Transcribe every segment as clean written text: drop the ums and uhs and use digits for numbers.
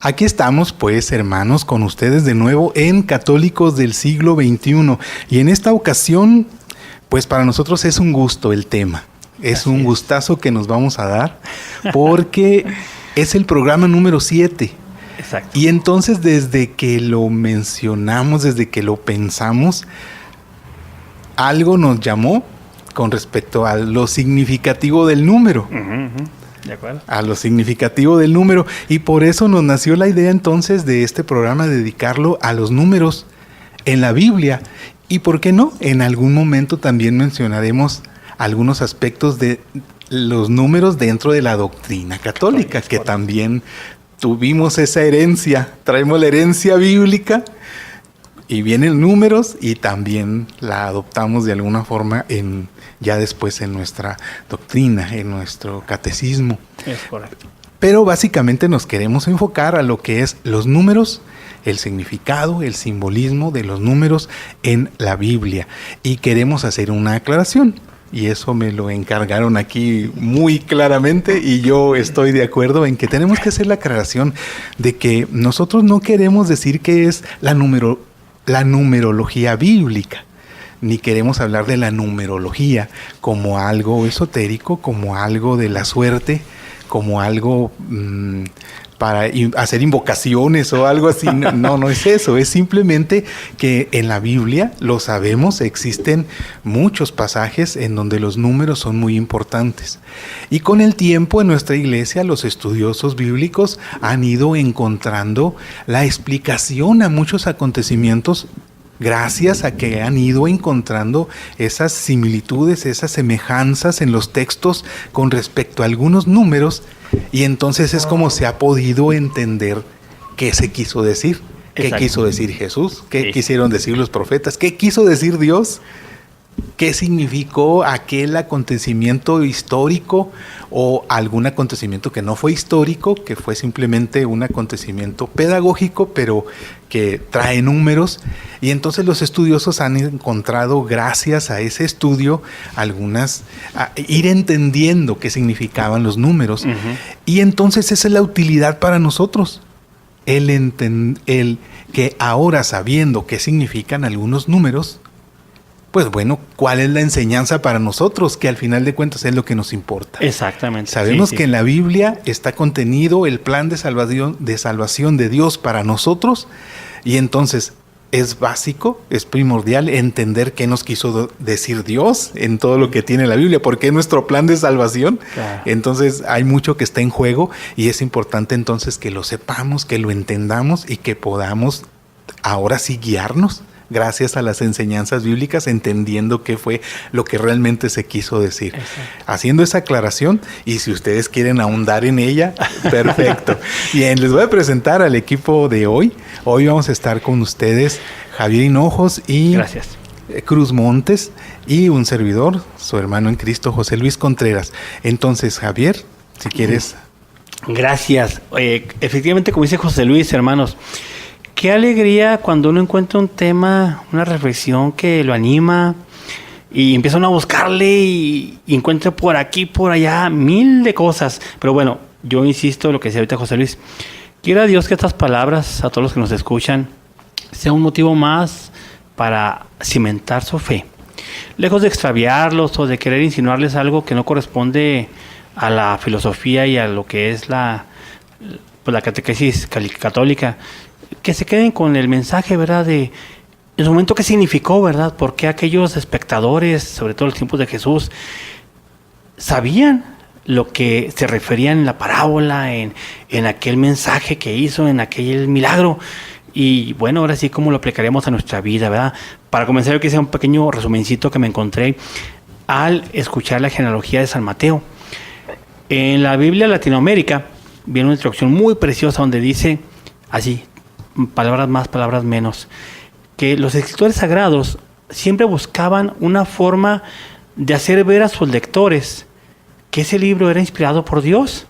Aquí estamos, pues, hermanos, con ustedes de nuevo en Católicos del Siglo XXI. Y en esta ocasión, pues para nosotros es un gusto el tema. Es un gustazo que nos vamos a dar porque es el programa número 7. Exacto. Y entonces desde que lo mencionamos, desde que lo pensamos, algo nos llamó con respecto a lo significativo del número. De acuerdo. A lo significativo del número. Y por eso nos nació la idea entonces de este programa, dedicarlo a los números en la Biblia. Y por qué no, en algún momento también mencionaremos algunos aspectos de los números dentro de la doctrina católica, que también tuvimos esa herencia, traemos la herencia bíblica y vienen números y también la adoptamos de alguna forma ya después en nuestra doctrina, en nuestro catecismo. Es correcto. Pero básicamente nos queremos enfocar a lo que es los números, el significado, el simbolismo de los números en la Biblia. Y queremos hacer una aclaración. Y eso me lo encargaron aquí muy claramente y yo estoy de acuerdo en que tenemos que hacer la aclaración de que nosotros no queremos decir que es la numerología bíblica, ni queremos hablar de la numerología como algo esotérico, como algo de la suerte, como algo para hacer invocaciones o algo así. No es eso. Es simplemente que en la Biblia, lo sabemos, existen muchos pasajes en donde los números son muy importantes. Y con el tiempo en nuestra iglesia, los estudiosos bíblicos han ido encontrando la explicación a muchos acontecimientos gracias a que han ido encontrando esas similitudes, esas semejanzas en los textos con respecto a algunos números, y entonces es como se ha podido entender qué se quiso decir, qué quiso decir Jesús, qué quisieron decir los profetas, qué quiso decir Dios, qué significó aquel acontecimiento histórico o algún acontecimiento que no fue histórico, que fue simplemente un acontecimiento pedagógico, pero que trae números. Y entonces los estudiosos han encontrado, gracias a ese estudio, ir entendiendo qué significaban los números. Y entonces esa es la utilidad para nosotros, el que ahora, sabiendo qué significan algunos números, pues bueno, ¿cuál es la enseñanza para nosotros? Que al final de cuentas es lo que nos importa. Exactamente. Sabemos que en la Biblia está contenido el plan de salvación de Dios para nosotros, y entonces es básico, es primordial entender qué nos quiso decir Dios en todo lo que tiene la Biblia, porque es nuestro plan de salvación. Claro. Entonces hay mucho que está en juego y es importante entonces que lo sepamos, que lo entendamos y que podamos ahora sí guiarnos gracias a las enseñanzas bíblicas, entendiendo qué fue lo que realmente se quiso decir. Exacto. Haciendo esa aclaración, y si ustedes quieren ahondar en ella, perfecto. Bien, les voy a presentar al equipo de hoy. Hoy vamos a estar con ustedes Javier Hinojos y Cruz Montes, y un servidor, su hermano en Cristo, José Luis Contreras. Entonces, Javier, si quieres. Gracias. Efectivamente, como dice José Luis, hermanos, qué alegría cuando uno encuentra un tema, una reflexión que lo anima y empieza uno a buscarle y encuentra por aquí, por allá, mil de cosas. Pero bueno, yo insisto en lo que decía ahorita José Luis. Quiera Dios que estas palabras, a todos los que nos escuchan, sea un motivo más para cimentar su fe. Lejos de extraviarlos o de querer insinuarles algo que no corresponde a la filosofía y a lo que es la catequesis católica, que se queden con el mensaje, ¿verdad? En su momento, ¿qué significó, verdad? Porque aquellos espectadores, sobre todo en los tiempos de Jesús, sabían lo que se refería en la parábola, en aquel mensaje que hizo, en aquel milagro. Y bueno, ahora sí, ¿cómo lo aplicaremos a nuestra vida, verdad? Para comenzar, yo quisiera un pequeño resumencito que me encontré al escuchar la genealogía de San Mateo. En la Biblia Latinoamérica viene una introducción muy preciosa donde dice así, palabras más, palabras menos, que los escritores sagrados siempre buscaban una forma de hacer ver a sus lectores que ese libro era inspirado por Dios,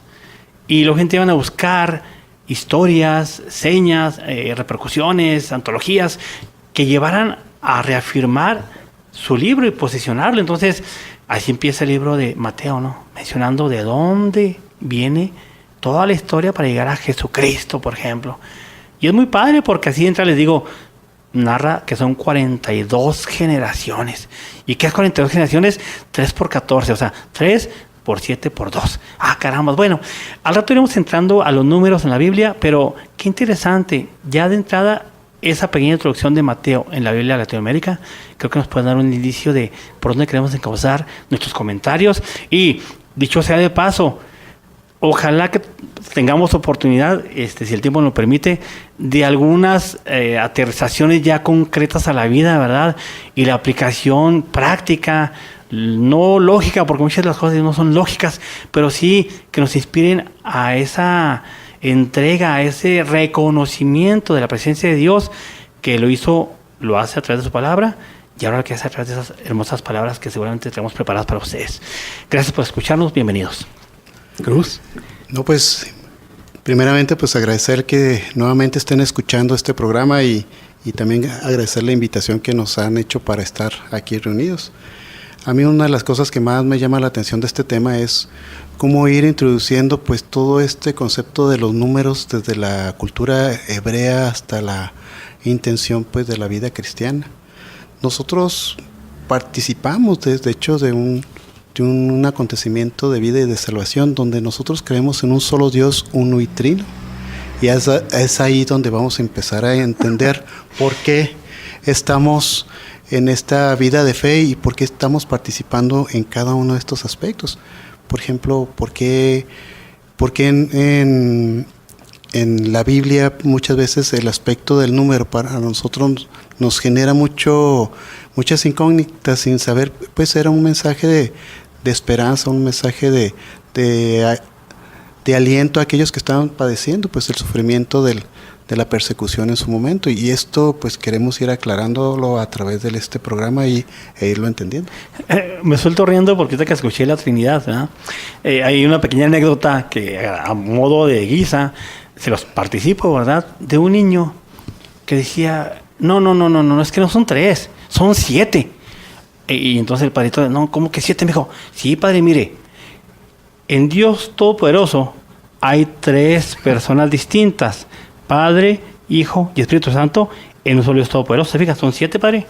y la gente iban a buscar historias, señas, repercusiones, antologías que llevaran a reafirmar su libro y posicionarlo. Entonces así empieza el libro de Mateo, ¿no? Mencionando de dónde viene toda la historia para llegar a Jesucristo, por ejemplo. Y es muy padre porque así entra, les digo, narra que son 42 generaciones. ¿Y qué es 42 generaciones? 3 por 14, o sea, 3 por 7 por 2. Ah, caramba. Bueno, al rato iremos entrando a los números en la Biblia, pero qué interesante. Ya de entrada, esa pequeña introducción de Mateo en la Biblia de Latinoamérica, creo que nos puede dar un indicio de por dónde queremos encauzar nuestros comentarios. Y dicho sea de paso, ojalá que tengamos oportunidad, si el tiempo nos lo permite, de algunas aterrizaciones ya concretas a la vida, ¿verdad? Y la aplicación práctica, no lógica, porque muchas de las cosas no son lógicas, pero sí que nos inspiren a esa entrega, a ese reconocimiento de la presencia de Dios, que lo hace a través de su palabra, y ahora lo que hace a través de esas hermosas palabras que seguramente tenemos preparadas para ustedes. Gracias por escucharnos, bienvenidos. Cruz. No, pues, primeramente, pues agradecer que nuevamente estén escuchando este programa y también agradecer la invitación que nos han hecho para estar aquí reunidos. A mí una de las cosas que más me llama la atención de este tema es cómo ir introduciendo pues todo este concepto de los números desde la cultura hebrea hasta la intención pues de la vida cristiana. Nosotros participamos de hecho de un acontecimiento de vida y de salvación donde nosotros creemos en un solo Dios, uno y trino. Y es ahí donde vamos a empezar a entender por qué estamos en esta vida de fe y por qué estamos participando en cada uno de estos aspectos. Por ejemplo, por qué en la Biblia muchas veces el aspecto del número para nosotros nos genera muchas incógnitas sin saber, pues era un mensaje de esperanza, un mensaje de aliento a aquellos que estaban padeciendo pues el sufrimiento de la persecución en su momento, y esto pues queremos ir aclarándolo a través de este programa e irlo entendiendo. Me suelto riendo porque ahorita que escuché la Trinidad, ¿verdad? Hay una pequeña anécdota que a modo de guisa se los participo, ¿verdad? De un niño que decía, no, es que no son 3, son 7. Y entonces el padrito, no, ¿cómo que 7? Me dijo, sí, padre, mire, en Dios Todopoderoso hay 3 personas distintas, Padre, Hijo y Espíritu Santo, en un solo Dios Todopoderoso. ¿Se fija? ¿Son 7, padre?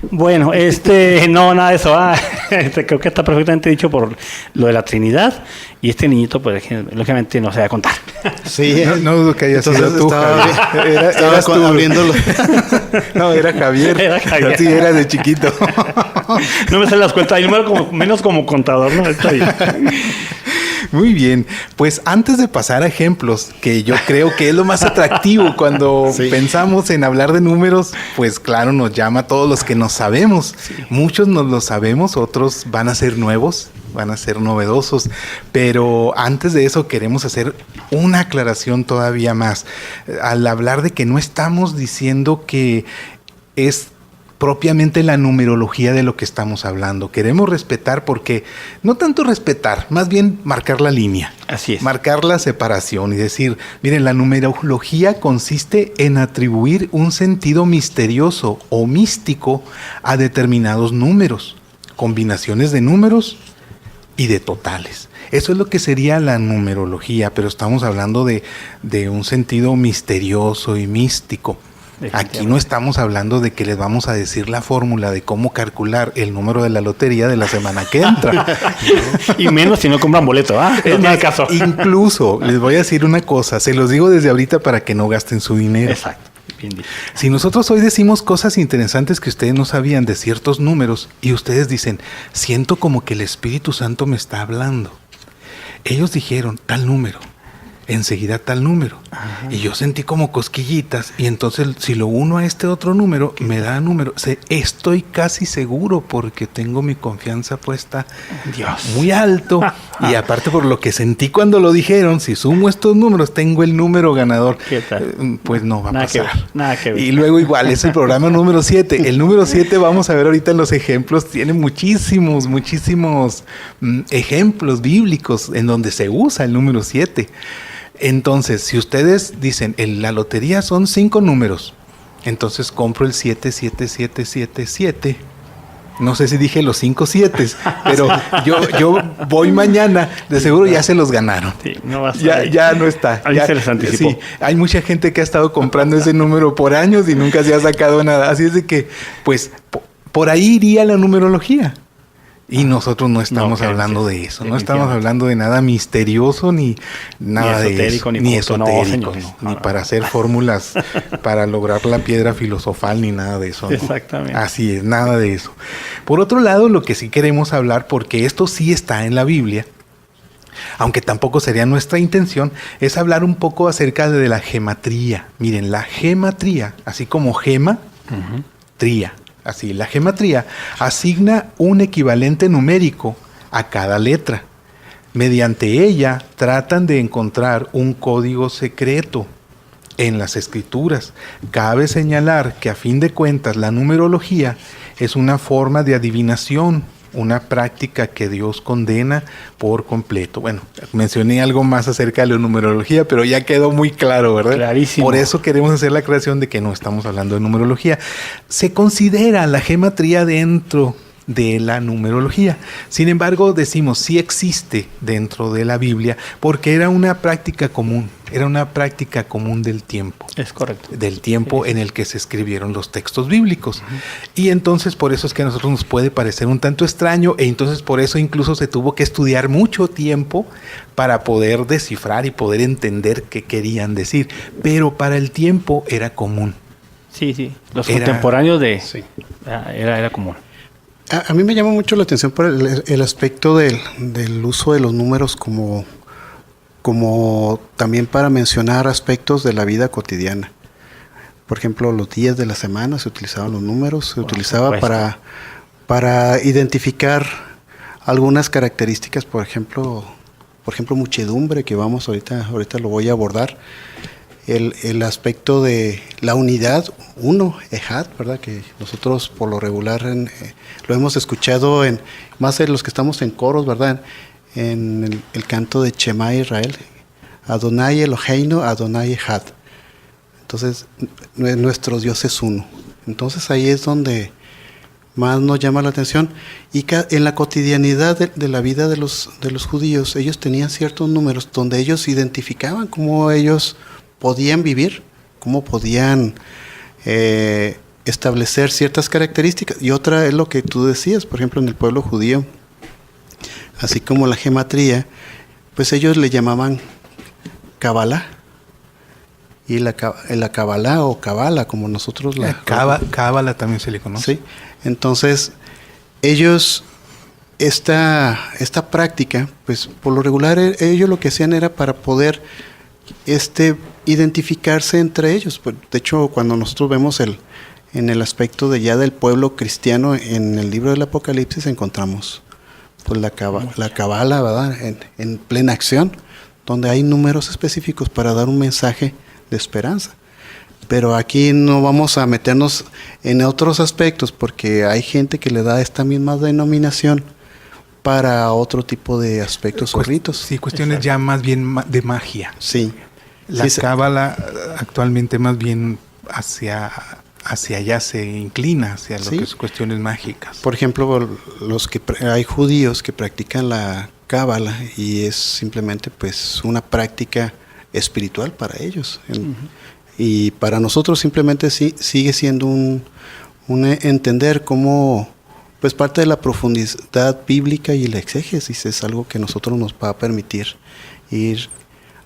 Bueno, no, nada de eso. Creo que está perfectamente dicho por lo de la Trinidad. Y este niñito, pues, lógicamente no se va a contar. Sí, no dudo que haya sido tú, Javier. Estaba abriéndolo. No, era Javier. Era Javier. Sí, era de chiquito. No me salen las cuentas. Yo menos como contador, ¿no? Está bien. Muy bien, pues antes de pasar a ejemplos, que yo creo que es lo más atractivo cuando pensamos en hablar de números, pues claro, nos llama a todos los que nos sabemos. Sí. Muchos nos lo sabemos, otros van a ser nuevos, van a ser novedosos, pero antes de eso queremos hacer una aclaración todavía más. Al hablar de que no estamos diciendo que es propiamente la numerología de lo que estamos hablando. Queremos respetar porque, no tanto respetar, más bien marcar la línea. Así es. Marcar la separación y decir, miren, la numerología consiste en atribuir un sentido misterioso o místico a determinados números, combinaciones de números y de totales. Eso es lo que sería la numerología, pero estamos hablando de un sentido misterioso y místico. Aquí no estamos hablando de que les vamos a decir la fórmula de cómo calcular el número de la lotería de la semana que entra. Y menos si no compran boleto, ¿ah? Es más, caso. Incluso les voy a decir una cosa, se los digo desde ahorita para que no gasten su dinero. Exacto. Bien dicho. Si nosotros hoy decimos cosas interesantes que ustedes no sabían de ciertos números y ustedes dicen, siento como que el Espíritu Santo me está hablando. Ellos dijeron tal número. Enseguida tal número. Ajá. Y yo sentí como cosquillitas y entonces si lo uno a este otro número, me da número. Estoy casi seguro porque tengo mi confianza puesta muy alto y aparte por lo que sentí cuando lo dijeron, si sumo estos números tengo el número ganador. ¿Qué tal? Pues no va a pasar. Nada que ver. Y luego igual es el programa número 7. El número 7 vamos a ver ahorita en los ejemplos, tiene muchísimos ejemplos bíblicos en donde se usa el número 7. Entonces, si ustedes dicen, en la lotería son 5 números, entonces compro el 7777, No sé si dije los 5 7, pero yo voy mañana, de seguro ya se los ganaron. Sí, no va a estar ya no está. Ahí ya, se les anticipó. Sí, hay mucha gente que ha estado comprando ese número por años y nunca se ha sacado nada. Así es de que, pues, por ahí iría la numerología. Y nosotros no estamos hablando de eso, no estamos hablando de nada misterioso ni nada de eso, ni esotérico, ni para hacer fórmulas para lograr la piedra filosofal, ni nada de eso. ¿no? Exactamente. Así es, nada de eso. Por otro lado, lo que sí queremos hablar, porque esto sí está en la Biblia, aunque tampoco sería nuestra intención, es hablar un poco acerca de la gematría. Miren, la gematría, así como gema, tría. Así, la gematría asigna un equivalente numérico a cada letra. Mediante ella tratan de encontrar un código secreto en las escrituras. Cabe señalar que a fin de cuentas la numerología es una forma de adivinación, una práctica que Dios condena por completo. Bueno, mencioné algo más acerca de la numerología, pero ya quedó muy claro, ¿verdad? Clarísimo. Por eso queremos hacer la aclaración de que no estamos hablando de numerología. Se considera la gematría dentro de la numerología. Sin embargo, decimos sí existe dentro de la Biblia porque era una práctica común del tiempo. Es correcto. Del tiempo en el que se escribieron los textos bíblicos. Y entonces por eso es que a nosotros nos puede parecer un tanto extraño e entonces por eso incluso se tuvo que estudiar mucho tiempo para poder descifrar y poder entender qué querían decir. Pero para el tiempo era común. Sí. Los contemporáneos de... Sí. Era común. A mí me llama mucho la atención por el aspecto del uso de los números como también para mencionar aspectos de la vida cotidiana. Por ejemplo, los días de la semana se utilizaban los números, se utilizaba para identificar algunas características, por ejemplo, muchedumbre, que vamos ahorita lo voy a abordar. El aspecto de la unidad, ejad, ¿verdad? Que nosotros por lo regular lo hemos escuchado más de los que estamos en coros, ¿verdad? En el canto de Shema Israel, Adonai Eloheinu, Adonai Ejad. Entonces, nuestro Dios es uno. Entonces ahí es donde más nos llama la atención. Y en la cotidianidad de la vida de los judíos, ellos tenían ciertos números donde ellos identificaban cómo ellos podían vivir, cómo podían establecer ciertas características. Y otra es lo que tú decías, por ejemplo, en el pueblo judío, así como la gematría, pues ellos le llamaban Kabbalah. Y la Kabbalah o Kabbalah, como nosotros la... Cábala también se le conoce. Sí, entonces ellos, esta práctica, pues por lo regular ellos lo que hacían era para poder identificarse entre ellos. De hecho, cuando nosotros vemos en el aspecto de ya del pueblo cristiano, en el libro del Apocalipsis encontramos pues la Kabbalah, ¿verdad? En plena acción, donde hay números específicos para dar un mensaje de esperanza. Pero aquí no vamos a meternos en otros aspectos porque hay gente que le da esta misma denominación para otro tipo de aspectos o ritos. Sí, cuestiones ya más bien de magia. Sí. La Cábala actualmente más bien hacia allá se inclina, hacia lo que es cuestiones mágicas. Por ejemplo, hay judíos que practican la Cábala y es simplemente pues una práctica espiritual para ellos. Y para nosotros simplemente sigue siendo un entender cómo pues parte de la profundidad bíblica y la exégesis es algo que nosotros nos va a permitir ir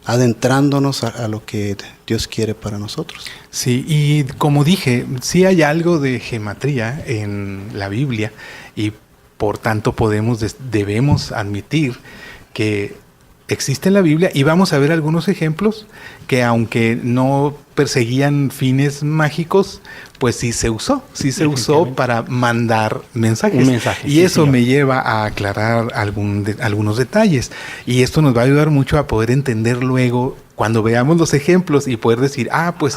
adentrándonos a lo que Dios quiere para nosotros. Sí, y como dije, sí hay algo de gematría en la Biblia y por tanto debemos admitir que existe en la Biblia y vamos a ver algunos ejemplos que aunque no perseguían fines mágicos, pues sí se usó para mandar mensajes. Un mensaje, y eso me lleva a aclarar algunos detalles. Y esto nos va a ayudar mucho a poder entender luego cuando veamos los ejemplos y poder decir, pues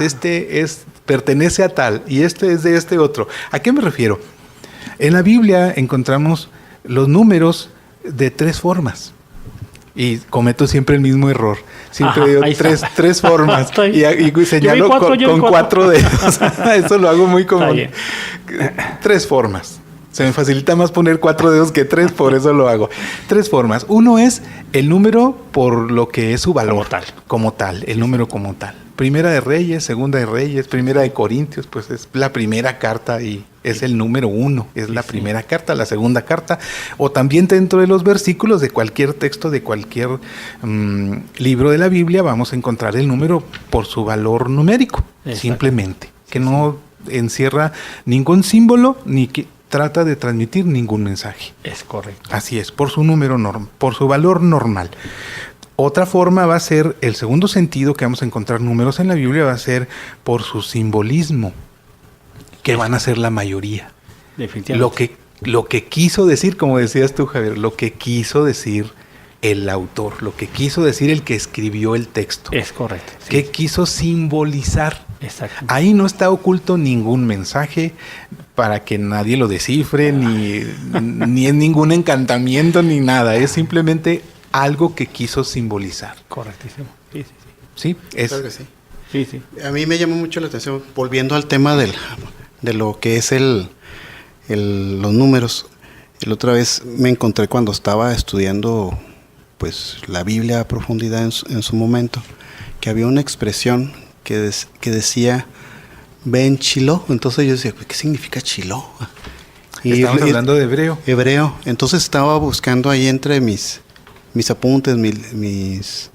pertenece a tal y este es de este otro. ¿A qué me refiero? En la Biblia encontramos los números de 3 formas. Y cometo siempre el mismo error. Siempre digo tres formas. y señalo con 4 dedos. Eso lo hago muy común. 3 formas. Se me facilita más poner 4 dedos que 3, por eso lo hago. 3 formas. Uno es el número por lo que es su valor. Como tal, el número como tal. Primera de Reyes, Segunda de Reyes, Primera de Corintios, pues es la primera carta y es el número 1. Es la primera carta, la segunda carta. O también dentro de los versículos de cualquier texto, de cualquier libro de la Biblia, vamos a encontrar el número por su valor numérico. Simplemente. Que no encierra ningún símbolo ni que trata de transmitir ningún mensaje. Es correcto. Así es, por su número por su valor normal. Otra forma va a ser, el segundo sentido que vamos a encontrar números en la Biblia va a ser por su simbolismo, que van a ser la mayoría. Definitivamente. Lo que quiso decir, como decías tú, Javier, lo que quiso decir el autor, lo que quiso decir el que escribió el texto. Es correcto. Sí. ¿Qué quiso simbolizar? Exacto. Ahí no está oculto ningún mensaje para que nadie lo descifre, ni es ningún encantamiento, ni nada. Es simplemente algo que quiso simbolizar. Correctísimo. Sí, sí, sí. Sí, es. Claro que sí. Sí, sí. A mí me llamó mucho la atención, volviendo al tema de lo que es los números. La otra vez me encontré cuando estaba estudiando pues la Biblia a profundidad en su momento, que había una expresión que decía ven Shiloh. Entonces yo decía, ¿qué significa Shiloh? Estamos hablando de hebreo. Hebreo. Entonces estaba buscando ahí entre mis apuntes, mis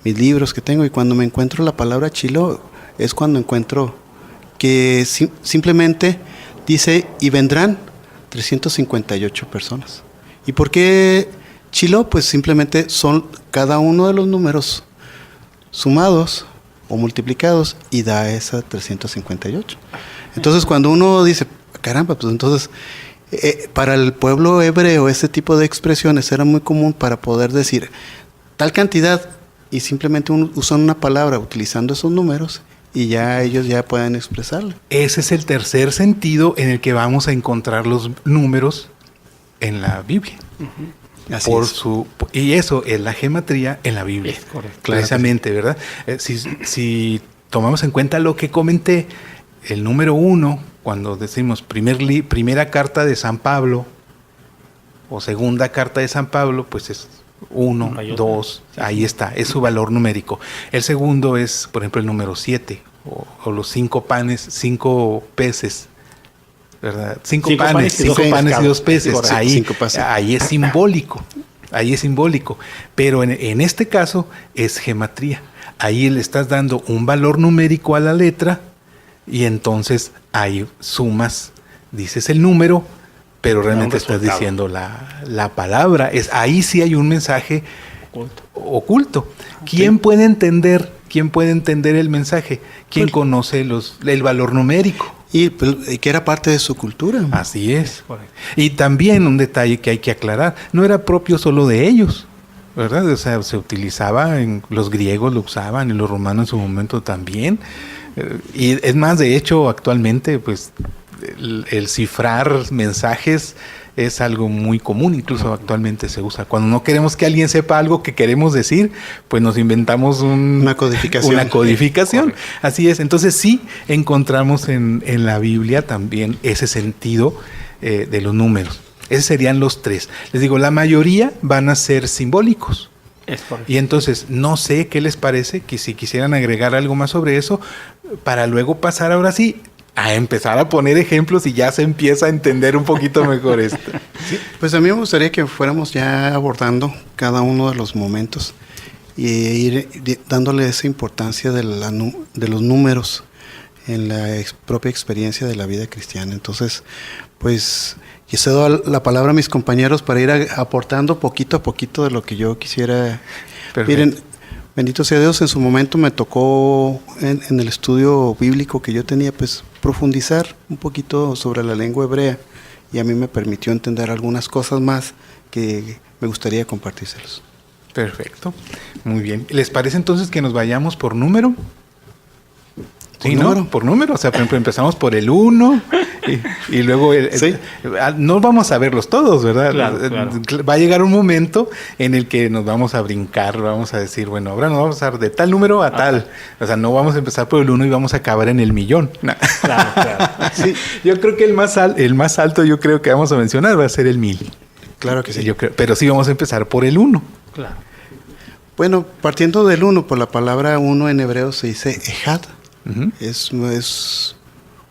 libros que tengo, y cuando me encuentro la palabra Shiloh es cuando encuentro que simplemente dice, y vendrán 358 personas. ¿Y por qué Shiloh? Pues simplemente son cada uno de los números sumados o multiplicados y da esa 358. Entonces cuando uno dice, caramba, pues entonces para el pueblo hebreo ese tipo de expresiones era muy común para poder decir tal cantidad, y simplemente usan una palabra utilizando esos números y ya ellos ya pueden expresarlo. Ese es el tercer sentido en el que vamos a encontrar los números en la Biblia. Uh-huh. Y eso es la gematría en la Biblia. Es correcto. Precisamente, ¿verdad? Si tomamos en cuenta lo que comenté, el número 1, cuando decimos primera carta de San Pablo o segunda carta de San Pablo, pues es 1, 2, ahí está, es su valor numérico. El segundo es, por ejemplo, el número 7 o los 5 panes, 5 peces, ¿verdad? 5 panes y 2 peces. Ahí es simbólico. Ahí es simbólico. Pero en este caso es gematría. Ahí le estás dando un valor numérico a la letra y entonces ahí sumas, dices el número, pero realmente estás diciendo la palabra. Ahí sí hay un mensaje oculto. ¿Quién puede entender el mensaje? ¿Quién conoce el valor numérico? Y que era parte de su cultura. Así es. Y también un detalle que hay que aclarar, no era propio solo de ellos, ¿verdad? O sea, se utilizaba, los griegos lo usaban y los romanos en su momento también. Y es más, de hecho, actualmente, pues, el cifrar mensajes es algo muy común, incluso actualmente se usa. Cuando no queremos que alguien sepa algo que queremos decir, pues nos inventamos una codificación. Así es. Entonces sí encontramos en la Biblia también ese sentido de los números. Esos serían los 3. Les digo, la mayoría van a ser simbólicos. Y entonces, no sé qué les parece, que si quisieran agregar algo más sobre eso, para luego pasar ahora sí a empezar a poner ejemplos y ya se empieza a entender un poquito mejor esto. Sí, pues a mí me gustaría que fuéramos ya abordando cada uno de los momentos y ir dándole esa importancia de los números en la propia experiencia de la vida cristiana. Entonces, pues yo cedo la palabra a mis compañeros para ir aportando poquito a poquito de lo que yo quisiera. Perfecto. Miren, bendito sea Dios, en su momento me tocó en el estudio bíblico que yo tenía, pues profundizar un poquito sobre la lengua hebrea, y a mí me permitió entender algunas cosas más que me gustaría compartírselos. Perfecto, muy bien. ¿Les parece entonces que nos vayamos por número? Sí, ¿no? Por número. O sea, por ejemplo, empezamos por el 1 y luego Sí. no vamos a verlos todos, ¿verdad? Claro. Va a llegar un momento en el que nos vamos a brincar, vamos a decir, bueno, ahora nos vamos a dar de tal número a tal. O sea, no vamos a empezar por el 1 y vamos a acabar en el 1,000,000. No. Claro. Sí, yo creo que el más alto yo creo que vamos a mencionar va a ser el 1,000. Claro que sí. Yo creo, pero sí vamos a empezar por el 1. Claro. Bueno, partiendo del 1, por la palabra 1 en hebreo se dice ejad. Uh-huh. Es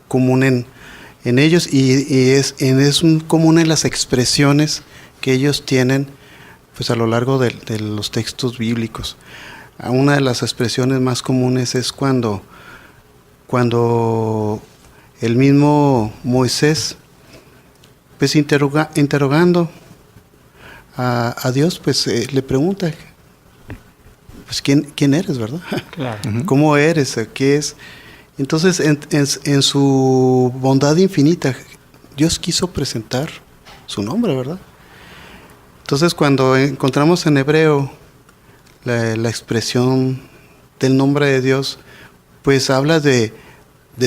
común en ellos y es común en las expresiones que ellos tienen pues a lo largo de los textos bíblicos. Una de las expresiones más comunes es cuando el mismo Moisés pues interrogando a Dios pues le pregunta pues quién eres, ¿verdad? Claro. Uh-huh. ¿Cómo eres? ¿Qué es? Entonces, en su bondad infinita, Dios quiso presentar su nombre, ¿verdad? Entonces, cuando encontramos en hebreo la expresión del nombre de Dios, pues habla de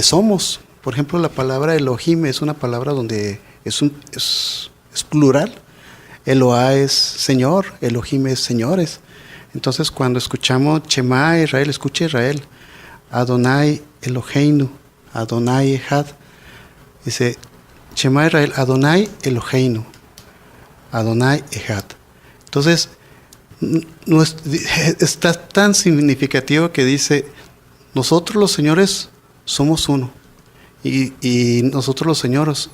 somos. Por ejemplo, la palabra Elohim es una palabra donde es plural. Eloah es Señor, Elohim es señores. Entonces, cuando escuchamos Shema Israel, escucha Israel, Adonai Eloheinu, Adonai Echad, dice Shema Israel, Adonai Eloheinu, Adonai Echad. Entonces, está tan significativo que dice, nosotros los señores somos uno, y nosotros los señores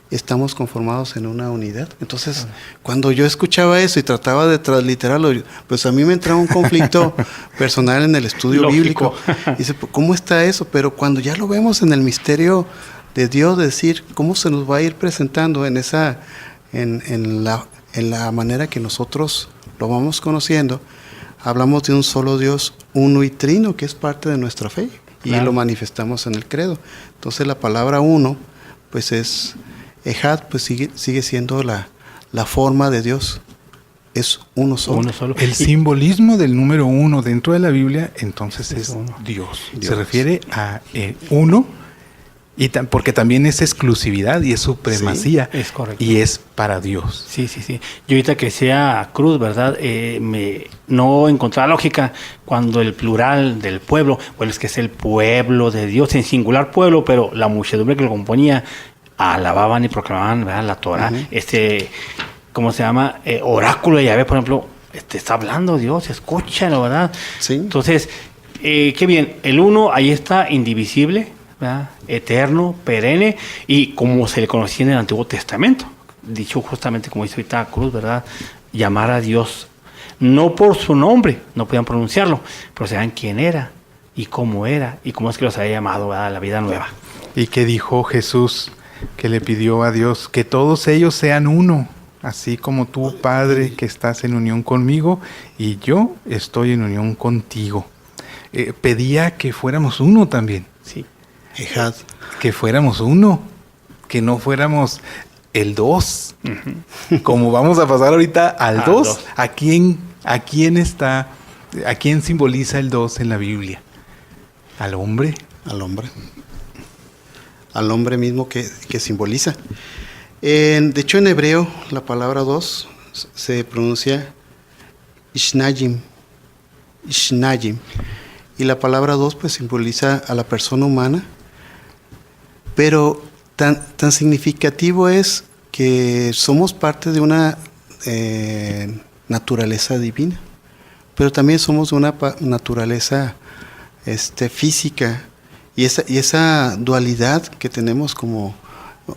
estamos conformados en una unidad. Entonces, cuando yo escuchaba eso y trataba de transliterarlo, pues a mí me entraba un conflicto personal en el estudio Lógico. bíblico. Y dice, ¿cómo está eso? Pero cuando ya lo vemos en el misterio de Dios, decir cómo se nos va a ir presentando en la manera que nosotros lo vamos conociendo, hablamos de un solo Dios, uno y trino, que es parte de nuestra fe, y Claro. lo manifestamos en el credo. Entonces, la palabra uno, pues es Ejad, pues sigue siendo la forma de Dios. Es uno solo. Uno solo. El simbolismo del número 1 dentro de la Biblia, entonces es uno. Dios. Se Dios. refiere a uno, porque también es exclusividad y es supremacía. Sí, es correcto. Y es para Dios. Sí. Yo ahorita que sea Cruz, ¿verdad? No encontraba lógica cuando el plural del pueblo, bueno, es que es el pueblo de Dios, en singular pueblo, pero la muchedumbre que lo componía alababan y proclamaban, ¿verdad?, la Torah. Uh-huh. ¿Cómo se llama? Oráculo de Yahvé, por ejemplo, está hablando Dios, escúchalo, ¿verdad? Sí. Entonces, qué bien, el uno ahí está, indivisible, ¿verdad?, eterno, perenne, y como se le conocía en el Antiguo Testamento, dicho justamente como dice ahorita Cruz, ¿verdad?, llamar a Dios, no por su nombre, no podían pronunciarlo, pero sabían quién era, y cómo es que los había llamado, ¿verdad?, a la vida nueva. ¿Y qué dijo Jesús? Que le pidió a Dios que todos ellos sean uno, así como tú, Padre, que estás en unión conmigo y yo estoy en unión contigo. Pedía que fuéramos uno también. Sí. Ejad. Que fuéramos uno, que no fuéramos el 2, como vamos a pasar ahorita al 2. ¿A quién simboliza el 2 en la Biblia? ¿Al hombre? Al hombre. Al hombre mismo que simboliza. De hecho, en hebreo, la palabra 2 se pronuncia Ishnayim. Y la palabra 2 pues simboliza a la persona humana. Pero tan significativo es que somos parte de una naturaleza divina. Pero también somos de una naturaleza física. Y esa dualidad que tenemos como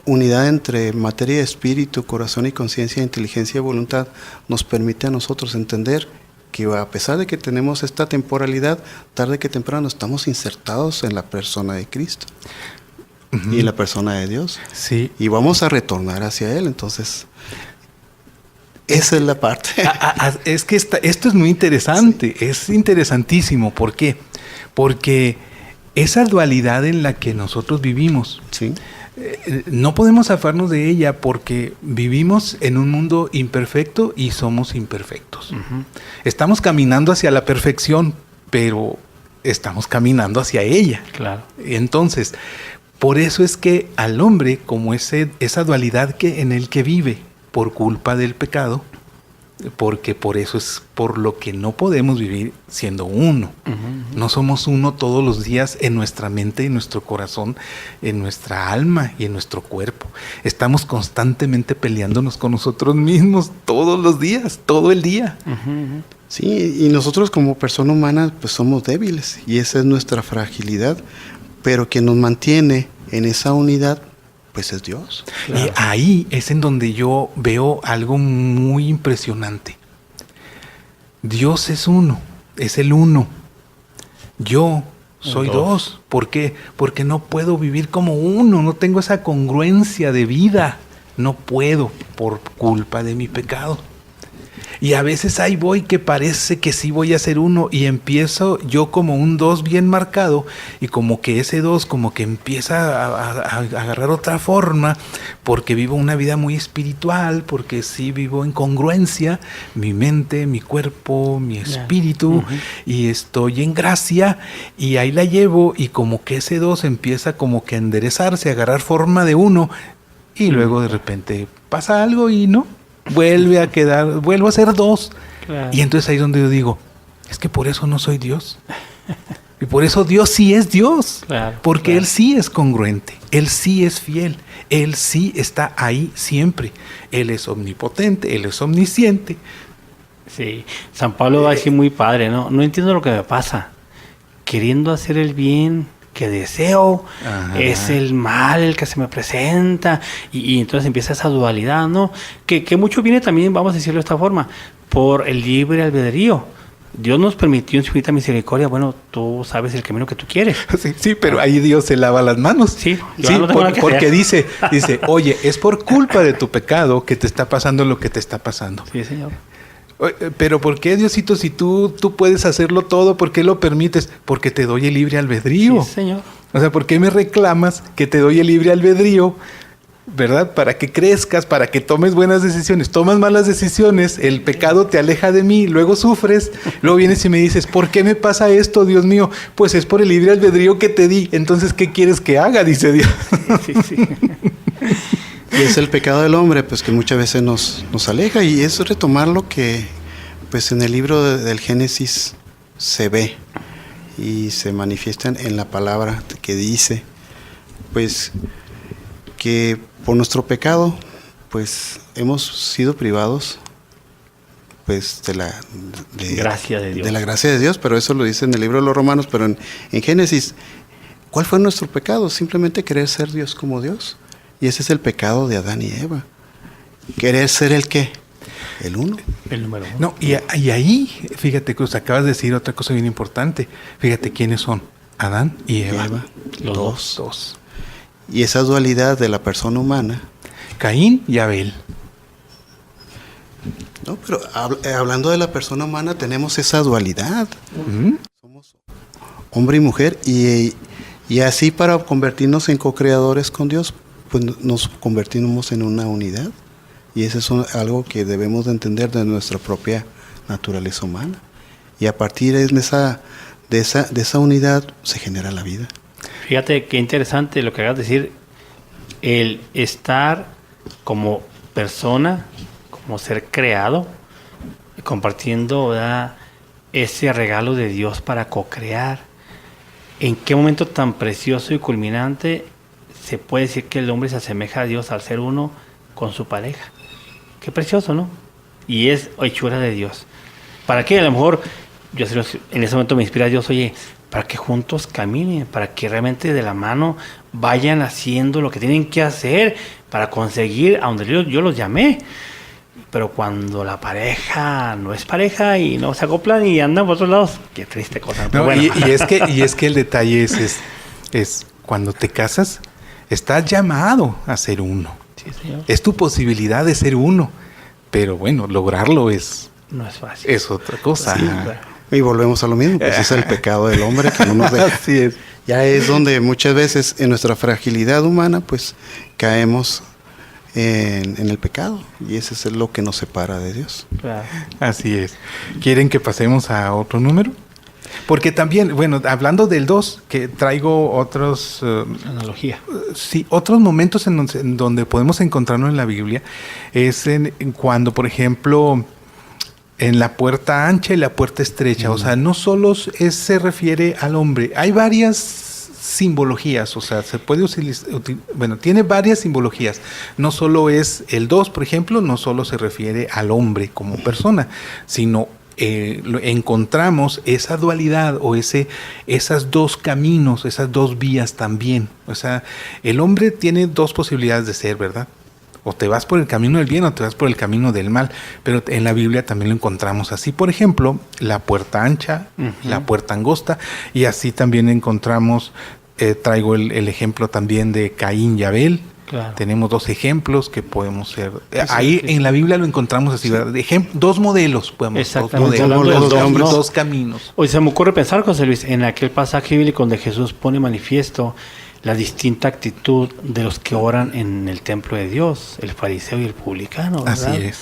unidad entre materia y espíritu, corazón y conciencia, inteligencia y voluntad, nos permite a nosotros entender que a pesar de que tenemos esta temporalidad, tarde que temprano estamos insertados en la persona de Cristo. Uh-huh. Y en la persona de Dios. Sí. Y vamos a retornar hacia Él. Entonces, esa es la parte. Es que esto es muy interesante. Sí. Es interesantísimo. ¿Por qué? Porque esa dualidad en la que nosotros vivimos, sí, no podemos zafarnos de ella porque vivimos en un mundo imperfecto y somos imperfectos. Uh-huh. Estamos caminando hacia la perfección, pero estamos caminando hacia ella. Claro. Entonces, por eso es que al hombre, como esa dualidad en el que vive por culpa del pecado, porque por eso es por lo que no podemos vivir siendo uno. No somos uno todos los días en nuestra mente, en nuestro corazón, en nuestra alma y en nuestro cuerpo. Estamos constantemente peleándonos con nosotros mismos todos los días, todo el día. Sí, y nosotros como persona humana pues somos débiles y esa es nuestra fragilidad, pero quien nos mantiene en esa unidad pues es Dios. Claro. Y ahí es en donde yo veo algo muy impresionante. Dios es uno, es el uno. Yo soy dos. ¿Por qué? Porque no puedo vivir como uno, no tengo esa congruencia de vida. No puedo por culpa de mi pecado. Y a veces ahí voy que parece que sí voy a ser uno y empiezo yo como un dos bien marcado y como que ese dos como que empieza a agarrar otra forma porque vivo una vida muy espiritual, porque sí vivo en congruencia, mi mente, mi cuerpo, mi espíritu y estoy en gracia y ahí la llevo y como que ese dos empieza como que a enderezarse, a agarrar forma de uno y luego de repente pasa algo y no. Vuelvo a ser dos. Claro. Y entonces ahí es donde yo digo, es que por eso no soy Dios. Y por eso Dios sí es Dios. Claro, porque Él sí es congruente. Él sí es fiel. Él sí está ahí siempre. Él es omnipotente. Él es omnisciente. Sí. San Pablo va a decir muy padre, ¿no? No entiendo lo que me pasa. Queriendo hacer el bien que deseo, es el mal el que se me presenta y entonces empieza esa dualidad, ¿no? Que mucho viene también, vamos a decirlo de esta forma, por el libre albedrío. Dios nos permitió en su infinita misericordia, bueno, tú sabes el camino que tú quieres. Sí, pero ahí Dios se lava las manos. Sí, no porque dice, oye, es por culpa de tu pecado que te está pasando lo que te está pasando. Sí, Señor. Pero ¿por qué, Diosito, si tú puedes hacerlo todo, por qué lo permites? Porque te doy el libre albedrío. Sí, Señor. O sea, ¿por qué me reclamas que te doy el libre albedrío? ¿Verdad? Para que crezcas, para que tomes buenas decisiones. Tomas malas decisiones, el pecado te aleja de mí, luego sufres, luego vienes y me dices, ¿por qué me pasa esto, Dios mío? Pues es por el libre albedrío que te di. Entonces, ¿qué quieres que haga? Dice Dios. Sí. Y es el pecado del hombre, pues que muchas veces nos aleja y es retomar lo que pues en el libro del Génesis se ve y se manifiesta en la palabra que dice, pues que por nuestro pecado pues hemos sido privados pues de la gracia de Dios. De la gracia de Dios, pero eso lo dice en el libro de los Romanos, pero en Génesis, ¿cuál fue nuestro pecado? Simplemente querer ser Dios como Dios. Y ese es el pecado de Adán y Eva. ¿Querer ser el qué? El uno. El número uno. No, y ahí, fíjate, Cruz, acabas de decir otra cosa bien importante. Fíjate quiénes son. Adán y Eva. Los dos. Y esa dualidad de la persona humana. Caín y Abel. No, pero hablando de la persona humana, tenemos esa dualidad. Somos hombre y mujer. Y así para convertirnos en co-creadores con Dios, pues nos convertimos en una unidad y eso es algo que debemos de entender de nuestra propia naturaleza humana y a partir de esa unidad se genera la vida. Fíjate qué interesante lo que acabas de decir, el estar como persona, como ser creado, compartiendo, ¿verdad?, ese regalo de Dios para co-crear. ¿En qué momento tan precioso y culminante se puede decir que el hombre se asemeja a Dios al ser uno con su pareja? Qué precioso, ¿no? Y es hechura de Dios. ¿Para qué? A lo mejor, yo en ese momento me inspira a Dios, oye, para que juntos caminen, para que realmente de la mano vayan haciendo lo que tienen que hacer para conseguir a donde yo los llamé. Pero cuando la pareja no es pareja y no se acoplan y andan por otros lados, qué triste cosa. No, bueno. y es que el detalle es cuando te casas, estás llamado a ser uno. Sí, señor. Es tu posibilidad de ser uno. Pero bueno, lograrlo no es fácil. Es otra cosa. Sí, claro. Y volvemos a lo mismo, pues es el pecado del hombre que no nos deja. Así es. Ya es donde muchas veces en nuestra fragilidad humana, pues caemos en el pecado y ese es lo que nos separa de Dios. Claro. Así es. ¿Quieren que pasemos a otro número? Porque también, bueno, hablando del 2, que traigo otros... Analogía. Sí, otros momentos en donde podemos encontrarnos en la Biblia es en cuando, por ejemplo, en la puerta ancha y la puerta estrecha. O sea, no solo se refiere al hombre. Hay varias simbologías, o sea, se puede utilizar, bueno, tiene varias simbologías. No solo es el 2, por ejemplo, no solo se refiere al hombre como persona, sino encontramos esa dualidad o esas dos caminos, esas dos vías también. O sea, el hombre tiene dos posibilidades de ser, ¿verdad? O te vas por el camino del bien o te vas por el camino del mal. Pero en la Biblia también lo encontramos así. Por ejemplo, la puerta ancha, la puerta angosta. Y así también encontramos, traigo el ejemplo también de Caín y Abel. Claro. Tenemos dos ejemplos que podemos ser. Ahí en la Biblia lo encontramos así, ¿verdad? Dos modelos, podemos. Dos caminos. Hoy se me ocurre pensar, José Luis, en aquel pasaje bíblico donde Jesús pone manifiesto la distinta actitud de los que oran en el templo de Dios, el fariseo y el publicano, ¿verdad? Así es.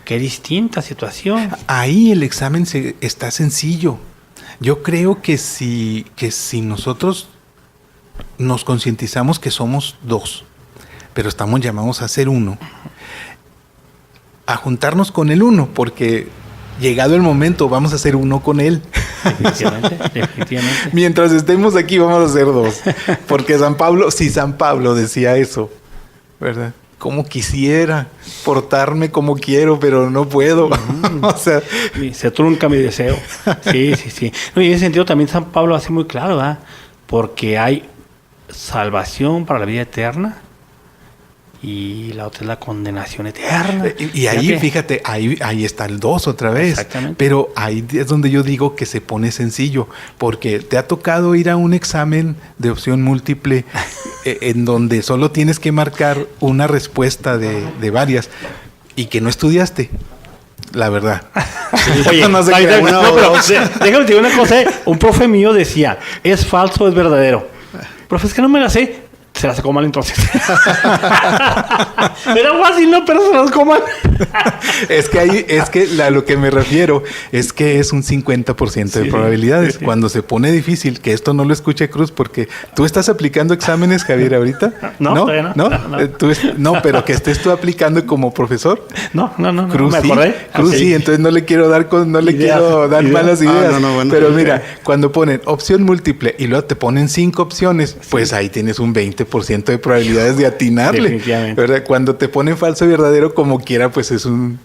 Qué distinta situación. Ahí el examen está sencillo. Yo creo que si nosotros nos concientizamos que somos dos, pero estamos llamados a ser uno, a juntarnos con el uno, porque llegado el momento vamos a ser uno con él. Definitivamente. Mientras estemos aquí vamos a ser dos, porque San Pablo decía eso, ¿verdad? Como quisiera portarme como quiero, pero no puedo. O sea, se trunca mi deseo. Sí. No, y en ese sentido también San Pablo hace muy claro, ¿verdad? Porque hay salvación para la vida eterna y la otra es la condenación eterna. Y ahí, fíjate, ahí está el 2 otra vez. Exactamente. Pero ahí es donde yo digo que se pone sencillo, porque te ha tocado ir a un examen de opción múltiple en donde solo tienes que marcar una respuesta de varias y que no estudiaste. La verdad. Oye, no pero déjame decir una cosa. Un profe mío decía, ¿es falso o es verdadero? Profe, es que no me la sé. Se la sacó mal entonces. Era fácil, ¿no? Pero se la sacó mal. Lo que me refiero es que es un 50% de probabilidades. Sí. Cuando se pone difícil, que esto no lo escuche Cruz, porque tú estás aplicando exámenes, Javier, ahorita. No. No, pero que estés tú aplicando como profesor. No. Cruz, me acordé. Cruz, sí, entonces no le quiero dar malas ideas. Pero mira, cuando ponen opción múltiple y luego te ponen 5 opciones, pues ahí tienes un 20% de probabilidades de atinarle, ¿verdad? Cuando te ponen falso y verdadero como quiera, pues es un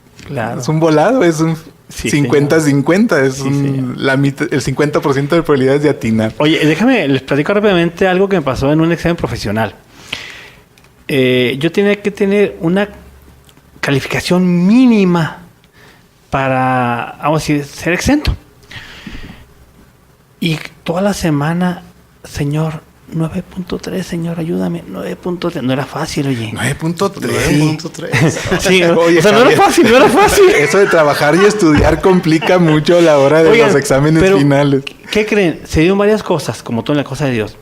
volado, es un 50-50, es el 50% de probabilidades de atinar. Oye, les platico rápidamente algo que me pasó en un examen profesional. Yo tenía que tener una calificación mínima para, vamos a decir, ser exento. Y toda la semana, señor, 9.3, señor, ayúdame. 9.3. No era fácil, oye. 9.3. Sí, oye, o sea, no era fácil. Eso de trabajar y estudiar complica mucho la hora de los exámenes finales. ¿Qué creen? Se dieron varias cosas, como todo en la cosa de Dios.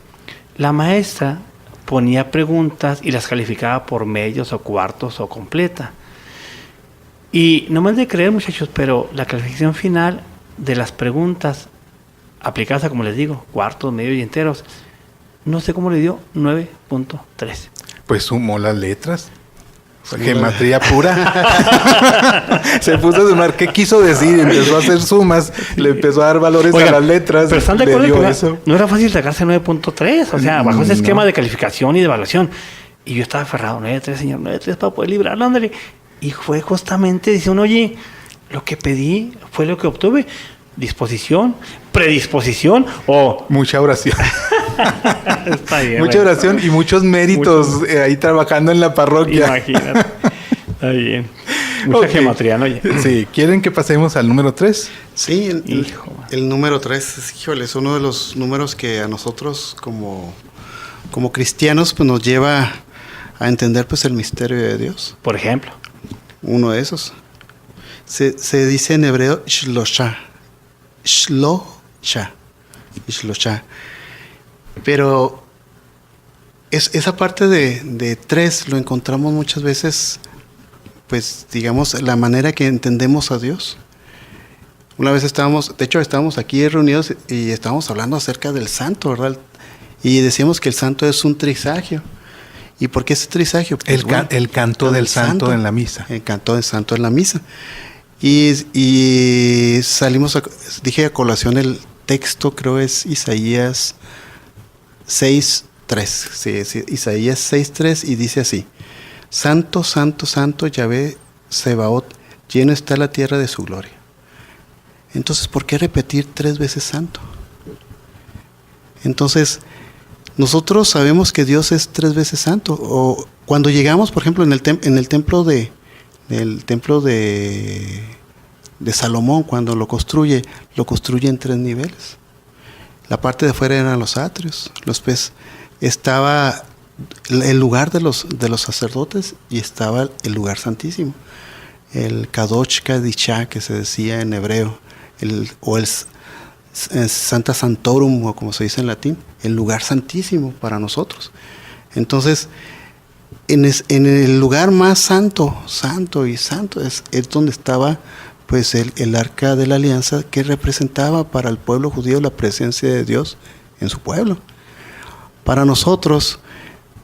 La maestra ponía preguntas y las calificaba por medios o cuartos o completa. Y no me han de creer, muchachos, pero la calificación final de las preguntas aplicadas a, como les digo, cuartos, medios y enteros, no sé cómo le dio 9.3. Pues sumó las letras. Geometría pura. Se puso a sumar. ¿Qué quiso decir? Empezó a hacer sumas. Le empezó a dar valores a las letras. Pero están de acuerdo que no era fácil sacarse 9.3. O sea, bajo ese esquema de calificación y de evaluación. Y yo estaba aferrado. 9.3, señor. 9.3 para poder librarlo. Ándale. Y fue justamente, dice uno, oye, lo que pedí fue lo que obtuve. Disposición, predisposición o... Mucha oración. Está bien. Mucha oración y muchos méritos ahí trabajando en la parroquia. Imagínate. Está bien. Mucha geometría, ¿no? Oye. Sí. ¿Quieren que pasemos al número 3? Sí, el número 3, híjole, es uno de los números que a nosotros como cristianos pues nos lleva a entender pues el misterio de Dios. Por ejemplo. Uno de esos. Se dice en hebreo Shlosha. Pero esa parte de 3 lo encontramos muchas veces, pues digamos, la manera que entendemos a Dios. Una vez estábamos aquí reunidos y estábamos hablando acerca del santo, ¿verdad? Y decíamos que el santo es un trisagio. ¿Y por qué ese trisagio? Pues, el canto del santo en la misa. El canto del santo en la misa. Y salimos, dije a colación el texto, creo es Isaías 6:3. Sí, Isaías 6:3 y dice así: Santo, santo, santo, Yahvé Sebaot, lleno está la tierra de su gloria. Entonces, ¿por qué repetir 3 veces santo? Entonces, nosotros sabemos que Dios es 3 veces santo. O cuando llegamos, por ejemplo, en el templo de Salomón, cuando lo construye en 3 niveles. La parte de afuera eran los atrios, estaba el lugar de los sacerdotes y estaba el lugar santísimo, el Kadosh Kadishá, que se decía en hebreo, el Santa Santorum, o como se dice en latín, el lugar santísimo para nosotros. Entonces, en el lugar más santo es donde estaba pues el arca de la alianza, que representaba para el pueblo judío la presencia de Dios en su pueblo. Para nosotros,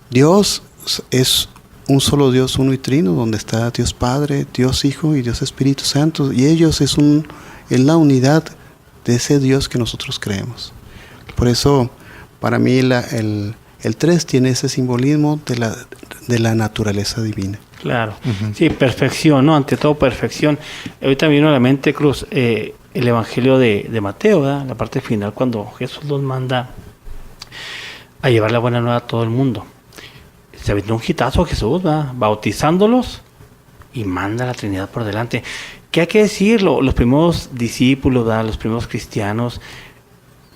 Dios es un solo Dios, uno y trino, donde está Dios Padre, Dios Hijo y Dios Espíritu Santo, y ellos es la unidad de ese Dios que nosotros creemos. Por eso, para mí, el 3 tiene ese simbolismo de la naturaleza divina. Claro, sí, perfección, ¿no? Ante todo, perfección. Ahorita me vino a la mente, Cruz, el Evangelio de Mateo, ¿verdad? La parte final, cuando Jesús los manda a llevar la buena nueva a todo el mundo. Se aventó un hitazo Jesús, ¿verdad? Bautizándolos y manda a la Trinidad por delante. ¿Qué hay que decirlo? Los primeros discípulos, ¿verdad? Los primeros cristianos,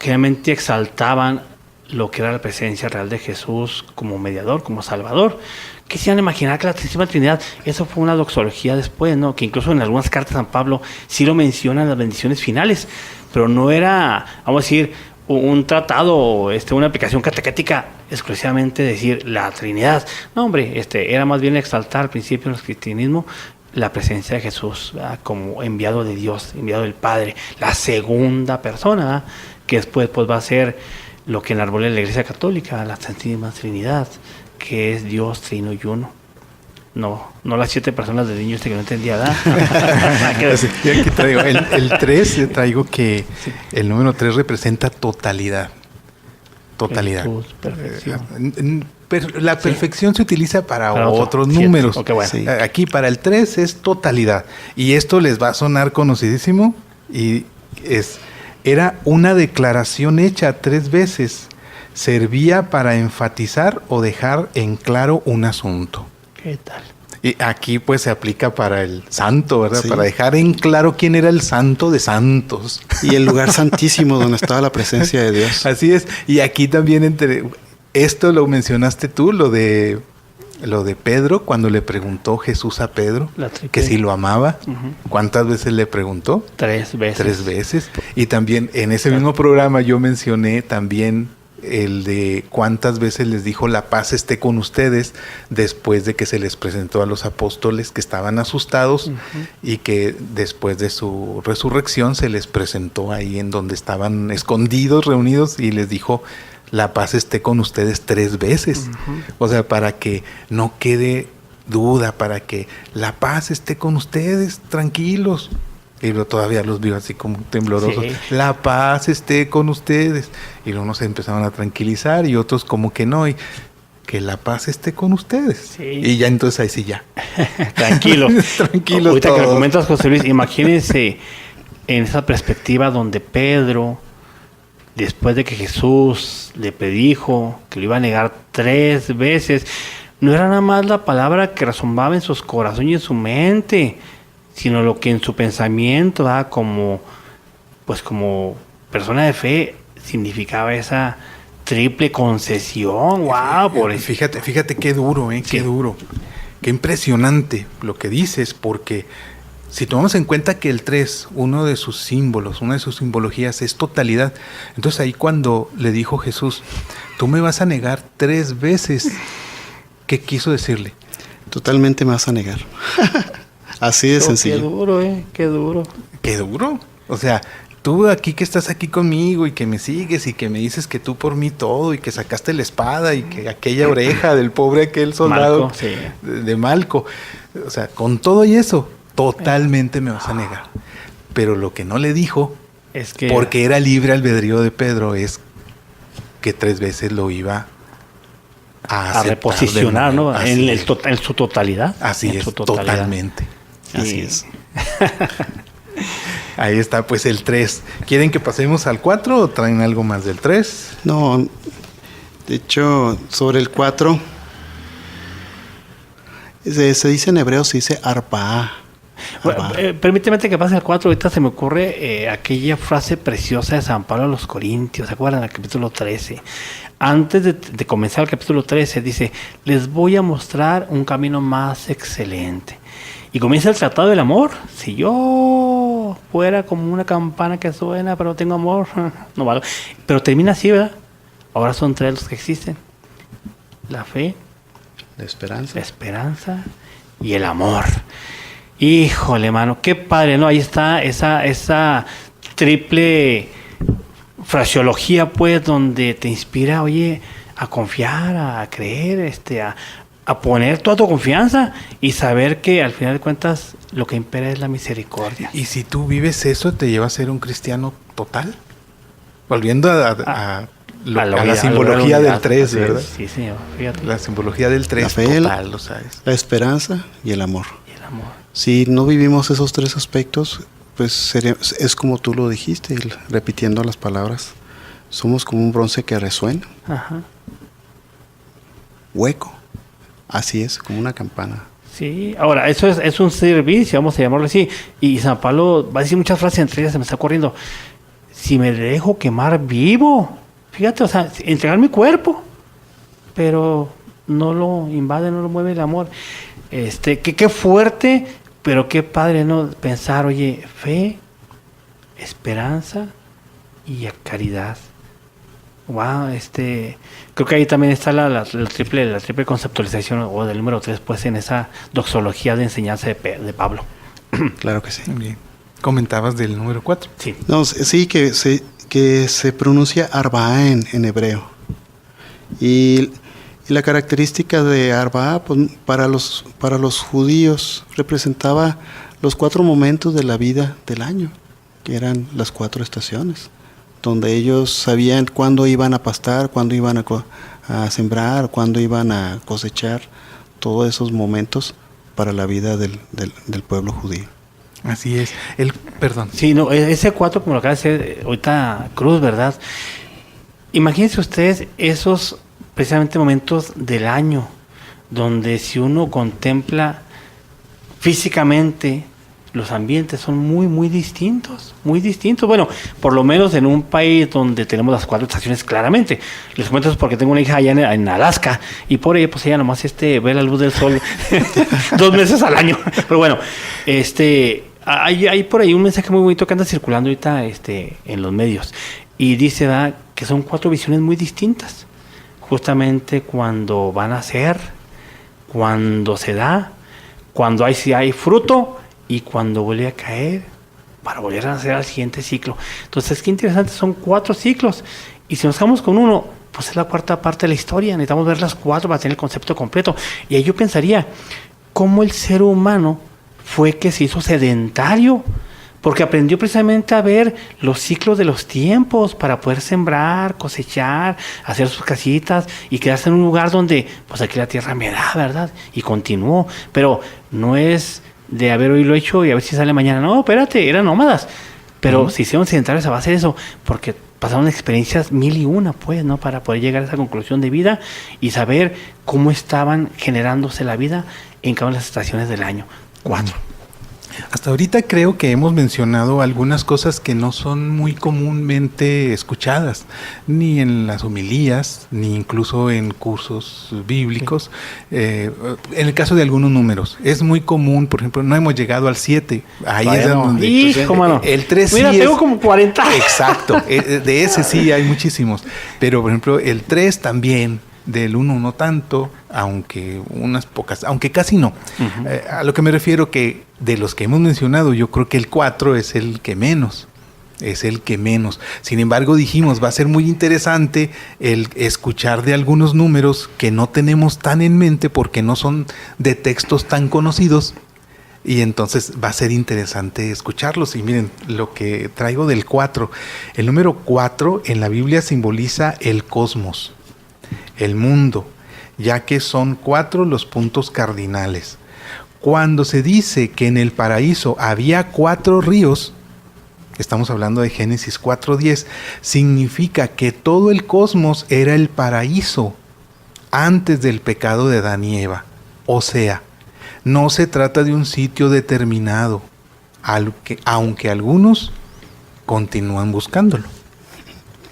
realmente exaltaban lo que era la presencia real de Jesús como mediador, como salvador. ¿Qué se iban a imaginar que la Santísima Trinidad? Eso fue una doxología después, ¿no? Que incluso en algunas cartas de San Pablo sí lo menciona en las bendiciones finales, pero no era, vamos a decir, un tratado, una aplicación catequética exclusivamente decir la Trinidad. No, hombre, era más bien exaltar al principio en el cristianismo la presencia de Jesús, ¿verdad? Como enviado de Dios, enviado del Padre, la segunda persona, ¿verdad? Que después pues va a ser lo que enarbola la Iglesia Católica, la Santísima Trinidad, que es Dios trino y uno. No las 7 personas del niño que no entendía, ¿verdad? Y aquí traigo el 3, traigo que sí. El número 3 representa totalidad. Totalidad. Jesús, perfección. La perfección se utiliza para otros números. Okay, bueno. Sí. Aquí para el 3 es totalidad. Y esto les va a sonar conocidísimo. Y era una declaración hecha 3 veces. Servía para enfatizar o dejar en claro un asunto. ¿Qué tal? Y aquí pues se aplica para el santo, ¿verdad? Sí. Para dejar en claro quién era el santo de santos. Y el lugar santísimo donde estaba la presencia de Dios. Así es. Y aquí también esto lo mencionaste tú, lo de Pedro, cuando le preguntó Jesús a Pedro que si lo amaba. Uh-huh. ¿Cuántas veces le preguntó? 3 veces. 3 veces. Y también en ese mismo programa yo mencioné también el de cuántas veces les dijo la paz esté con ustedes después de que se les presentó a los apóstoles que estaban asustados. Uh-huh. Y que después de su resurrección se les presentó ahí en donde estaban escondidos, reunidos, y les dijo la paz esté con ustedes 3 veces. Uh-huh. O sea, para que no quede duda, para que la paz esté con ustedes, tranquilos. Y luego todavía los vio así como temblorosos. Sí. La paz esté con ustedes. Y luego se empezaron a tranquilizar y otros como que no. Y que la paz esté con ustedes. Sí. Y ya entonces ahí sí ya. Tranquilo. Tranquilos ahorita todos. Que lo comentas, José Luis, imagínense en esa perspectiva donde Pedro, después de que Jesús le predijo que lo iba a negar 3 veces, no era nada más la palabra que resombaba en sus corazones y en su mente, sino lo que en su pensamiento, ¿verdad? como persona de fe, significaba esa triple concesión. ¡Wow! Por eso. Fíjate qué duro, qué sí. Duro. Qué impresionante lo que dices, porque si tomamos en cuenta que el 3, uno de sus símbolos, una de sus simbologías es totalidad, entonces ahí cuando le dijo Jesús, tú me vas a negar 3 veces, ¿qué quiso decirle? Totalmente me vas a negar. Así de sencillo. Qué duro, qué duro. ¿Qué duro? O sea, tú aquí que estás aquí conmigo y que me sigues y que me dices que tú por mí todo y que sacaste la espada y que aquella oreja del pobre aquel soldado Malco, sí. de Malco. O sea, con todo y eso, totalmente me vas a negar. Pero lo que no le dijo, Es que porque era libre albedrío de Pedro, es que 3 veces lo iba a aceptar reposicionar, de nuevo. ¿no? Así es. En su totalidad. Así en es, su totalidad. totalmente. Sí. Así es. Ahí está, pues el 3. ¿Quieren que pasemos al 4 o traen algo más del 3? No, de hecho, sobre el 4, se dice en hebreo, se dice arpa. Bueno, permíteme que pase al 4. Ahorita se me ocurre aquella frase preciosa de San Pablo a los Corintios. ¿Se acuerdan? El capítulo 13. Antes de comenzar el capítulo 13, dice: les voy a mostrar un camino más excelente. Y comienza el tratado del amor. Si yo fuera como una campana que suena, pero no tengo amor, no vale. Pero termina así, ¿verdad? Ahora son 3 los que existen: la fe, La esperanza. la esperanza y el amor. Híjole, mano, qué padre, ¿no? Ahí está esa triple fraseología, pues, donde te inspira, oye, a confiar, a creer, a poner toda tu confianza y saber que al final de cuentas lo que impera es la misericordia. Y si tú vives eso, te lleva a ser un cristiano total. Volviendo a la simbología del 3, ¿verdad? Sí, señor, fíjate. La simbología del 3 La fe, total, lo sabes. La esperanza y el amor. Y el amor. Si no vivimos esos 3 aspectos, pues es como tú lo dijiste, repitiendo las palabras. Somos como un bronce que resuena, Ajá. hueco. Así es, como una campana. Sí, ahora, eso es un servicio, vamos a llamarlo así. Y San Pablo va a decir muchas frases, entre ellas se me está ocurriendo: si me dejo quemar vivo, fíjate, o sea, entregar mi cuerpo, pero no lo invade, no lo mueve el amor. Qué fuerte, pero qué padre, ¿no? Pensar, oye, fe, esperanza y caridad. Wow, creo que ahí también está la triple conceptualización, o del número 3, pues, en esa doxología de enseñanza de Pablo. Claro que sí. Muy bien. Comentabas del número 4. Sí. No, sí, que se pronuncia arba en hebreo. Y la característica de arba, pues, para los judíos representaba los 4 momentos de la vida del año, que eran las 4 estaciones, donde ellos sabían cuándo iban a pastar, cuándo iban a sembrar, cuándo iban a cosechar, todos esos momentos para la vida del pueblo judío. Así es. Perdón. Sí, no, ese 4, como lo acaba de decir ahorita Cruz, ¿verdad? Imagínense ustedes esos precisamente momentos del año donde, si uno contempla físicamente, los ambientes son muy, muy distintos, muy distintos. Bueno, por lo menos en un país donde tenemos las 4 estaciones claramente. Les comento eso porque tengo una hija allá en Alaska y por ella, pues, ella nomás ve la luz del sol 2 meses al año. Pero bueno, hay por ahí un mensaje muy bonito que anda circulando ahorita en los medios y dice, ¿verdad?, que son 4 visiones muy distintas. Justamente cuando van a ser, cuando se da, cuando hay fruto y cuando vuelve a caer para volver a hacer al siguiente ciclo. Entonces, qué interesante, son 4 ciclos. Y si nos quedamos con uno, pues es la 4ª parte de la historia. Necesitamos ver las 4 para tener el concepto completo. Y ahí yo pensaría, ¿cómo el ser humano fue que se hizo sedentario? Porque aprendió precisamente a ver los ciclos de los tiempos para poder sembrar, cosechar, hacer sus casitas y quedarse en un lugar donde, pues, aquí la tierra me da, ¿verdad? Y continuó. Pero no es de haber hoy lo hecho y a ver si sale mañana. No, espérate, eran nómadas. Pero se hicieron sedentarios a base de eso, porque pasaron experiencias 1001, pues, ¿no? Para poder llegar a esa conclusión de vida y saber cómo estaban generándose la vida en cada una de las estaciones del año. 4. Hasta ahorita creo que hemos mencionado algunas cosas que no son muy comúnmente escuchadas, ni en las homilías, ni incluso en cursos bíblicos. En el caso de algunos números, es muy común, por ejemplo, no hemos llegado al 7. Ahí Vaya, es no. donde... Hijo, mano. El 3 Mira, sí tengo es... como 40. Exacto, de ese sí hay muchísimos. Pero, por ejemplo, el 3 también... Del 1 no tanto, aunque unas pocas, aunque casi no. Uh-huh. A lo que me refiero que de los que hemos mencionado, yo creo que el 4 es el que menos. es el que menos. Sin embargo, dijimos, va a ser muy interesante el escuchar de algunos números que no tenemos tan en mente porque no son de textos tan conocidos. Y entonces va a ser interesante escucharlos. Y miren, lo que traigo del 4. El número 4 en la Biblia simboliza el cosmos, el mundo, ya que son 4 los puntos cardinales. Cuando se dice que en el paraíso había 4 ríos, estamos hablando de Génesis 4:10, significa que todo el cosmos era el paraíso antes del pecado de Adán y Eva. O sea, no se trata de un sitio determinado, aunque algunos continúan buscándolo.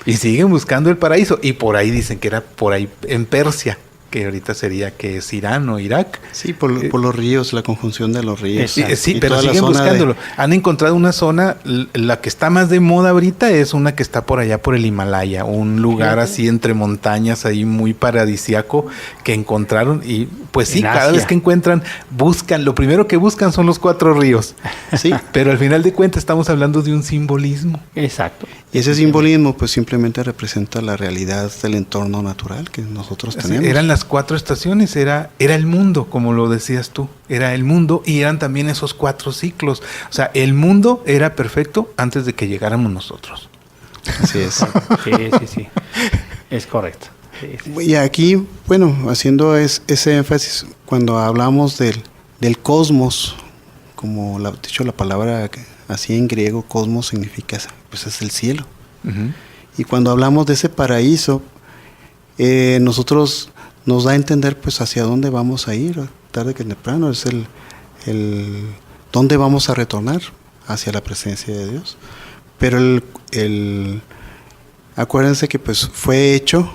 Y siguen buscando el paraíso. Y por ahí dicen que era por ahí en Persia, que ahorita sería que es Irán o Irak. Sí, por los ríos, la conjunción de los ríos. Sí, pero siguen buscándolo. Han encontrado una zona, la que está más de moda ahorita es una que está por allá por el Himalaya, un lugar así entre montañas, ahí muy paradisiaco, que encontraron. Y pues sí, cada vez que encuentran, buscan, lo primero que buscan son los 4 ríos. Sí, pero al final de cuentas estamos hablando de un simbolismo. Exacto. Y ese simbolismo pues simplemente representa la realidad del entorno natural que nosotros tenemos. Eran las 4 estaciones, era el mundo, como lo decías tú, era el mundo y eran también esos 4 ciclos. O sea, el mundo era perfecto antes de que llegáramos nosotros. Así es. Sí. Es correcto. Sí. Y aquí, bueno, haciendo ese énfasis, cuando hablamos del cosmos, como dicho la palabra así en griego, cosmos significa, pues es el cielo. Uh-huh. Y cuando hablamos de ese paraíso, nosotros nos da a entender pues hacia dónde vamos a ir, tarde que temprano, es el dónde vamos a retornar hacia la presencia de Dios. Pero acuérdense que pues fue hecho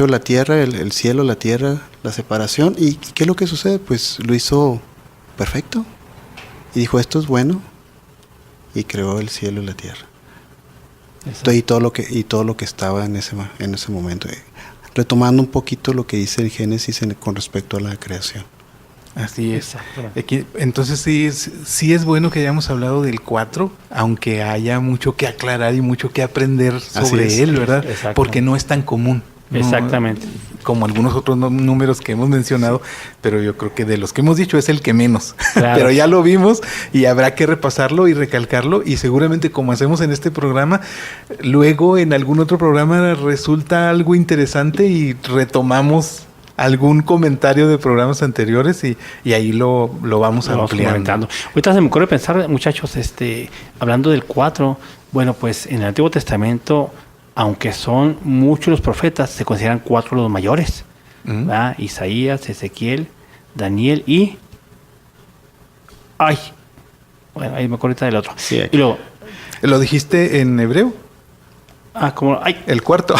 la tierra, el cielo, la tierra, la separación. ¿Y qué es lo que sucede? Pues lo hizo perfecto. Y dijo, esto es bueno. Y creó el cielo y la tierra. Y todo lo que estaba en ese momento. Retomando un poquito lo que dice el Génesis con respecto a la creación. Así es. Entonces sí es bueno que hayamos hablado del 4, aunque haya mucho que aclarar y mucho que aprender sobre él, ¿verdad? Porque no es tan común. Exactamente. Como algunos otros números que hemos mencionado, pero yo creo que de los que hemos dicho es el que menos. Claro. Pero ya lo vimos y habrá que repasarlo y recalcarlo, y seguramente como hacemos en este programa, luego en algún otro programa resulta algo interesante y retomamos algún comentario de programas anteriores y ahí lo vamos ampliando. Ahorita se me ocurre pensar, muchachos, hablando del 4, bueno, pues en el Antiguo Testamento, aunque son muchos los profetas, se consideran 4 los mayores. ¿verdad? Isaías, Ezequiel, Daniel y... Bueno, ahí me acuerdo del otro. Sí, y luego... ¿Lo dijiste en hebreo? Como... El cuarto.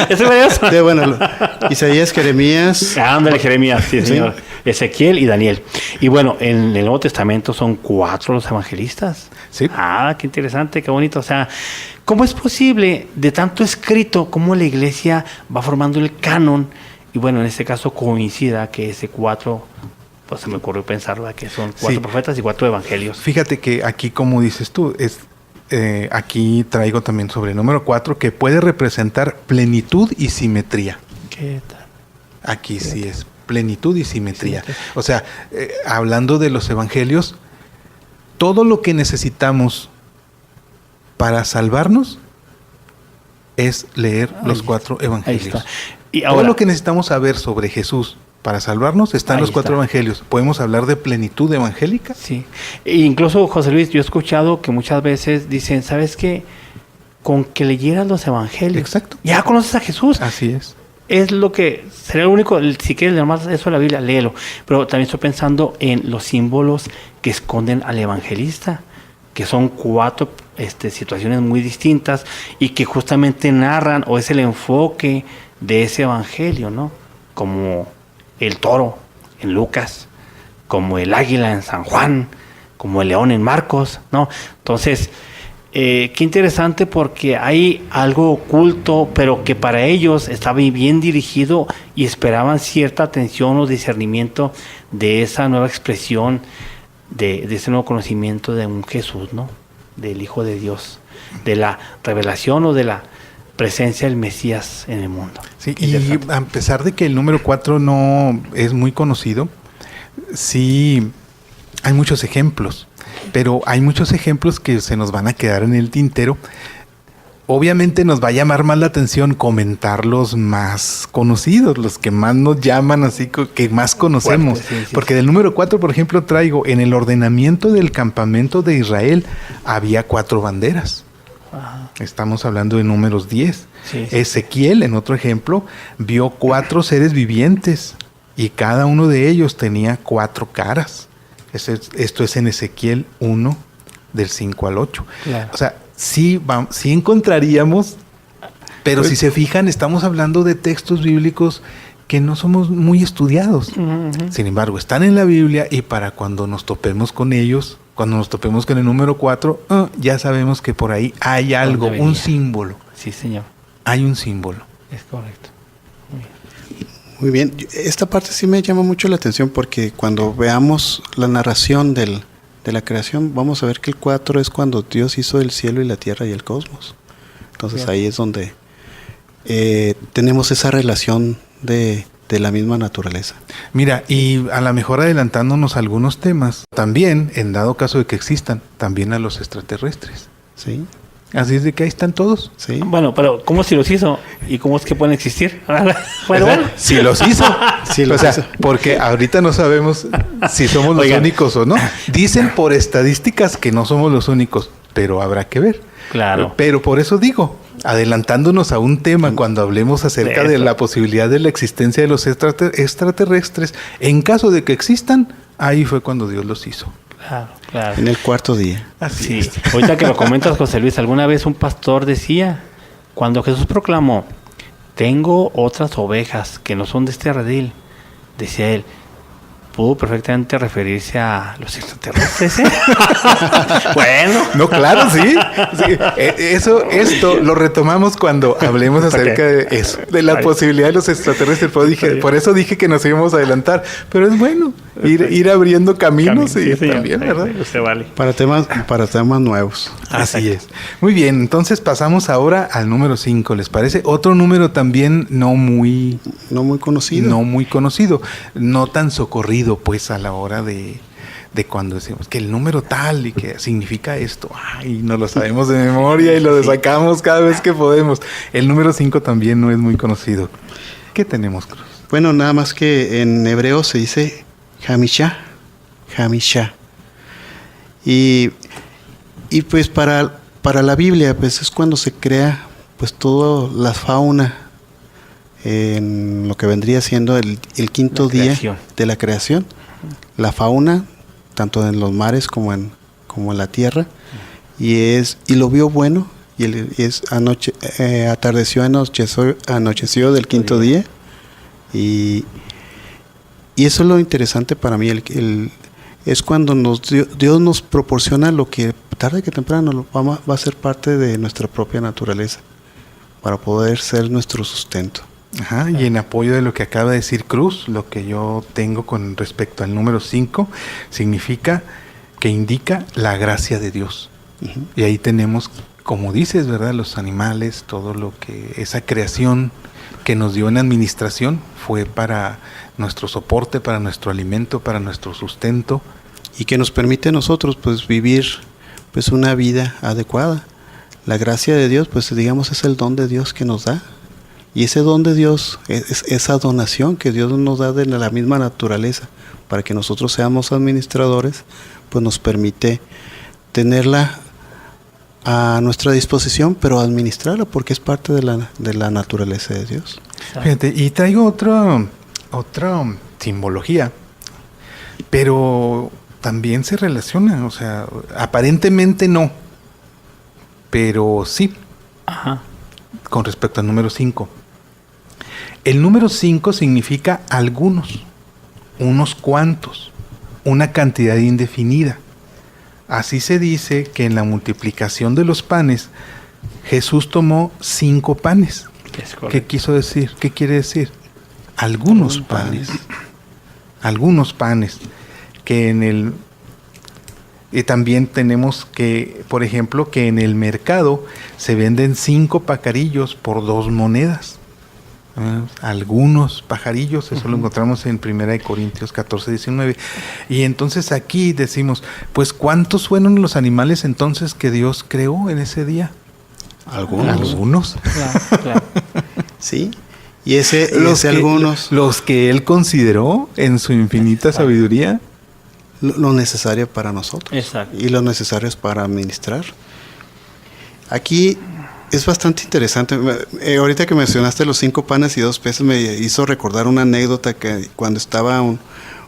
¿Ese fue eso? Sí, bueno, Isaías, Jeremías. Ándale, Jeremías, sí, señor. Ezequiel y Daniel. Y bueno, en el Nuevo Testamento son 4 los evangelistas. Sí. Qué interesante, qué bonito. O sea, ¿cómo es posible de tanto escrito cómo la iglesia va formando el canon? Y bueno, en este caso coincida que ese 4, pues se me ocurrió pensar, ¿verdad? Que son 4 profetas y 4 evangelios. Fíjate que aquí, como dices tú, aquí traigo también sobre el número 4 que puede representar plenitud y simetría. ¿Qué tal? Aquí sí es plenitud y simetría. O sea, hablando de los evangelios, todo lo que necesitamos para salvarnos es leer los 4 evangelios. Y ahora, todo lo que necesitamos saber sobre Jesús para salvarnos está en los 4 evangelios. ¿Podemos hablar de plenitud evangélica? Sí. E incluso, José Luis, yo he escuchado que muchas veces dicen, ¿sabes qué? Con que leyeras los evangelios. Exacto. Ya conoces a Jesús. Así es. Es lo que sería lo único. Si quieres leer más eso de la Biblia, léelo. Pero también estoy pensando en los símbolos que esconden al evangelista, que son 4 situaciones muy distintas y que justamente narran, o es el enfoque de ese evangelio, ¿no? Como el toro en Lucas, como el águila en San Juan, como el león en Marcos, ¿no? Entonces, qué interesante, porque hay algo oculto, pero que para ellos estaba bien dirigido y esperaban cierta atención o discernimiento de esa nueva expresión de ese nuevo conocimiento de un Jesús, ¿no? Del Hijo de Dios, de la revelación o de la presencia del Mesías en el mundo. Sí, y a pesar de que el número 4 no es muy conocido, sí hay muchos ejemplos, pero hay muchos ejemplos que se nos van a quedar en el tintero. Obviamente nos va a llamar más la atención comentar los más conocidos, los que más nos llaman, así que más conocemos. Fuerte, sí. Porque del número 4, por ejemplo, traigo, en el ordenamiento del campamento de Israel había 4 banderas. Ajá. Estamos hablando de números 10. Sí. Ezequiel, en otro ejemplo, vio 4 seres vivientes y cada uno de ellos tenía 4 caras. Esto es en Ezequiel 1, del 5 al 8. Claro. O sea, sí encontraríamos, pero Pues, si se fijan, estamos hablando de textos bíblicos que no somos muy estudiados. Sin embargo, están en la Biblia y para cuando nos topemos con ellos, cuando nos topemos con el número 4, ya sabemos que por ahí hay algo, venía? un símbolo. Sí, señor. Hay un símbolo. Es correcto. Muy bien, esta parte sí me llama mucho la atención porque cuando veamos la narración de la creación, vamos a ver que el 4 es cuando Dios hizo el cielo y la tierra y el cosmos. Entonces Bien. ahí es donde tenemos esa relación de la misma naturaleza. Mira, y a lo mejor adelantándonos a algunos temas, también, en dado caso de que existan, también a los extraterrestres. ¿Sí? Así es de que ahí están todos. ¿Sí? Bueno, pero ¿cómo si los hizo? ¿Y cómo es que pueden existir? Bueno, O sea, bueno. si los hizo. Sí los o sea, hizo. porque ahorita no sabemos si somos los Oigan. únicos o no. Dicen por estadísticas que no somos los únicos, pero habrá que ver. Claro. Pero por eso digo, adelantándonos a un tema cuando hablemos acerca de Eso. la posibilidad de la existencia de los extraterrestres, en caso de que existan, ahí fue cuando Dios los hizo. Claro, claro. En el 4º día. Así Sí, es. ahorita que lo comentas, José Luis, alguna vez un pastor decía, cuando Jesús proclamó, tengo otras ovejas que no son de este redil, decía él, pudo perfectamente referirse a los extraterrestres, ¿eh? Bueno. No, claro, sí. Sí. Esto lo retomamos cuando hablemos acerca de eso, de la posibilidad de los extraterrestres. Por eso dije que nos íbamos a adelantar. Pero es bueno ir abriendo caminos y también, ¿verdad? Se vale. Para temas nuevos. Así es. Muy bien, entonces pasamos ahora al número 5, ¿les parece? Otro número también no muy conocido, no tan socorrido, pues, a la hora de cuando decimos que el número tal y que significa esto. Ay, no lo sabemos de memoria y lo sacamos cada vez que podemos. El número 5 también no es muy conocido. ¿Qué tenemos, Cruz? Bueno, nada más que en hebreo se dice Hamishá. Y pues para la Biblia, pues es cuando se crea pues toda la fauna en lo que vendría siendo el 5º día de la creación. La fauna, tanto en los mares como en la tierra. Y lo vio bueno, atardeció, anocheció del 5º día. Y eso es lo interesante para mí, es cuando Dios nos proporciona lo que tarde que temprano va a ser parte de nuestra propia naturaleza, para poder ser nuestro sustento. Ajá, y en apoyo de lo que acaba de decir Cruz, lo que yo tengo con respecto al número 5, significa que indica la gracia de Dios. Uh-huh. Y ahí tenemos, como dices, ¿verdad? Los animales, todo lo que esa creación que nos dio en administración fue para nuestro soporte, para nuestro alimento, para nuestro sustento. Y que nos permite a nosotros pues vivir pues una vida adecuada. La gracia de Dios, pues digamos, es el don de Dios que nos da. Y ese don de Dios, es esa donación que Dios nos da de la misma naturaleza, para que nosotros seamos administradores, pues nos permite tenerla a nuestra disposición, pero administrarla, porque es parte de la naturaleza de Dios. Fíjate, y traigo otra simbología, pero también se relaciona, o sea, aparentemente no, pero sí. Ajá. Con respecto al número 5. El número 5 significa algunos, unos cuantos, una cantidad indefinida. Así se dice que en la multiplicación de los panes, Jesús tomó 5 panes. ¿Qué quiso decir? ¿Qué quiere decir? Algunos panes. Algunos panes que en el También tenemos que, por ejemplo, que en el mercado se venden 5 pajarillos por 2 monedas. Algunos pajarillos, eso lo encontramos en 1 Corintios 14, 19. Y entonces aquí decimos, pues ¿cuántos fueron los animales entonces que Dios creó en ese día? Algunos. Claro. Sí. Y algunos. Los que Él consideró en su infinita sabiduría. Lo necesario para nosotros. Exacto. Y lo necesario es para administrar. Aquí es bastante interesante. Ahorita que mencionaste los 5 panes y 2 peces, me hizo recordar una anécdota que cuando estaba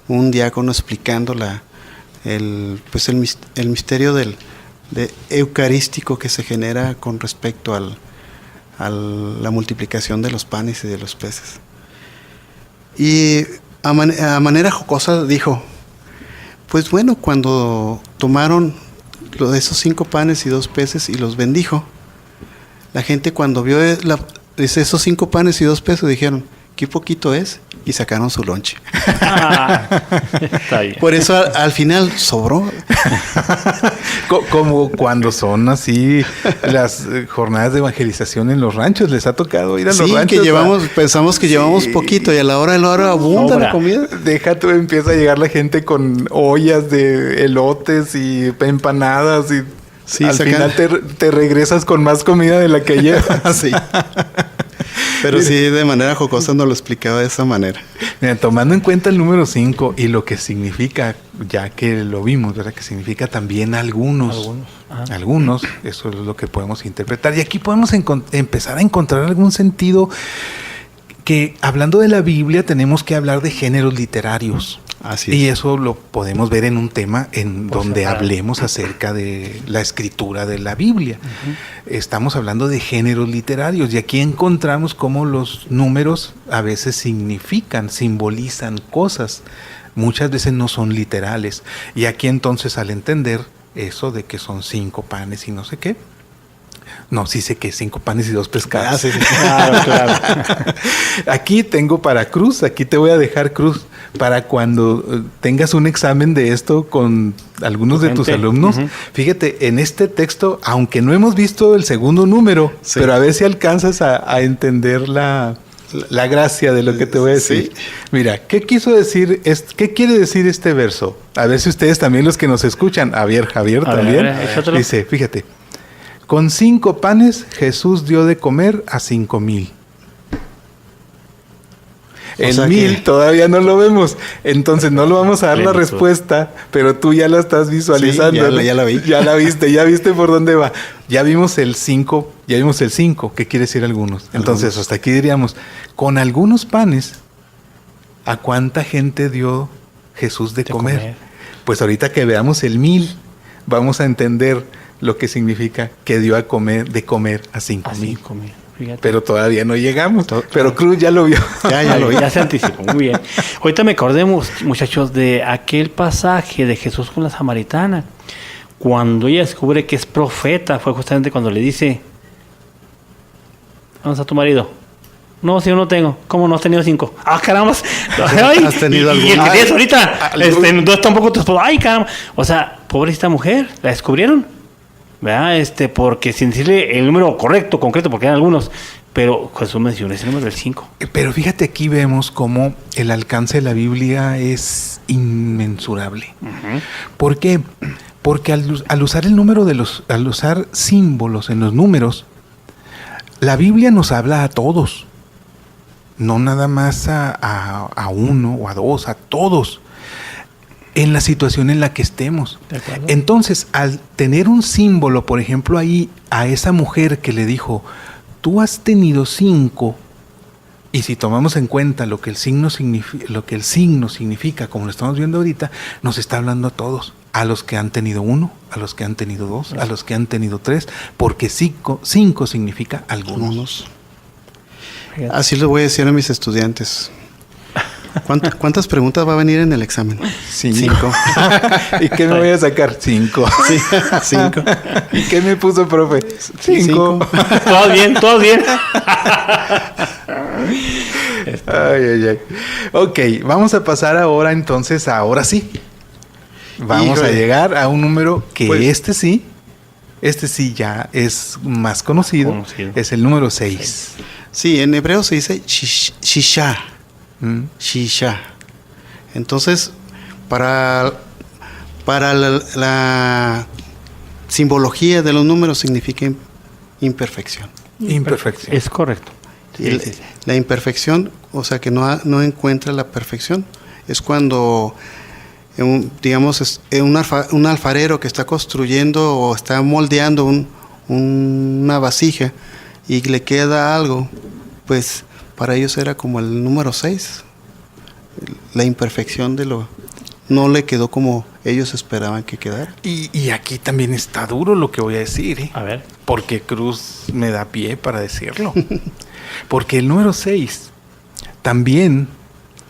un diácono explicando el misterio de eucarístico que se genera con respecto a la multiplicación de los panes y de los peces. Y a manera jocosa dijo, pues bueno, cuando tomaron esos 5 panes y 2 peces y los bendijo, la gente cuando vio esos 5 panes y 2 peces dijeron, qué poquito es, y sacaron su lonche. Está bien. Por eso al final sobró. Como cuando son así las jornadas de evangelización en los ranchos, les ha tocado ir a los ranchos. Que pensamos que llevamos poquito y a la hora de la hora abunda la comida. Deja tú, empieza a llegar la gente con ollas de elotes y empanadas y al final te regresas con más comida de la que llevas. Sí. Pero sí, de manera jocosa nos lo explicaba de esa manera. Mira, tomando en cuenta el número 5 y lo que significa, ya que lo vimos, ¿verdad? Que significa también algunos. Algunos, eso es lo que podemos interpretar. Y aquí podemos empezar a encontrar algún sentido que, hablando de la Biblia, tenemos que hablar de géneros literarios. Así es. Y eso lo podemos ver en un tema donde hablemos acerca de la escritura de la Biblia. Estamos hablando de géneros literarios y aquí encontramos cómo los números a veces simbolizan cosas. Muchas veces no son literales. Y aquí entonces, al entender eso de que son 5 panes y no sé qué, no, sí sé que 5 panes y 2 pescados. Sí. Claro. Aquí tengo para cruz, aquí te voy a dejar cruz para cuando tengas un examen de esto con algunos de tus alumnos. Fíjate, en este texto, aunque no hemos visto el segundo número, pero a ver si alcanzas a entender la gracia de lo que te voy a decir. Sí. Mira, ¿qué quiere decir este verso? A ver si ustedes también, los que nos escuchan, Javier también, dice, fíjate. Con 5 panes Jesús dio de comer a 5,000. El 1,000 todavía no lo vemos, entonces no lo vamos a dar la respuesta, pero tú ya la estás visualizando. Sí, ya la vi. Ya la viste, ya viste por dónde va. Ya vimos el 5, ¿qué quiere decir algunos? Entonces, hasta aquí diríamos, con algunos panes, ¿a cuánta gente dio Jesús de comer? Pues ahorita que veamos el 1,000, vamos a entender lo que significa que dio de comer a 5,000. Pero todavía no llegamos. Pero Cruz ya lo vio. Ya lo vi. Ya se anticipó. Muy bien. Ahorita me acordé, muchachos, de aquel pasaje de Jesús con la samaritana. Cuando ella descubre que es profeta, fue justamente cuando le dice, ¿dónde está tu marido? No, si yo no tengo. ¿Cómo no has tenido 5? ¡Ah, caramba! ¿Has tenido alguno? Y el que tienes ahorita, no es tampoco tu esposo. ¡Ay, caramba! O sea, pobrecita mujer, la descubrieron. ¿Verdad? Porque sin decirle el número correcto, concreto, porque eran algunos, pero Jesús menciona ese número del 5. Pero fíjate, aquí vemos cómo el alcance de la Biblia es inmensurable. ¿Por qué? Porque al usar el número al usar símbolos en los números, la Biblia nos habla a todos, no nada más a uno o a dos, a todos, en la situación en la que estemos. Entonces, al tener un símbolo, por ejemplo, ahí a esa mujer que le dijo, tú has tenido 5, y si tomamos en cuenta lo que el signo significa, como lo estamos viendo ahorita, nos está hablando a todos, a los que han tenido 1, a los que han tenido 2, a los que han tenido 3, porque 5 significa algunos. Así lo voy a decir a mis estudiantes. ¿Cuántas preguntas va a venir en el examen? 5. ¿Y qué me voy a sacar? 5. 5. ¿Y qué me puso, profe? 5. Todo bien. Ay. Ok, vamos a pasar ahora entonces, ahora sí. Vamos Híjole. a llegar a un número que Pues- este sí ya es más conocido. Es el número 6. Sí, en hebreo se dice shisha. Shisha. Entonces, para la simbología de los números significa imperfección. Imperfección. Es correcto. Y la imperfección, o sea, que no encuentra la perfección, es cuando, digamos, un alfarero que está construyendo o está moldeando una vasija y le queda algo, pues para ellos era como el número 6. La imperfección no le quedó como ellos esperaban que quedara. Y aquí también está duro lo que voy a decir, ¿eh? A ver. Porque Cruz me da pie para decirlo. Porque el número 6 también,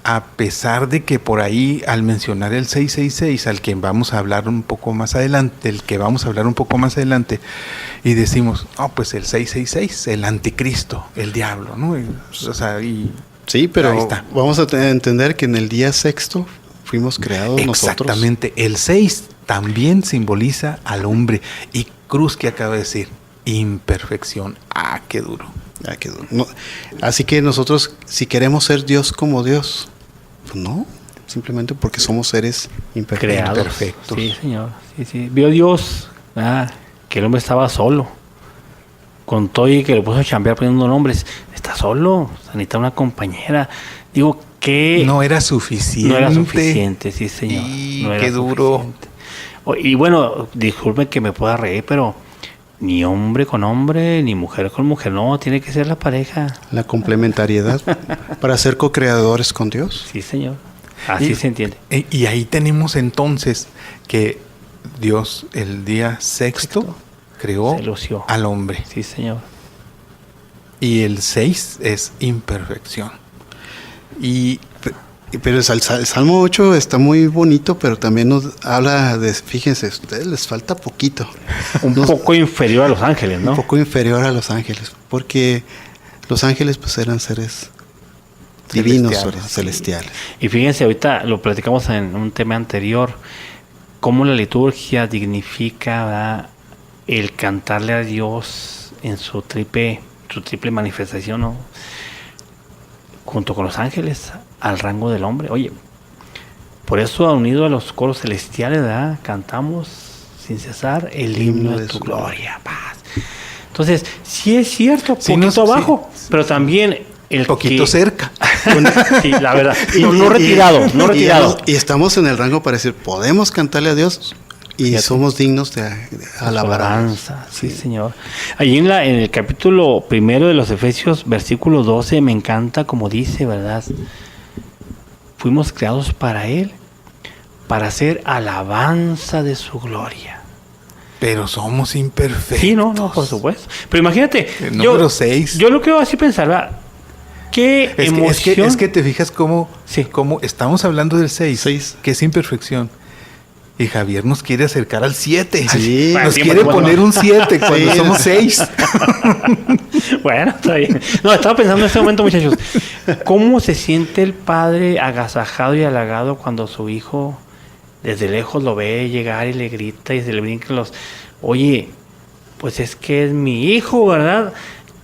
a pesar de que por ahí al mencionar el 666, al que vamos a hablar un poco más adelante, y decimos, pues el 666, el anticristo, el diablo, ¿no? O sea, sí, pero ahí está. vamos a entender que en el día sexto fuimos creados nosotros. Exactamente, el 6 también simboliza al hombre. Y Cruz, que acaba de decir, imperfección. Qué duro. Qué duro. No, así que nosotros, si queremos ser Dios como Dios, pues no, simplemente porque somos seres Creados. imperfectos. Sí, señor. Sí. Vio Dios que el hombre estaba solo. Con todo y que le puso a chambear poniendo nombres. Está solo. Necesita una compañera. Digo, que no era suficiente. No era suficiente, sí, señor. Y no era qué duro. suficiente. Y bueno, disculpe que me pueda reír, pero ni hombre con hombre, ni mujer con mujer, no, tiene que ser la pareja. La complementariedad para ser co-creadores con Dios. Sí, señor. Así se entiende. Y ahí tenemos entonces que Dios el día sexto creó al hombre. Sí, señor. Y el 6 es imperfección. Pero el Salmo 8 está muy bonito, pero también nos habla de, fíjense, a ustedes les falta poquito. Un poco inferior a los ángeles, ¿no? Un poco inferior a los ángeles, porque los ángeles pues eran seres divinos, celestiales. Y fíjense, ahorita lo platicamos en un tema anterior, cómo la liturgia dignifica, ¿verdad?, el cantarle a Dios en su triple manifestación, ¿no?, junto con los ángeles, al rango del hombre. Oye, por eso unido a los coros celestiales, ¿verdad?, cantamos sin cesar el himno de tu gloria, paz. Entonces, sí es cierto, poquito abajo, pero también el poquito cerca. Sí, la verdad. No retirado. Y estamos en el rango para decir, podemos cantarle a Dios y somos dignos de alabanza. Sí, señor. Allí en el capítulo 1 de los Efesios, versículo 12, me encanta como dice, ¿verdad? Fuimos creados para Él, para hacer alabanza de su gloria. Pero somos imperfectos. Sí, no, por supuesto. Pero imagínate, el número 6. Yo lo que voy a así pensar, ¿verdad? ¿Qué emoción? Es que te fijas cómo estamos hablando del 6, que es imperfección. Y Javier nos quiere acercar al 7. Sí, nos quiere poner un 7 cuando somos 6. Bueno, está bien. No, estaba pensando en este momento, muchachos. ¿Cómo se siente el padre agasajado y halagado cuando su hijo desde lejos lo ve llegar y le grita y se le brincan los... Oye, pues es que es mi hijo, ¿verdad?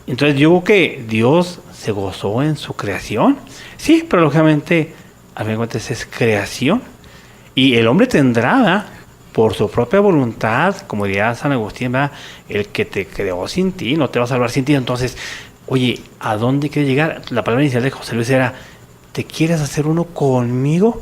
Entonces yo creo que Dios se gozó en su creación. Sí, pero lógicamente, a fin de cuentas, es creación. Y el hombre tendrá, ¿verdad?, por su propia voluntad, como diría San Agustín, ¿verdad?, el que te creó sin ti, no te va a salvar sin ti. Entonces, oye, ¿a dónde quieres llegar? La palabra inicial de José Luis era, ¿te quieres hacer uno conmigo?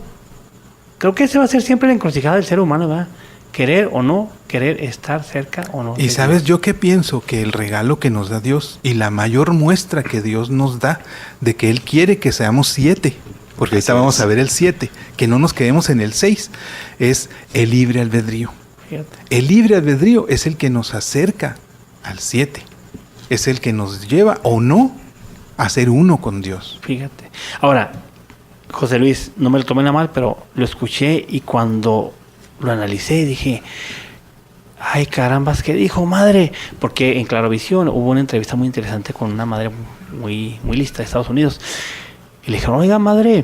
Creo que ese va a ser siempre la encrucijada del ser humano, ¿verdad? Querer o no, querer estar cerca o no. Y sabes, yo qué pienso, que el regalo que nos da Dios y la mayor muestra que Dios nos da de que Él quiere que seamos 7, porque ahorita vamos a ver el 7, que no nos quedemos en el 6, es el libre albedrío. Fíjate. El libre albedrío es el que nos acerca al 7, es el que nos lleva o no a ser uno con Dios. Fíjate. Ahora, José Luis, no me lo tomen a mal, pero lo escuché y cuando lo analicé dije, ay carambas, ¿qué dijo madre? Porque en Clarovisión hubo una entrevista muy interesante con una madre muy lista de Estados Unidos. Y le dijeron, oiga madre,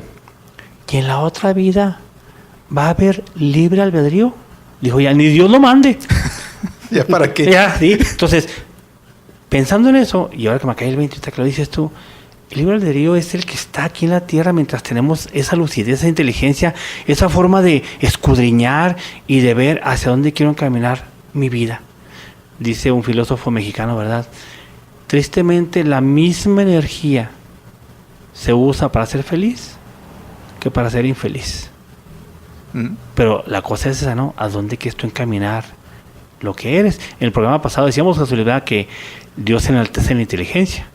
¿y en la otra vida ¿va a haber libre albedrío? Dijo, ya ni Dios lo mande. ¿Ya para qué? Ya, sí. Entonces, pensando en eso, y ahora que me cae el 20, que lo dices tú, el libre albedrío es el que está aquí en la tierra mientras tenemos esa lucidez, esa inteligencia, esa forma de escudriñar y de ver hacia dónde quiero encaminar mi vida. Dice un filósofo mexicano, ¿verdad? Tristemente, la misma energía se usa para ser feliz que para ser infeliz. Pero la cosa es esa, ¿no? ¿A dónde quieres tú encaminar lo que eres? En el programa pasado decíamos, Jesús, que Dios enaltece la inteligencia,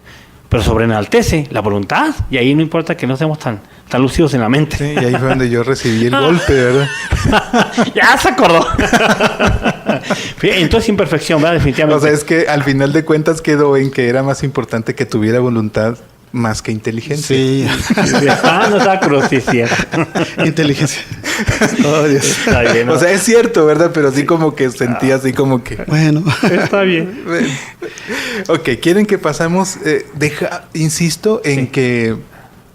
pero sobreenaltece la voluntad. Y ahí no importa que no seamos tan lúcidos en la mente. Sí, y ahí fue donde yo recibí el golpe, ¿verdad? Ya se acordó. Entonces, imperfección, ¿verdad? Definitivamente. O sea, es que al final de cuentas quedó en que era más importante que tuviera voluntad más que inteligencia. Sí. No está cruz, sí, cierto. Inteligencia. Oh, Dios. Está bien, ¿no? O sea, es cierto, ¿verdad? Pero sí como que sentía así como que... Bueno. Está bien. Ok, ¿quieren que pasamos? Insisto en que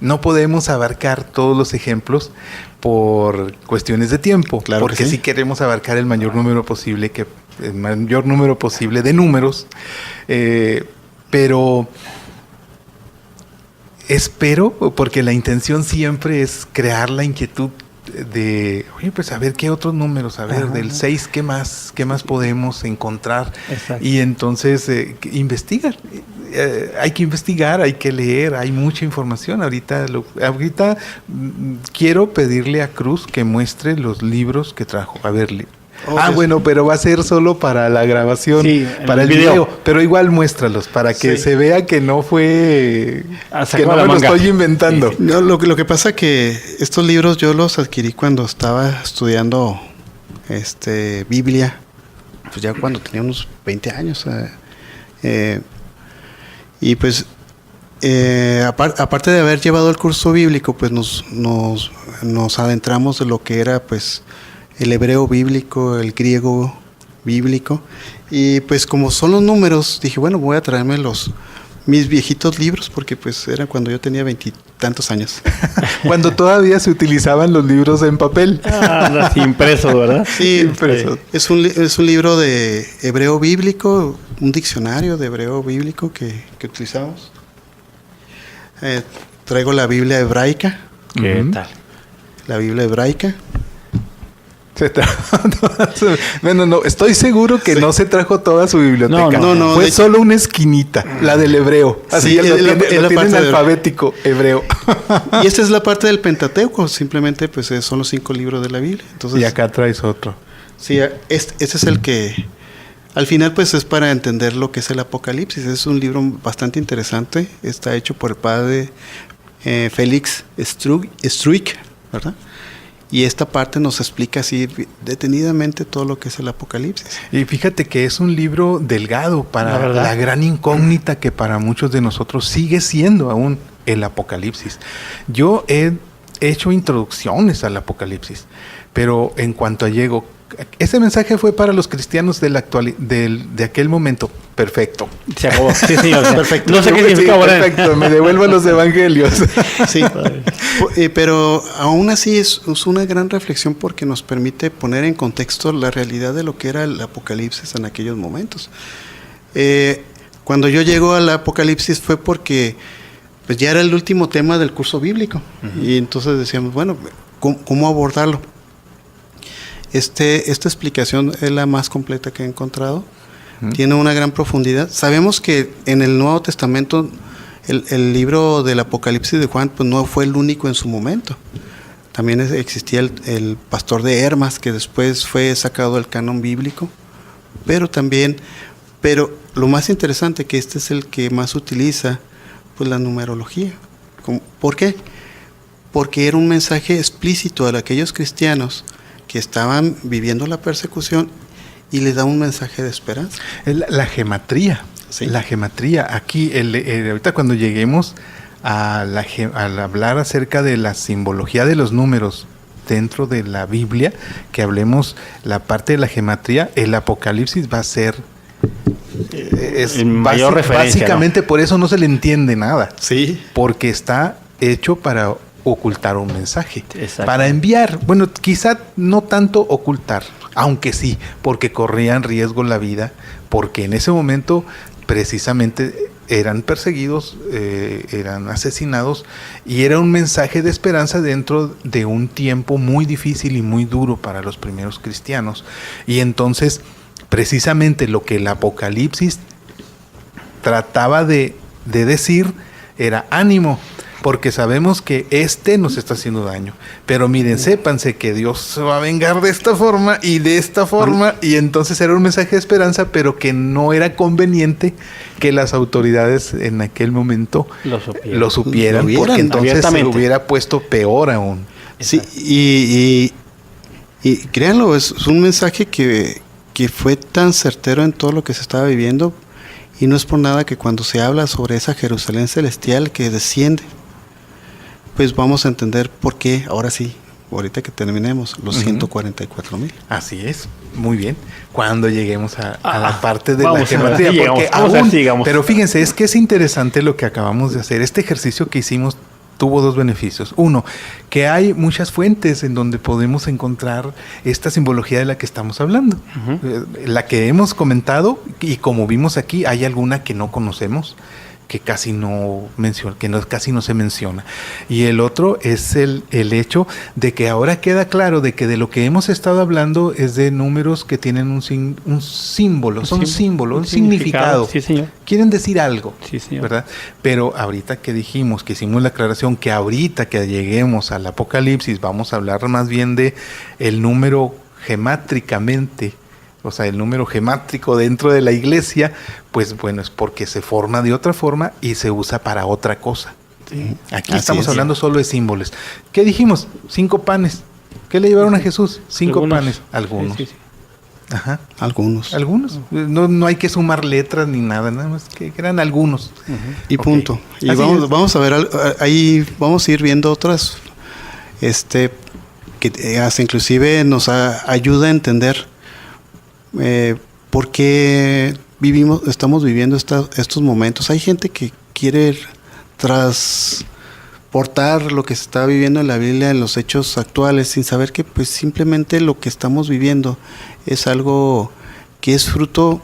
no podemos abarcar todos los ejemplos por cuestiones de tiempo. Claro, porque que sí. si queremos abarcar el mayor número posible de números. Pero espero, porque la intención siempre es crear la inquietud de, oye, pues a ver qué otros números, a ver, Ajá. del 6, ¿qué más podemos encontrar? Exacto. Y entonces investigar. Hay que investigar, hay que leer, hay mucha información. Ahorita quiero pedirle a Cruz que muestre los libros que trajo. A ver, bueno, pero va a ser solo para la grabación, Sí, para el video. Pero igual muéstralos, para que se vea que no fue... que no me lo estoy inventando. Sí. No, lo que pasa que estos libros yo los adquirí cuando estaba estudiando Biblia, pues ya cuando tenía unos 20 años. Y pues, aparte de haber llevado el curso bíblico, pues nos adentramos de lo que era pues el hebreo bíblico, el griego bíblico. Y pues como son los números, dije, bueno, voy a traerme mis viejitos libros, porque pues era cuando yo tenía 20 y tantos años. Cuando todavía se utilizaban los libros en papel. Impreso, ¿verdad? Sí, impreso. Es un libro de hebreo bíblico, un diccionario de hebreo bíblico que utilizamos. Traigo la Biblia hebraica. ¿Qué tal? La Biblia hebraica. Bueno, no, estoy seguro que no se trajo toda su biblioteca. No, fue solo una esquinita, la del hebreo. Así Sí, lo tienen alfabético hebreo. Y esta es la parte del Pentateuco. Simplemente pues son los 5 libros de la Biblia. Entonces, Y acá traes otro. Sí, este es el que al final pues es para entender lo que es el Apocalipsis. Es un libro bastante interesante. Está hecho por el padre Félix Struik, ¿verdad? Y esta parte nos explica así detenidamente todo lo que es el Apocalipsis. Y fíjate que es un libro delgado para la gran incógnita que para muchos de nosotros sigue siendo aún el Apocalipsis. Yo he hecho introducciones al Apocalipsis, pero en cuanto llego, ese mensaje fue para los cristianos de aquel momento. Perfecto. Se acabó. Sí, señor. Perfecto. No sé qué significa ahora. Perfecto, me devuelvo los evangelios. Sí, pero aún así es una gran reflexión porque nos permite poner en contexto la realidad de lo que era el Apocalipsis en aquellos momentos. Cuando yo llego al Apocalipsis fue porque pues ya era el último tema del curso bíblico. Uh-huh. Y entonces decíamos, bueno, ¿cómo abordarlo? Esta explicación es la más completa que he encontrado. Tiene una gran profundidad. Sabemos que en el Nuevo Testamento el libro del Apocalipsis de Juan pues no fue el único en su momento. También existía el pastor de Hermas, que después fue sacado del canon bíblico. Pero lo más interesante que este es el que más utiliza pues la numerología. ¿Por qué? Porque era un mensaje explícito a aquellos cristianos que estaban viviendo la persecución y les da un mensaje de esperanza. La gematría. Sí. La gematría. Aquí, ahorita cuando lleguemos al hablar acerca de la simbología de los números dentro de la Biblia, que hablemos la parte de la gematría, el Apocalipsis va a ser mayor referencia, básicamente, ¿no? Por eso no se le entiende nada. Sí. Porque está hecho para ocultar un mensaje. Exacto. Para enviar, bueno, quizá no tanto ocultar, aunque sí, porque corrían riesgo la vida, porque en ese momento precisamente eran perseguidos, eran asesinados, y era un mensaje de esperanza dentro de un tiempo muy difícil y muy duro para los primeros cristianos. Y entonces, precisamente lo que el Apocalipsis trataba de decir era: ánimo, porque sabemos que nos está haciendo daño. Pero miren, sépanse que Dios se va a vengar de esta forma y de esta forma. Y entonces era un mensaje de esperanza, pero que no era conveniente que las autoridades en aquel momento lo supieran, porque entonces se hubiera puesto peor aún. Sí, y créanlo, es un mensaje que fue tan certero en todo lo que se estaba viviendo. Y no es por nada que cuando se habla sobre esa Jerusalén celestial que desciende, pues vamos a entender por qué, ahora sí, ahorita que terminemos, los 144,000. Así es, muy bien. Cuando lleguemos a la parte de la geometría, pero fíjense, es que es interesante lo que acabamos de hacer. Este ejercicio que hicimos tuvo dos beneficios. Uno, que hay muchas fuentes en donde podemos encontrar esta simbología de la que estamos hablando. La que hemos comentado, y como vimos aquí, hay alguna que no conocemos, que casi no se menciona. Y el otro es el hecho de que ahora queda claro de que de lo que hemos estado hablando es de números que tienen un símbolo, un significado. Sí, señor. Quieren decir algo, sí, señor, ¿verdad? Pero ahorita que dijimos, que hicimos la aclaración, que ahorita que lleguemos al Apocalipsis vamos a hablar más bien de el número gemátricamente, o sea, el número gemátrico dentro de la iglesia, pues bueno, es porque se forma de otra forma y se usa para otra cosa. Sí. Aquí estamos hablando solo de símbolos. ¿Qué dijimos? 5 panes. ¿Qué le llevaron a Jesús? 5 panes. Algunos. Sí. Ajá. Algunos. No hay que sumar letras ni nada más que eran algunos. Y punto. Y vamos a ver, ahí vamos a ir viendo otras, que hasta inclusive nos ayuda a entender por qué estamos viviendo estos momentos. Hay gente que quiere transportar lo que se está viviendo en la Biblia en los hechos actuales, sin saber que pues simplemente lo que estamos viviendo es algo que es fruto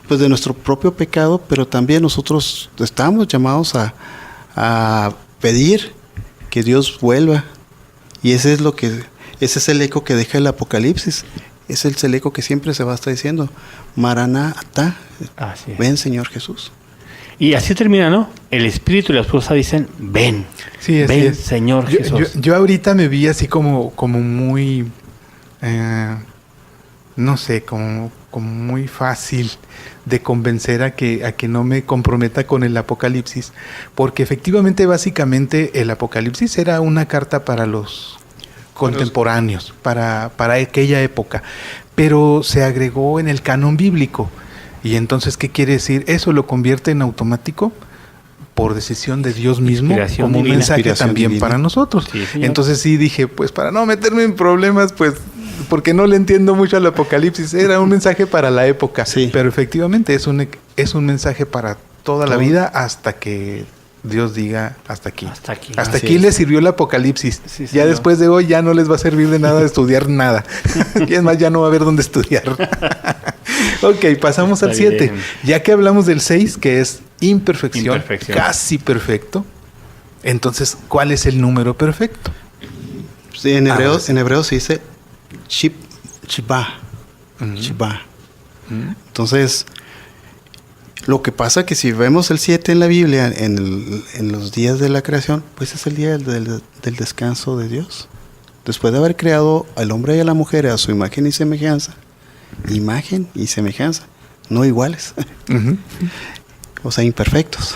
pues de nuestro propio pecado, pero también nosotros estamos llamados a pedir que Dios vuelva, y ese es el eco que deja el Apocalipsis. Es el eco que siempre se va a estar diciendo: Maranatá, ven Señor Jesús. Y así termina, ¿no? El Espíritu y la esposa dicen: ven, sí, ven Señor Jesús. Yo ahorita me vi así como muy, no sé, como muy fácil de convencer a que no me comprometa con el Apocalipsis, porque efectivamente, básicamente, el Apocalipsis era una carta para los contemporáneos, para aquella época, pero se agregó en el canon bíblico. Y entonces, ¿qué quiere decir? Eso lo convierte en automático por decisión de Dios mismo, como un mensaje también para nosotros. Sí, entonces sí dije, pues para no meterme en problemas, pues porque no le entiendo mucho al Apocalipsis, era un mensaje para la época, pero efectivamente es un mensaje para toda la vida, hasta que Dios diga hasta aquí. Hasta aquí les sirvió el Apocalipsis. Sí, ya después de hoy ya no les va a servir de nada de estudiar nada. Y es más, ya no va a haber dónde estudiar. Ok, pasamos al 7. Ya que hablamos del 6, que es imperfección, casi perfecto. Entonces, ¿cuál es el número perfecto? Sí, en hebreo se dice Shibá. Shibá. Entonces, lo que pasa que si vemos el 7 en la Biblia, en los días de la creación, pues es el día del descanso de Dios. Después de haber creado al hombre y a la mujer a su imagen y semejanza, no iguales, o sea, imperfectos.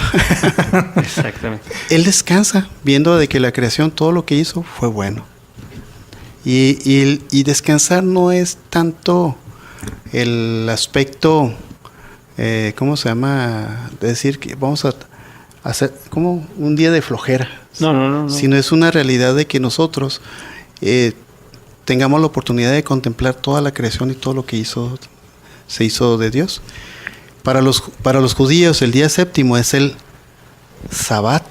Exactamente. Él descansa viendo de que la creación, todo lo que hizo fue bueno. Y descansar no es tanto el aspecto, ¿cómo se llama? De decir que vamos a hacer como un día de flojera. No. Sino es una realidad de que nosotros tengamos la oportunidad de contemplar toda la creación y todo lo que se hizo de Dios. Para los judíos, el día séptimo es el Sabbat.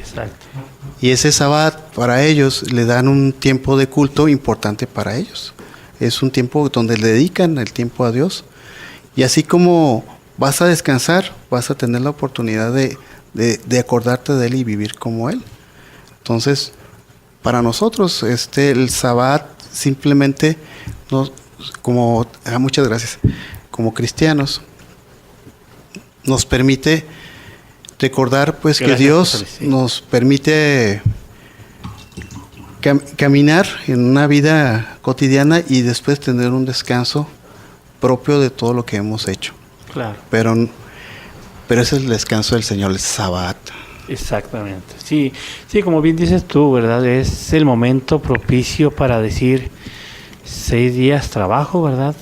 Exacto. Y ese sábado para ellos le dan un tiempo de culto importante para ellos. Es un tiempo donde le dedican el tiempo a Dios. Y así como vas a descansar, vas a tener la oportunidad de acordarte de Él y vivir como Él. Entonces, para nosotros, el Sabbat simplemente, muchas gracias, como cristianos, nos permite recordar pues Gracias, que Dios sí. nos permite caminar en una vida cotidiana y después tener un descanso propio de todo lo que hemos hecho. Claro. Pero ese es el descanso del Señor, el Sabbat. Exactamente. Sí, sí, como bien dices tú, ¿verdad? Es el momento propicio para decir 6 días trabajo, ¿verdad?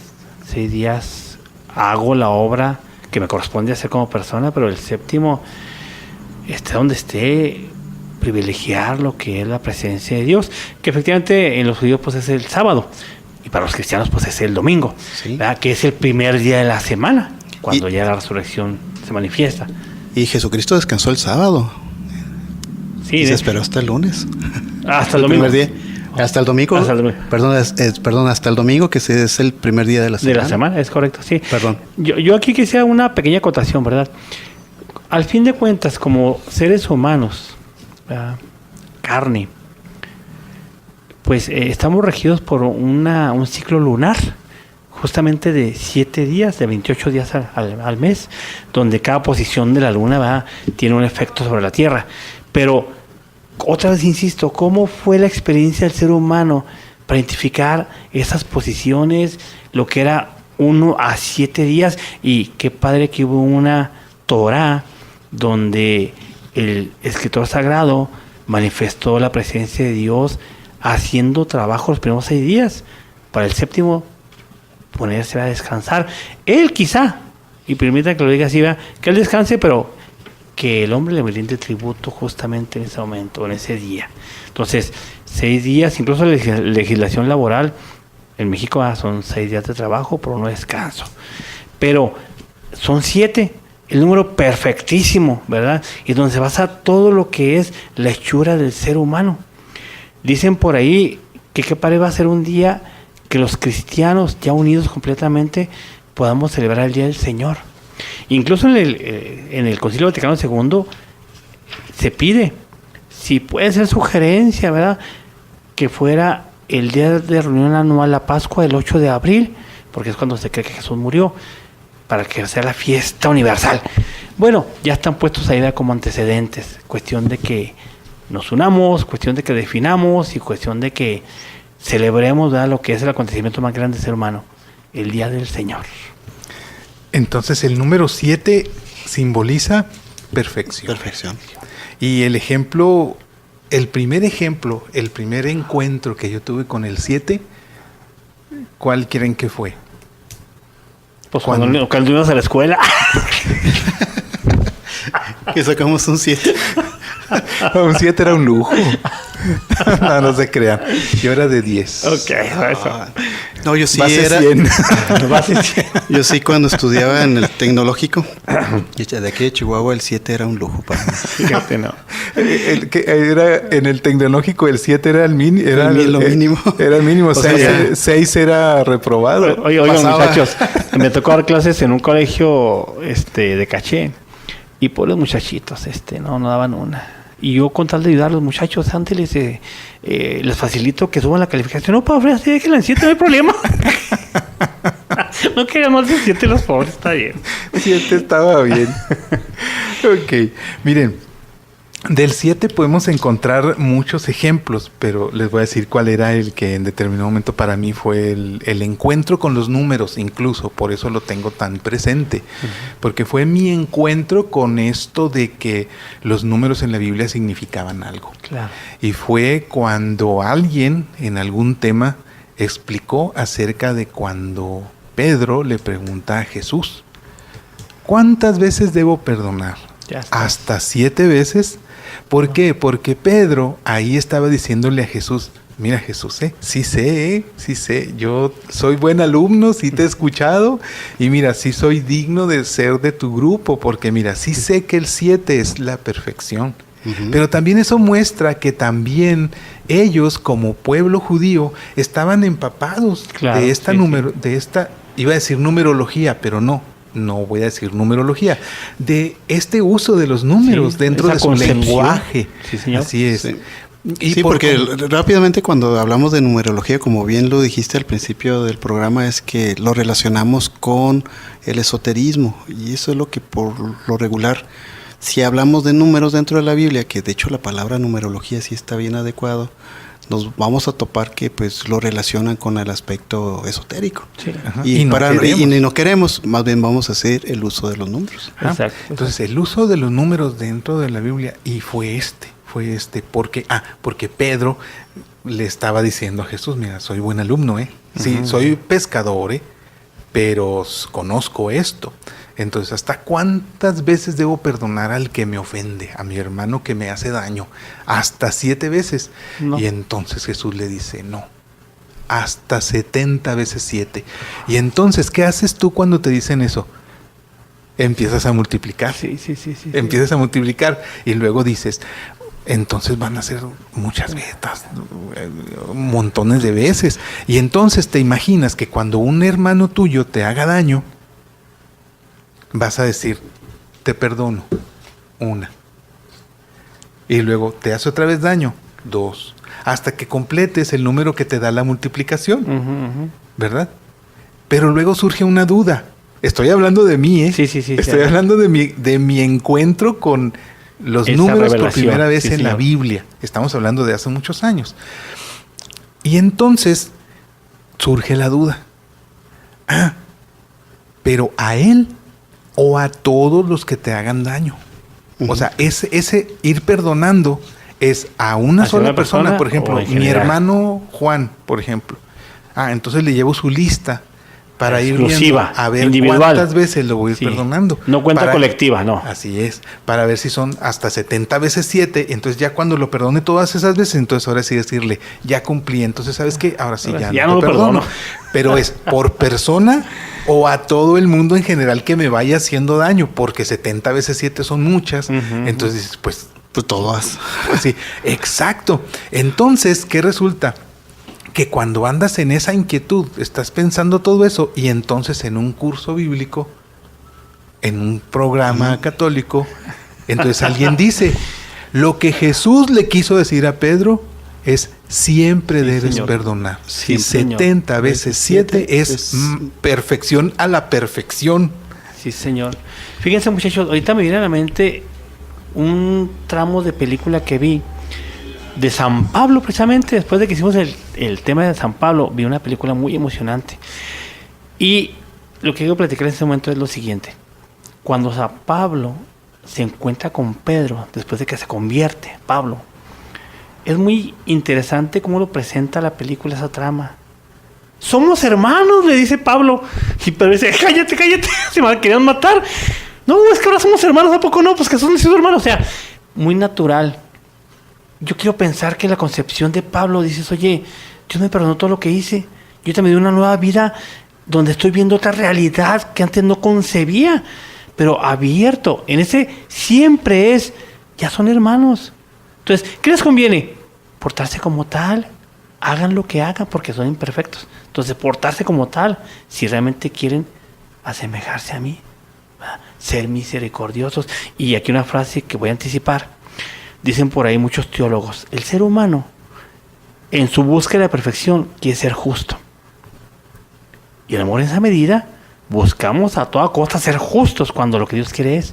6 días hago la obra que me corresponde hacer como persona, pero el séptimo, esté donde esté, privilegiar lo que es la presencia de Dios, que efectivamente en los judíos pues es el sábado, y para los cristianos pues es el domingo, Sí. ¿verdad? Que es el primer día de la semana, cuando ya la resurrección se manifiesta. Y Jesucristo descansó el sábado. Sí, Y se esperó hasta el lunes. hasta el domingo. Primer día. Hasta el domingo. Hasta el domingo. Perdón, hasta el domingo, que es el primer día de la semana. De la semana, es correcto, sí. Perdón. Yo aquí quisiera una pequeña acotación, ¿verdad? Al fin de cuentas, como seres humanos, ¿verdad? Carne, pues estamos regidos por un ciclo lunar, justamente de 7 días, de 28 días al mes, donde cada posición de la luna, ¿verdad?, tiene un efecto sobre la Tierra. Pero otra vez insisto, ¿cómo fue la experiencia del ser humano para identificar esas posiciones, lo que era 1 a 7 días? Y qué padre que hubo una Torah donde el escritor sagrado manifestó la presencia de Dios haciendo trabajo los primeros 6 días, para el séptimo ponerse a descansar. Él quizá, y permita que lo diga así, ¿verdad?, que él descanse, pero que el hombre le brinde tributo justamente en ese momento, en ese día. Entonces, 6 días, incluso la legislación laboral en México son 6 días de trabajo por 1 descanso. Pero son 7, el número perfectísimo, ¿verdad? Y donde se basa todo lo que es la hechura del ser humano. Dicen por ahí que qué padre va a ser un día que los cristianos, ya unidos completamente, podamos celebrar el Día del Señor. Incluso en el Concilio Vaticano II se pide, si puede ser sugerencia, ¿verdad?, que fuera el día de reunión anual, la Pascua, el 8 de abril, porque es cuando se cree que Jesús murió, para que sea la fiesta universal. Bueno, ya están puestos ahí como antecedentes, cuestión de que nos unamos, cuestión de que definamos y cuestión de que celebremos, ¿verdad?, lo que es el acontecimiento más grande del ser humano, el Día del Señor. Entonces el número 7 simboliza perfección. Perfección. Y el primer encuentro que yo tuve con el 7, ¿cuál creen que fue? Pues cuando ibas a la escuela. Que sacamos un 7. Un 7 era un lujo. No se crean. Yo era de 10. Ok, eso. No, yo sí Base era. 100. Yo sí, cuando estudiaba en el tecnológico, de aquí de Chihuahua, el 7 era un lujo para mí. Fíjate, no. En el tecnológico el 7 era lo mínimo. Era el mínimo. 6 era reprobado. Oigan, muchachos, me tocó dar clases en un colegio de caché. Y por los muchachitos, no daban una. Y yo, con tal de ayudar a los muchachos, antes les facilito que suban la calificación. No, para así déjenla en 7, no hay problema. No querían más de 7 los pobres, está bien. 7 estaba bien. Ok, miren, del 7 podemos encontrar muchos ejemplos, pero les voy a decir cuál era el que en determinado momento para mí fue el encuentro con los números, incluso, por eso lo tengo tan presente, porque fue mi encuentro con esto de que los números en la Biblia significaban algo. Claro. Y fue cuando alguien en algún tema explicó acerca de cuando Pedro le pregunta a Jesús, ¿cuántas veces debo perdonar? Ya está. ¿Hasta 7 veces? ¿Por qué? Porque Pedro ahí estaba diciéndole a Jesús, mira Jesús, sí sé, yo soy buen alumno, sí te he escuchado, y mira, sí soy digno de ser de tu grupo, porque mira, sí sé que el 7 es la perfección. Pero también eso muestra que también ellos, como pueblo judío, estaban empapados de esta iba a decir numerología, pero no voy a decir numerología, de este uso de los números dentro de su lenguaje. Sí, señor. Así es. Sí. Porque rápidamente cuando hablamos de numerología, como bien lo dijiste al principio del programa, es que lo relacionamos con el esoterismo, y eso es lo que por lo regular, si hablamos de números dentro de la Biblia, que de hecho la palabra numerología sí está bien adecuado, nos vamos a topar que pues lo relacionan con el aspecto esotérico. Sí. Y no queremos, más bien vamos a hacer el uso de los números. Exacto. Entonces el uso de los números dentro de la Biblia, y fue porque Pedro le estaba diciendo a Jesús: mira, soy buen alumno, sí, soy pescador, pero conozco esto. Entonces, ¿hasta cuántas veces debo perdonar al que me ofende, a mi hermano que me hace daño? Hasta 7 veces. No. Y entonces Jesús le dice: no, hasta 70 veces 7. Y entonces, ¿qué haces tú cuando te dicen eso? Empiezas a multiplicar. Sí. Empiezas a multiplicar y luego dices: entonces van a ser muchas veces, montones de veces. Y entonces te imaginas que cuando un hermano tuyo te haga daño, vas a decir: te perdono, 1. Y luego te hace otra vez daño, 2. Hasta que completes el número que te da la multiplicación, ¿verdad? Pero luego surge una duda. Estoy hablando de mí, Sí. Estoy hablando de mi encuentro con los números por primera vez en la Biblia. Estamos hablando de hace muchos años. Y entonces surge la duda. Pero a él o a todos los que te hagan daño. O sea, ese ir perdonando es a una sola persona. Por ejemplo, mi hermano Juan, por ejemplo. Entonces le llevo su lista para ir viendo a ver individual. Cuántas veces lo voy a ir perdonando. No cuenta colectiva, no. Así es, para ver si son hasta 70 veces 7, entonces ya cuando lo perdone todas esas veces, entonces ahora sí decirle: ya cumplí, entonces ¿sabes qué? Ahora sí ya no lo perdono. Pero es por persona o a todo el mundo en general que me vaya haciendo daño, porque 70 veces 7 son muchas, entonces dices, pues todas. Sí, exacto. Entonces, ¿qué resulta? Que cuando andas en esa inquietud, estás pensando todo eso, y entonces en un curso bíblico, en un programa católico, entonces alguien dice: lo que Jesús le quiso decir a Pedro es: siempre debes perdonar. Sí, 70 veces 7 es perfección a la perfección. Sí, señor. Fíjense, muchachos, ahorita me viene a la mente un tramo de película que vi de San Pablo, precisamente después de que hicimos el tema de San Pablo. Vi una película muy emocionante, y lo que quiero platicar en este momento es lo siguiente. Cuando San Pablo se encuentra con Pedro después de que se convierte Pablo, es muy interesante cómo lo presenta la película, esa trama. Somos hermanos, le dice Pablo, y Pedro dice: cállate, se me querían matar. No, es que ahora somos hermanos, ¿a poco no? Pues que son mis hermanos. O sea, muy natural. Yo quiero pensar que la concepción de Pablo, dices: oye, Dios me perdonó todo lo que hice. Yo también di una nueva vida donde estoy viendo otra realidad que antes no concebía, pero abierto. En ese siempre ya son hermanos. Entonces, ¿qué les conviene? Portarse como tal. Hagan lo que hagan porque son imperfectos. Entonces, portarse como tal si realmente quieren asemejarse a mí. Ser misericordiosos. Y aquí una frase que voy a anticipar. Dicen por ahí muchos teólogos: el ser humano, en su búsqueda de perfección, quiere ser justo. Y el amor, en esa medida, buscamos a toda costa ser justos, cuando lo que Dios quiere es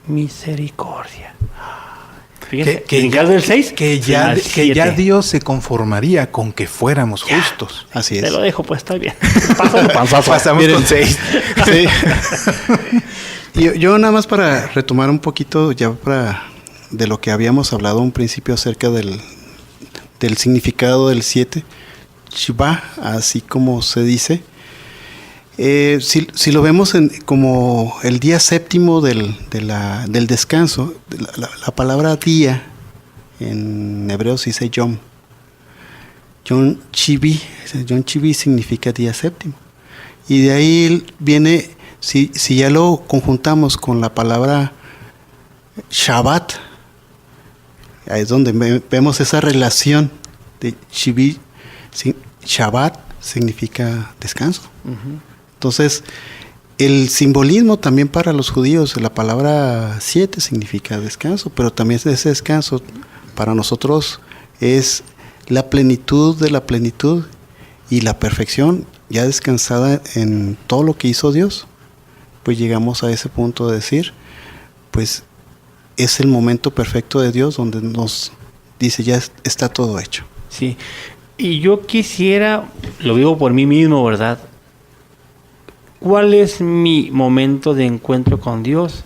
misericordia. Fíjense, que ya Dios se conformaría con que fuéramos justos. Así es. Te lo dejo, pues está bien. Pasamos con 6. Sí. Yo nada más para retomar un poquito, de lo que habíamos hablado un principio acerca del significado del 7, Shiva, así como se dice. Si lo vemos como el día séptimo del descanso, la palabra día en hebreo se dice Yom. Yom Chivi significa día séptimo. Y de ahí viene, si ya lo conjuntamos con la palabra Shabbat, Ahí es donde vemos esa relación de Shabbat significa descanso. Entonces, el simbolismo también para los judíos, la palabra 7 significa descanso, pero también ese descanso para nosotros es la plenitud de la plenitud y la perfección ya descansada en todo lo que hizo Dios. Pues llegamos a ese punto de decir, pues es el momento perfecto de Dios donde nos dice ya está todo hecho. Sí, y yo quisiera, lo digo por mí mismo, ¿verdad? ¿Cuál es mi momento de encuentro con Dios?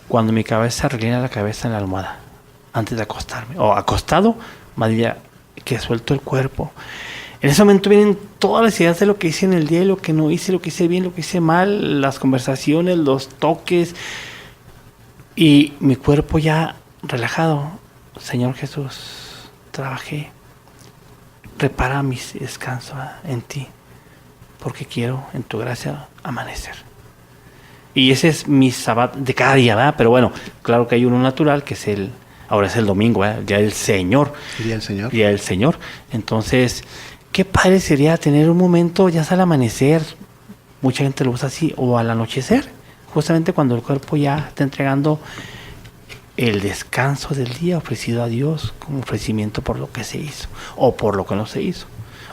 Cuando mi cabeza reclina la cabeza en la almohada, antes de acostarme, o acostado, más bien que suelto el cuerpo. En ese momento vienen todas las ideas de lo que hice en el día, lo que no hice, lo que hice bien, lo que hice mal, las conversaciones, los toques, y mi cuerpo ya relajado. Señor Jesús, trabajé, repara mi descanso en ti, porque quiero en tu gracia amanecer. Y ese es mi sabbat de cada día, ¿verdad? Pero bueno, claro que hay uno natural, que es ahora es el domingo, ¿verdad? El día del Señor. El día del Señor. Día del Señor. Entonces, qué padre sería tener un momento, ya sea al amanecer, mucha gente lo usa así, o al anochecer, justamente cuando el cuerpo ya está entregando el descanso del día ofrecido a Dios como ofrecimiento por lo que se hizo, o por lo que no se hizo,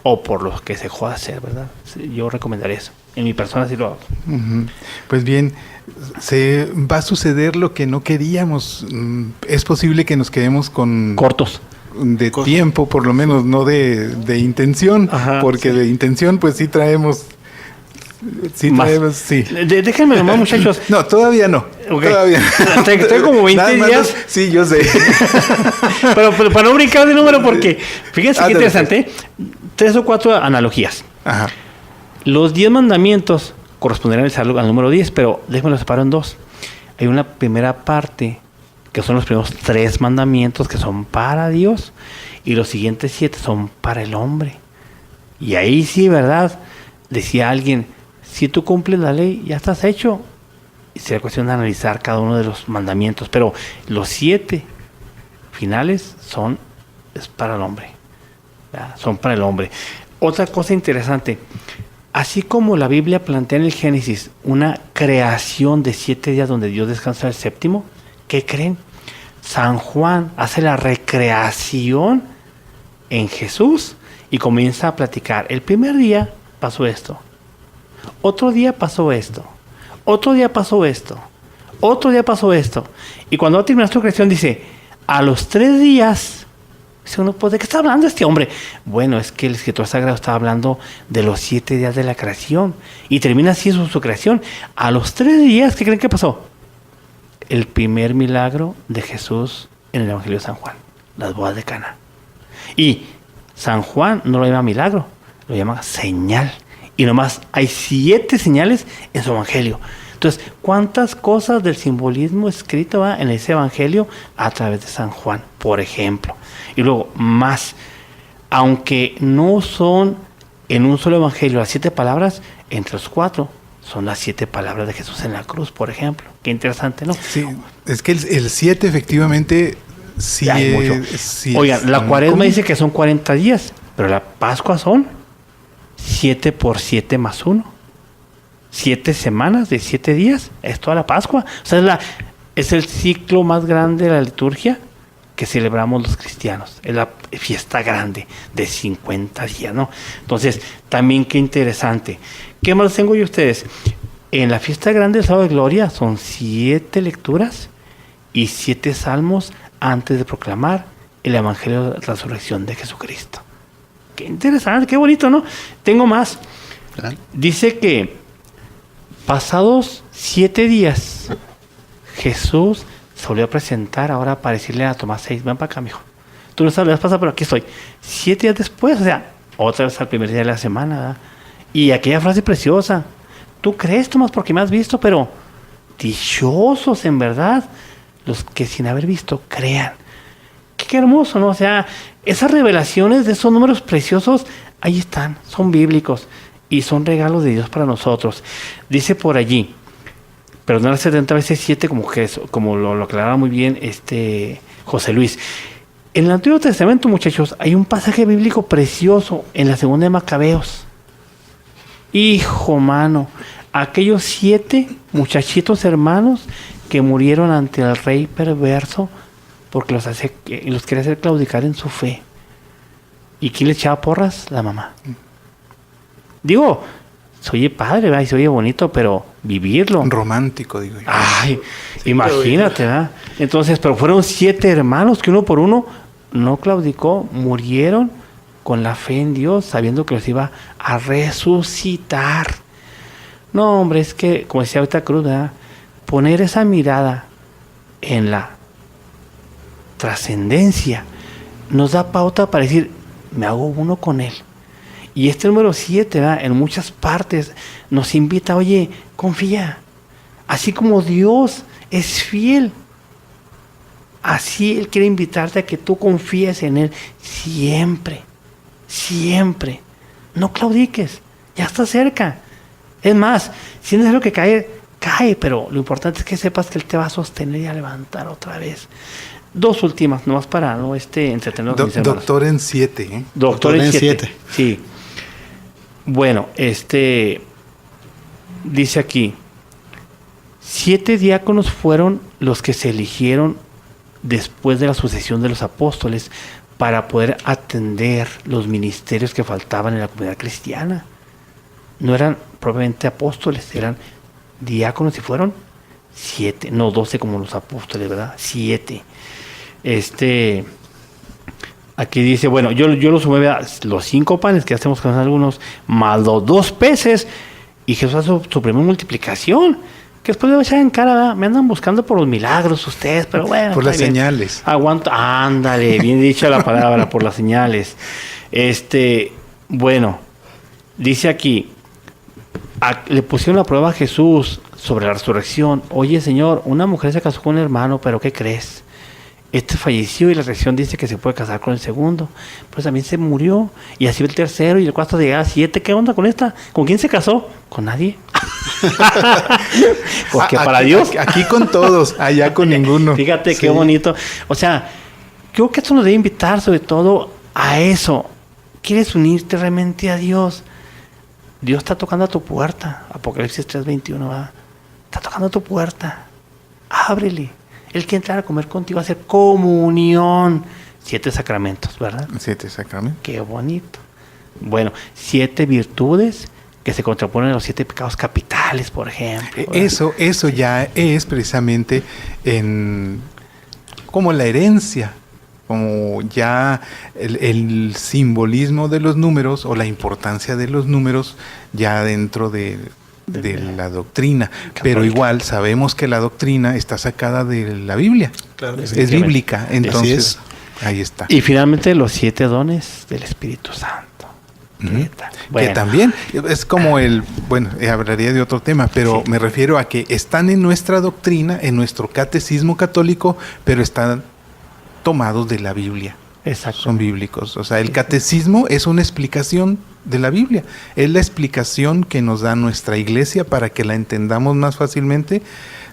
o por lo que se dejó de hacer, ¿verdad? Yo recomendaría eso. En mi persona sí lo hago. Pues bien, se va a suceder lo que no queríamos. Es posible que nos quedemos con... Cortos. De tiempo, por lo menos, no de intención. Ajá, porque sí. de intención, pues sí traemos... Sí, Más. traemos, sí. Déjenme nomás, muchachos. No, todavía no. Okay. Todavía. Estoy como 20 Nada más días. Sí, yo sé. pero para no brincar de número, porque fíjense qué Ándale, interesante. 3 o 4 analogías. Ajá. Los 10 mandamientos corresponderán al número 10, pero déjenme los separo en 2. Hay una primera parte, que son los primeros 3 mandamientos, que son para Dios, y los siguientes 7 son para el hombre. Y ahí sí, ¿verdad? Decía alguien, si tú cumples la ley, ya estás hecho. Y sería cuestión de analizar cada uno de los mandamientos, pero los 7 finales es para el hombre, ¿verdad? Son para el hombre. Otra cosa interesante, así como la Biblia plantea en el Génesis una creación de 7 días donde Dios descansa el séptimo, ¿qué creen? San Juan hace la recreación en Jesús y comienza a platicar. El primer día pasó esto, otro día pasó esto, otro día pasó esto, otro día pasó esto. Y cuando va a terminar su creación dice, a los 3 días... Dice uno, pues, ¿de qué está hablando este hombre? Bueno, es que el escritor sagrado está hablando de los 7 días de la creación. Y termina así su creación. A los 3 días, ¿qué creen que pasó? El primer milagro de Jesús en el Evangelio de San Juan. Las bodas de Cana. Y San Juan no lo llama milagro, lo llama señal. Y nomás hay 7 señales en su Evangelio. Entonces, ¿cuántas cosas del simbolismo escrito va en ese Evangelio a través de San Juan, por ejemplo? Y luego, más, aunque no son en un solo Evangelio las 7 palabras, entre los 4 son las 7 palabras de Jesús en la cruz, por ejemplo. Qué interesante, ¿no? Sí, es que el 7 efectivamente sí hay mucho. Sí. Oigan, la Cuaresma dice que son 40 días, pero la Pascua son 7 por 7 más 1. 7 semanas de 7 días, es toda la Pascua. O sea, es el ciclo más grande de la liturgia que celebramos los cristianos. Es la fiesta grande de 50 días, ¿no? Entonces, también qué interesante. ¿Qué más tengo yo ustedes? En la fiesta grande del sábado de gloria son 7 lecturas y 7 salmos antes de proclamar el Evangelio de la resurrección de Jesucristo. Qué interesante, qué bonito, ¿no? Tengo más. Dice que pasados 7 días, Jesús se volvió a presentar ahora para decirle a Tomás 6, ven para acá, mijo. Tú no sabes, lo has pasado, pero aquí estoy. 7 días después, o sea, otra vez al primer día de la semana, ¿verdad? Y aquella frase preciosa, tú crees, Tomás, porque me has visto, pero dichosos en verdad los que sin haber visto crean. Qué hermoso, ¿no? O sea, esas revelaciones de esos números preciosos, ahí están, son bíblicos y son regalos de Dios para nosotros. Dice por allí, perdonar 70 veces 7, como lo aclaraba muy bien José Luis. En el Antiguo Testamento, muchachos, hay un pasaje bíblico precioso en la segunda de Macabeos. Hijo, mano, aquellos 7 muchachitos hermanos que murieron ante el rey perverso porque los quería hacer claudicar en su fe. ¿Y quién le echaba porras? La mamá. Digo, se oye padre, ¿verdad? Y se oye bonito, pero vivirlo. Romántico, digo yo. Ay, sí, imagínate, ¿verdad? Entonces, pero fueron 7 hermanos que uno por uno no claudicó, murieron con la fe en Dios, sabiendo que los iba a resucitar. No, hombre, es que, como decía ahorita Cruz, ¿verdad? Poner esa mirada en la trascendencia nos da pauta para decir, me hago uno con él. Y este número 7, ¿verdad? En muchas partes nos invita, oye, confía. Así como Dios es fiel, así Él quiere invitarte a que tú confíes en Él siempre, siempre. No claudiques, ya está cerca. Es más, si no es lo que cae, cae, pero lo importante es que sepas que Él te va a sostener y a levantar otra vez. 2 últimas, nomás para no entretenernos. Doctor en 7, ¿eh? Doctor en 7. Sí. Bueno, dice aquí, 7 diáconos fueron los que se eligieron después de la sucesión de los apóstoles para poder atender los ministerios que faltaban en la comunidad cristiana. No eran propiamente apóstoles, eran diáconos y fueron 7, no 12 como los apóstoles, ¿verdad? 7. Aquí dice, bueno, yo lo sumé a los 5 panes que hacemos con algunos, más los 2 peces, y Jesús hace su primera multiplicación, que después le echar en cara, ¿verdad? Me andan buscando por los milagros ustedes, pero bueno. Por las señales. Aguanto, ándale, bien dicha la palabra, por las señales. Bueno, dice aquí, le pusieron la prueba a Jesús sobre la resurrección. Oye, Señor, una mujer se casó con un hermano, pero ¿qué crees? Falleció y la resurrección dice que se puede casar con el segundo. Pues también se murió. Y así el tercero y el cuarto de llegar a 7. ¿Qué onda con esta? ¿Con quién se casó? Con nadie. Porque para Dios. Aquí con todos, allá con ninguno. Fíjate qué bonito. O sea, creo que esto nos debe invitar sobre todo a eso. ¿Quieres unirte realmente a Dios? Dios está tocando a tu puerta. Apocalipsis 3:21, ¿verdad? Está tocando a tu puerta. Ábrele. Él quiere entrar a comer contigo, a hacer comunión. 7 sacramentos, ¿verdad? 7 sacramentos. Qué bonito. Bueno, 7 virtudes que se contraponen a los 7 pecados capitales, por ejemplo. Eso ya es precisamente como la herencia, como ya el simbolismo de los números o la importancia de los números ya dentro de la doctrina, pero igual sabemos que la doctrina está sacada de la Biblia, claro, es bíblica, entonces ahí está. Y finalmente los 7 dones del Espíritu Santo. Bueno. Que también es como hablaría de otro tema, pero me refiero a que están en nuestra doctrina, en nuestro catecismo católico, pero están tomados de la Biblia. Exacto. Son bíblicos. O sea, el catecismo es una explicación de la Biblia. Es la explicación que nos da nuestra iglesia para que la entendamos más fácilmente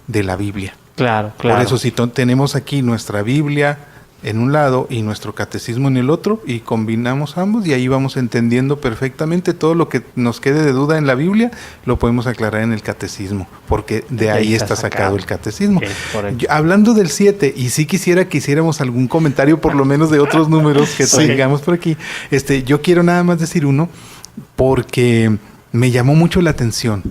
de la Biblia. Claro. Por eso si tenemos aquí nuestra Biblia en un lado y nuestro catecismo en el otro y combinamos ambos y ahí vamos entendiendo perfectamente todo lo que nos quede de duda en la Biblia, lo podemos aclarar en el catecismo, porque de ahí está sacado el catecismo. Hablando del 7, y sí quisiera que hiciéramos algún comentario por lo menos de otros números que tengamos por aquí. Yo quiero nada más decir uno porque me llamó mucho la atención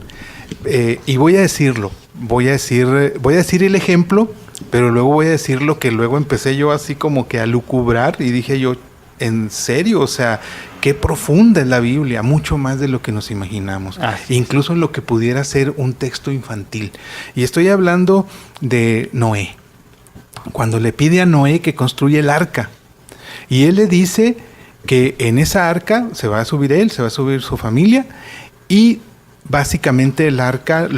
y voy a decirlo. Voy a decir el ejemplo, pero luego voy a decir lo que luego empecé yo así como que a lucubrar y dije yo, ¿en serio? O sea, qué profunda es la Biblia, mucho más de lo que nos imaginamos, incluso en lo que pudiera ser un texto infantil. Y estoy hablando de Noé, cuando le pide a Noé que construya el arca, y él le dice que en esa arca se va a subir él, se va a subir su familia, y básicamente el arca,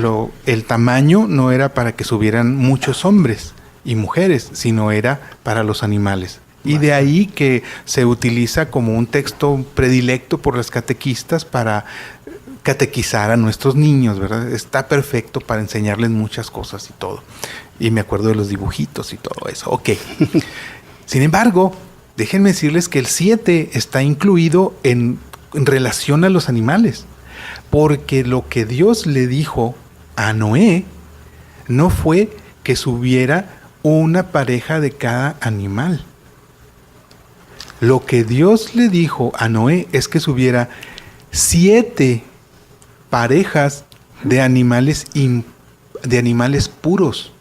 el tamaño no era para que subieran muchos hombres y mujeres, sino era para los animales. Y de ahí que se utiliza como un texto predilecto por los catequistas para catequizar a nuestros niños, ¿verdad? Está perfecto para enseñarles muchas cosas y todo. Y me acuerdo de los dibujitos y todo eso. Ok. Sin embargo, déjenme decirles que el 7 está incluido en relación a los animales, porque lo que Dios le dijo a Noé no fue que subiera una pareja de cada animal. Lo que Dios le dijo a Noé es que subiera 7 parejas de animales puros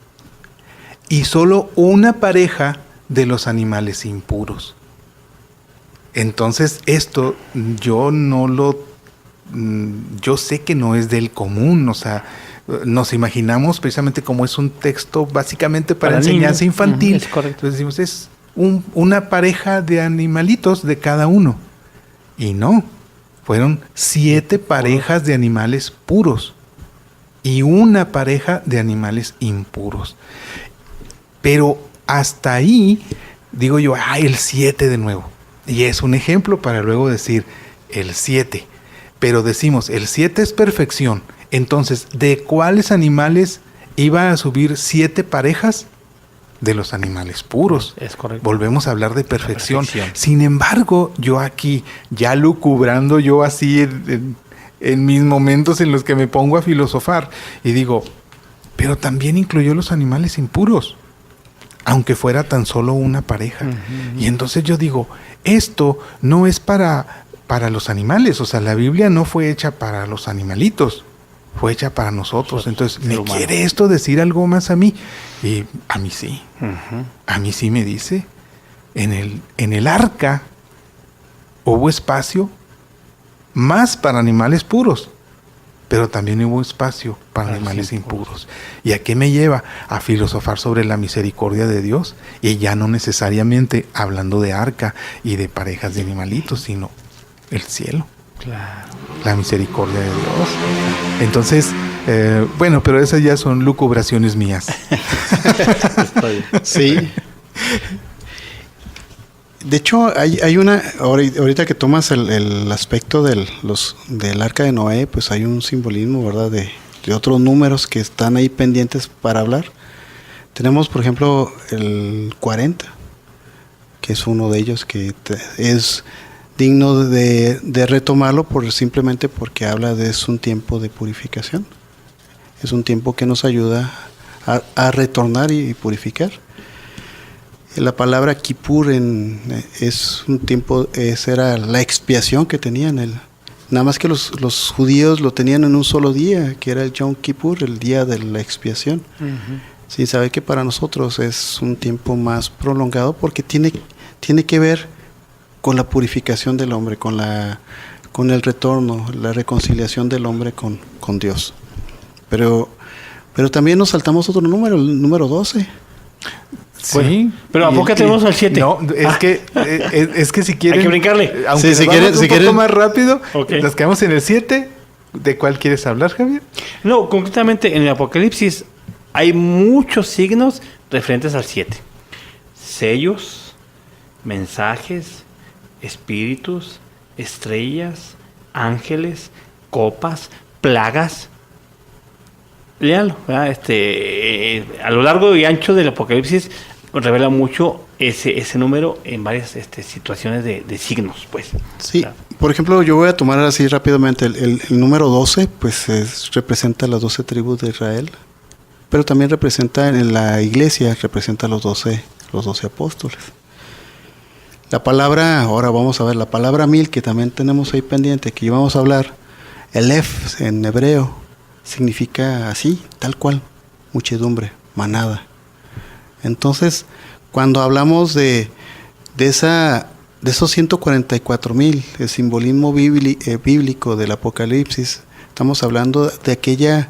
y solo una pareja de los animales impuros. Entonces esto yo sé que no es del común, o sea, nos imaginamos precisamente como es un texto básicamente para enseñanza niños. infantil. Es correcto. Entonces decimos, es una pareja de animalitos de cada uno. Y no, fueron 7 parejas de animales puros y una pareja de animales impuros. Pero hasta ahí, digo yo, el 7 de nuevo. Y es un ejemplo para luego decir el 7. Pero decimos, el 7 es perfección. Entonces, ¿de cuáles animales iba a subir 7 parejas? De los animales puros. Es correcto. Volvemos a hablar de perfección. Sin embargo, yo aquí, ya lucubrando yo así en mis momentos en los que me pongo a filosofar, y digo, pero también incluyó los animales impuros, aunque fuera tan solo una pareja. Y entonces yo digo, esto no es para los animales, o sea, la Biblia no fue hecha para los animalitos, fue hecha para nosotros. Entonces, ¿me quiere esto decir algo más a mí? Y a mí sí. A mí sí me dice. En el arca hubo espacio más para animales puros, pero también hubo espacio para animales impuros. ¿Y a qué me lleva? A filosofar sobre la misericordia de Dios, y ya no necesariamente hablando de arca y de parejas de animalitos, sino el cielo. Claro. La misericordia de Dios. Entonces, bueno, pero esas ya son lucubraciones mías. Sí. De hecho, hay una, ahorita que tomas el aspecto del arca de Noé, pues hay un simbolismo, ¿verdad? De otros números que están ahí pendientes para hablar. Tenemos, por ejemplo, el 40, que es uno de ellos que es digno de retomarlo simplemente porque habla de es un tiempo de purificación. Es un tiempo que nos ayuda a retornar y purificar. La palabra Kippur es un tiempo, esa era la expiación que tenían. Nada más que los judíos lo tenían en un solo día, que era el Yom Kippur, el día de la expiación. Sin saber que para nosotros es un tiempo más prolongado porque tiene que ver con la purificación del hombre, con el retorno, la reconciliación del hombre con Dios. Pero también nos saltamos otro número, el número 12. Sí, pero ¿a poco tenemos al 7? No, es que si quieren, hay que brincarle. Aunque sí, si quieren más rápido, okay. Nos quedamos en el 7. ¿De cuál quieres hablar, Javier? No, concretamente en el Apocalipsis hay muchos signos referentes al 7. Sellos, mensajes, espíritus, estrellas, ángeles, copas, plagas. Léalo, ¿verdad? A lo largo y ancho del Apocalipsis revela mucho ese número en varias situaciones de signos, pues. Sí, por ejemplo, yo voy a tomar así rápidamente el número 12, pues representa las 12 tribus de Israel, pero también representa en la iglesia, representa los 12 apóstoles. La palabra, ahora vamos a ver, la palabra 1000 que también tenemos ahí pendiente, que íbamos a hablar, Elef en hebreo, significa así, tal cual, muchedumbre, manada. Entonces, cuando hablamos de esos 144,000, el simbolismo bíblico del Apocalipsis, estamos hablando de aquella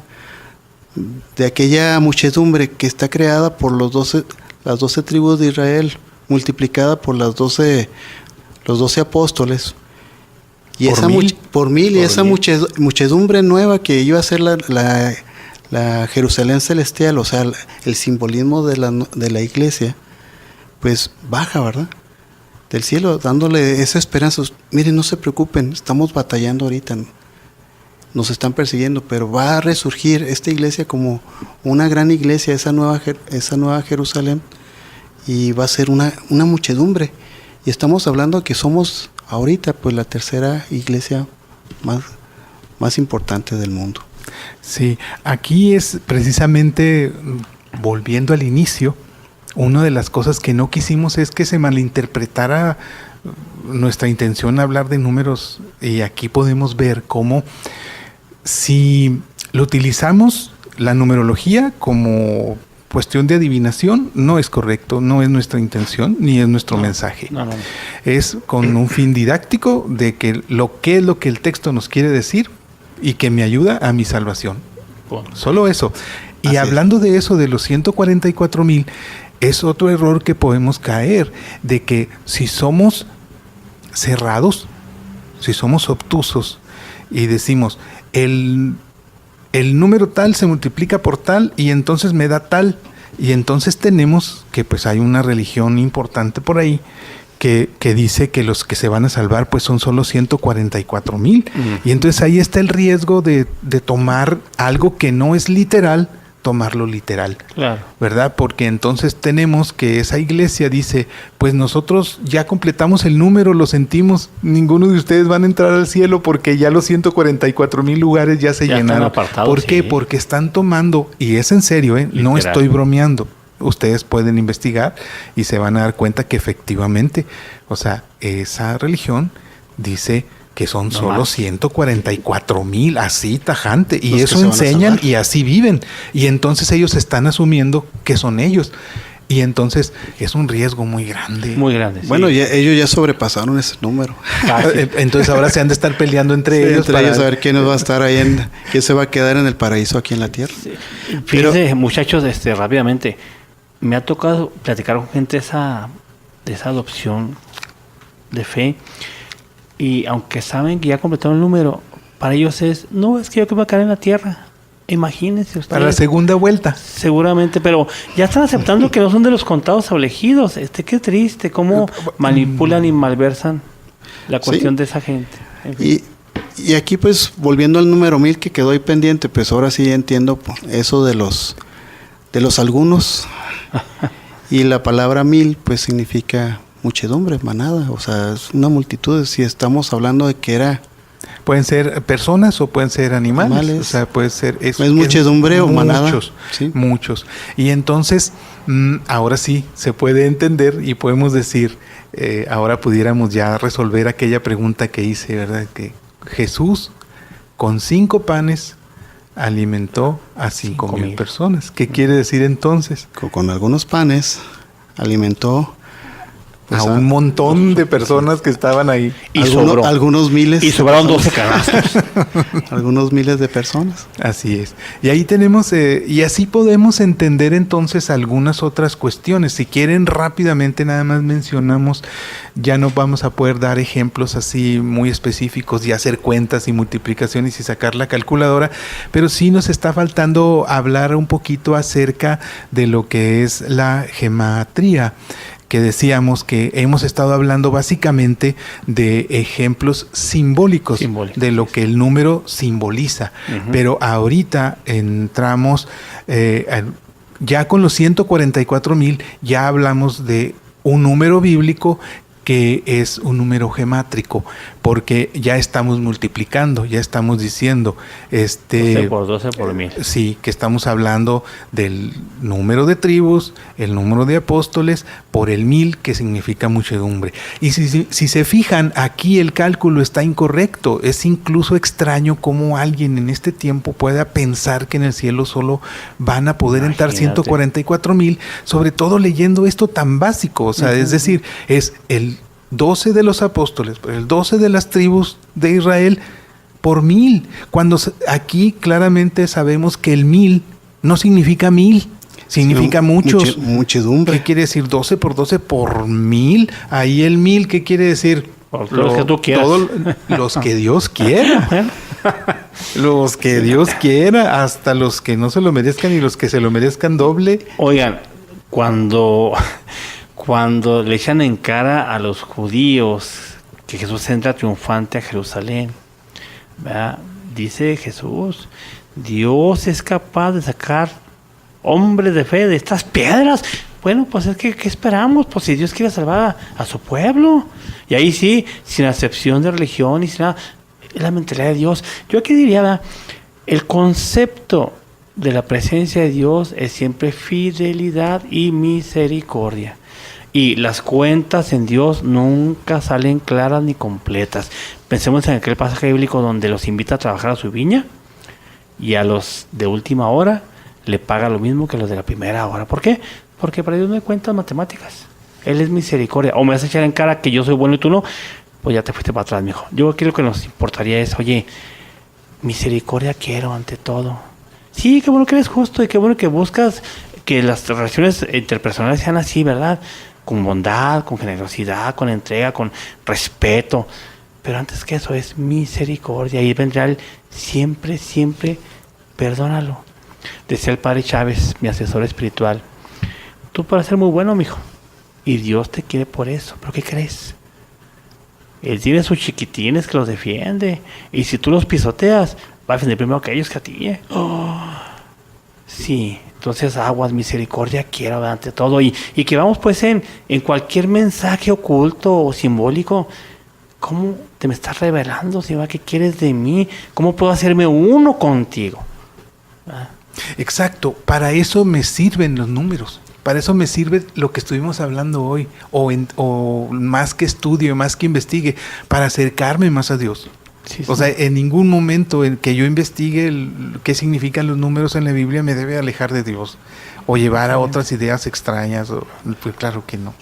muchedumbre que está creada por las 12 tribus de Israel, multiplicada por los 12 apóstoles. Y por mil, y esa muchedumbre nueva que iba a ser la Jerusalén celestial, o sea, el simbolismo de la iglesia, pues baja, ¿verdad? Del cielo, dándole esa esperanza. Miren, no se preocupen, estamos batallando ahorita, nos están persiguiendo, pero va a resurgir esta iglesia como una gran iglesia, esa nueva Jerusalén, y va a ser una muchedumbre Y estamos hablando que somos ahorita pues la tercera iglesia más importante del mundo. Sí, aquí es precisamente, volviendo al inicio, una de las cosas que no quisimos es que se malinterpretara nuestra intención hablar de números, y aquí podemos ver cómo si lo utilizamos la numerología como cuestión de adivinación, no es correcto, no es nuestra intención ni es nuestro mensaje. No. Es con un fin didáctico de que lo que es lo que el texto nos quiere decir y que me ayuda a mi salvación. Bueno. Solo eso. Y Así hablando de eso, de los 144,000, es otro error que podemos caer, de que si somos cerrados, si somos obtusos y decimos el número tal se multiplica por tal y entonces me da tal, y entonces tenemos que pues hay una religión importante por ahí que dice que los que se van a salvar pues son solo 144,000, y entonces ahí está el riesgo de tomar algo que no es literal, tomarlo literal, Claro. ¿verdad? Porque entonces tenemos que esa iglesia dice, pues nosotros ya completamos el número, lo sentimos, ninguno de ustedes van a entrar al cielo porque ya los 144,000 lugares ya se Ya están llenaron. apartados, ¿Por qué? sí. Porque están tomando, y es en serio, no Literal. estoy bromeando. Ustedes pueden investigar y se van a dar cuenta que efectivamente, o sea, esa religión dice que son No solo más. 144,000, así tajante, y Los que eso se van a enseñan salvar. y así viven, y entonces ellos están asumiendo que son ellos, y entonces es un riesgo muy grande. Muy grande. Sí. Bueno, ellos ya sobrepasaron ese número. Casi. Entonces ahora se han de estar peleando entre Sí, ellos entre para ellos a ver quién nos va a estar ahí quién se va a quedar en el paraíso aquí en la tierra. Fíjense, muchachos, rápidamente, me ha tocado platicar con gente de esa adopción de fe, y aunque saben que ya completaron el número, para ellos es que yo que voy a caer en la tierra. Imagínense ustedes. para la segunda vuelta. Seguramente, pero ya están aceptando que no son de los contados o elegidos. Qué triste, cómo manipulan y malversan la cuestión Sí. de esa gente. En fin. Y aquí pues volviendo al número 1000 que quedó ahí pendiente, pues ahora sí entiendo eso de los algunos. Y la palabra 1000 pues significa muchedumbre, manada, o sea, es una multitud. Si estamos hablando de que era Pueden ser personas o pueden ser animales. Animales. O sea, puede ser... ¿Es muchedumbre o manada? Muchos, Sí. muchos. Y entonces, ahora sí, se puede entender y podemos decir, ahora pudiéramos ya resolver aquella pregunta que hice, ¿verdad? Que Jesús, con 5 panes, alimentó a 5,000 personas. ¿Qué quiere decir entonces? con algunos panes alimentó pues, a un montón de personas que estaban ahí. Y sobró. algunos miles. Y sobraron 12 canastos. Algunos miles de personas. Así es. Y ahí tenemos, y así podemos entender entonces algunas otras cuestiones. Si quieren rápidamente nada más mencionamos, ya no vamos a poder dar ejemplos así muy específicos y hacer cuentas y multiplicaciones y sacar la calculadora, pero sí nos está faltando hablar un poquito acerca de lo que es la gematría, que decíamos que hemos estado hablando básicamente de ejemplos simbólicos, de lo que el número simboliza. Pero ahorita entramos, ya con los 144,000, ya hablamos de un número bíblico que es un número gemátrico, porque ya estamos multiplicando, ya estamos diciendo 12 por 12 por 1000. Sí, que estamos hablando del número de tribus, el número de apóstoles, por el 1000, que significa muchedumbre. Y si se fijan, aquí el cálculo está incorrecto. Es incluso extraño cómo alguien en este tiempo pueda pensar que en el cielo solo van a poder entrar 144,000, sobre todo leyendo esto tan básico. O sea, es decir, es el 12 de los apóstoles, el 12 de las tribus de Israel por 1000. Cuando aquí claramente sabemos que el 1000 no significa 1000, significa muchos. Muchedumbre. ¿Qué quiere decir 12 por 12 por 1000? Ahí el 1000, ¿qué quiere decir? Por todos los que tú quieras. Los que Dios quiera. Los que Dios quiera, hasta los que no se lo merezcan y los que se lo merezcan doble. Oigan, cuando le echan en cara a los judíos que Jesús entra triunfante a Jerusalén, ¿verdad? Dice Jesús, Dios es capaz de sacar hombres de fe de estas piedras. Bueno, pues es que, ¿qué esperamos? Pues si Dios quiere salvar a su pueblo. Y ahí sí, sin acepción de religión y sin nada, es la mentalidad de Dios. Yo aquí diría, ¿verdad? El concepto de la presencia de Dios es siempre fidelidad y misericordia. Y las cuentas en Dios nunca salen claras ni completas. Pensemos en aquel pasaje bíblico donde los invita a trabajar a su viña y a los de última hora le paga lo mismo que los de la primera hora. ¿Por qué? Porque para Dios no hay cuentas matemáticas. Él es misericordia. O me vas a echar en cara que yo soy bueno y tú no, pues ya te fuiste para atrás, mijo. Yo aquí lo que nos importaría es, oye, misericordia quiero ante todo. Sí, qué bueno que eres justo y qué bueno que buscas que las relaciones interpersonales sean así, ¿verdad? Con bondad, con generosidad, con entrega, con respeto. Pero antes que eso es misericordia. Y vendrá el siempre, siempre perdónalo. Decía el padre Chávez, mi asesor espiritual, tú puedes ser muy bueno, mijo, y Dios te quiere por eso. ¿Pero qué crees? Él tiene sus chiquitines que los defiende. Y si tú los pisoteas, va a defender primero a aquellos que a ti. Sí, entonces aguas, misericordia quiero ante todo. Y que vamos pues en cualquier mensaje oculto o simbólico. ¿Cómo te me estás revelando, Señor? ¿Qué quieres de mí? ¿Cómo puedo hacerme uno contigo? Exacto, para eso me sirven los números. Para eso me sirve lo que estuvimos hablando hoy, o más que estudio, más que investigue, para acercarme más a Dios. Sí, sí. O sea, en ningún momento en que yo investigue qué significan los números en la Biblia me debe alejar de Dios o llevar a otras ideas extrañas. Pues claro que no.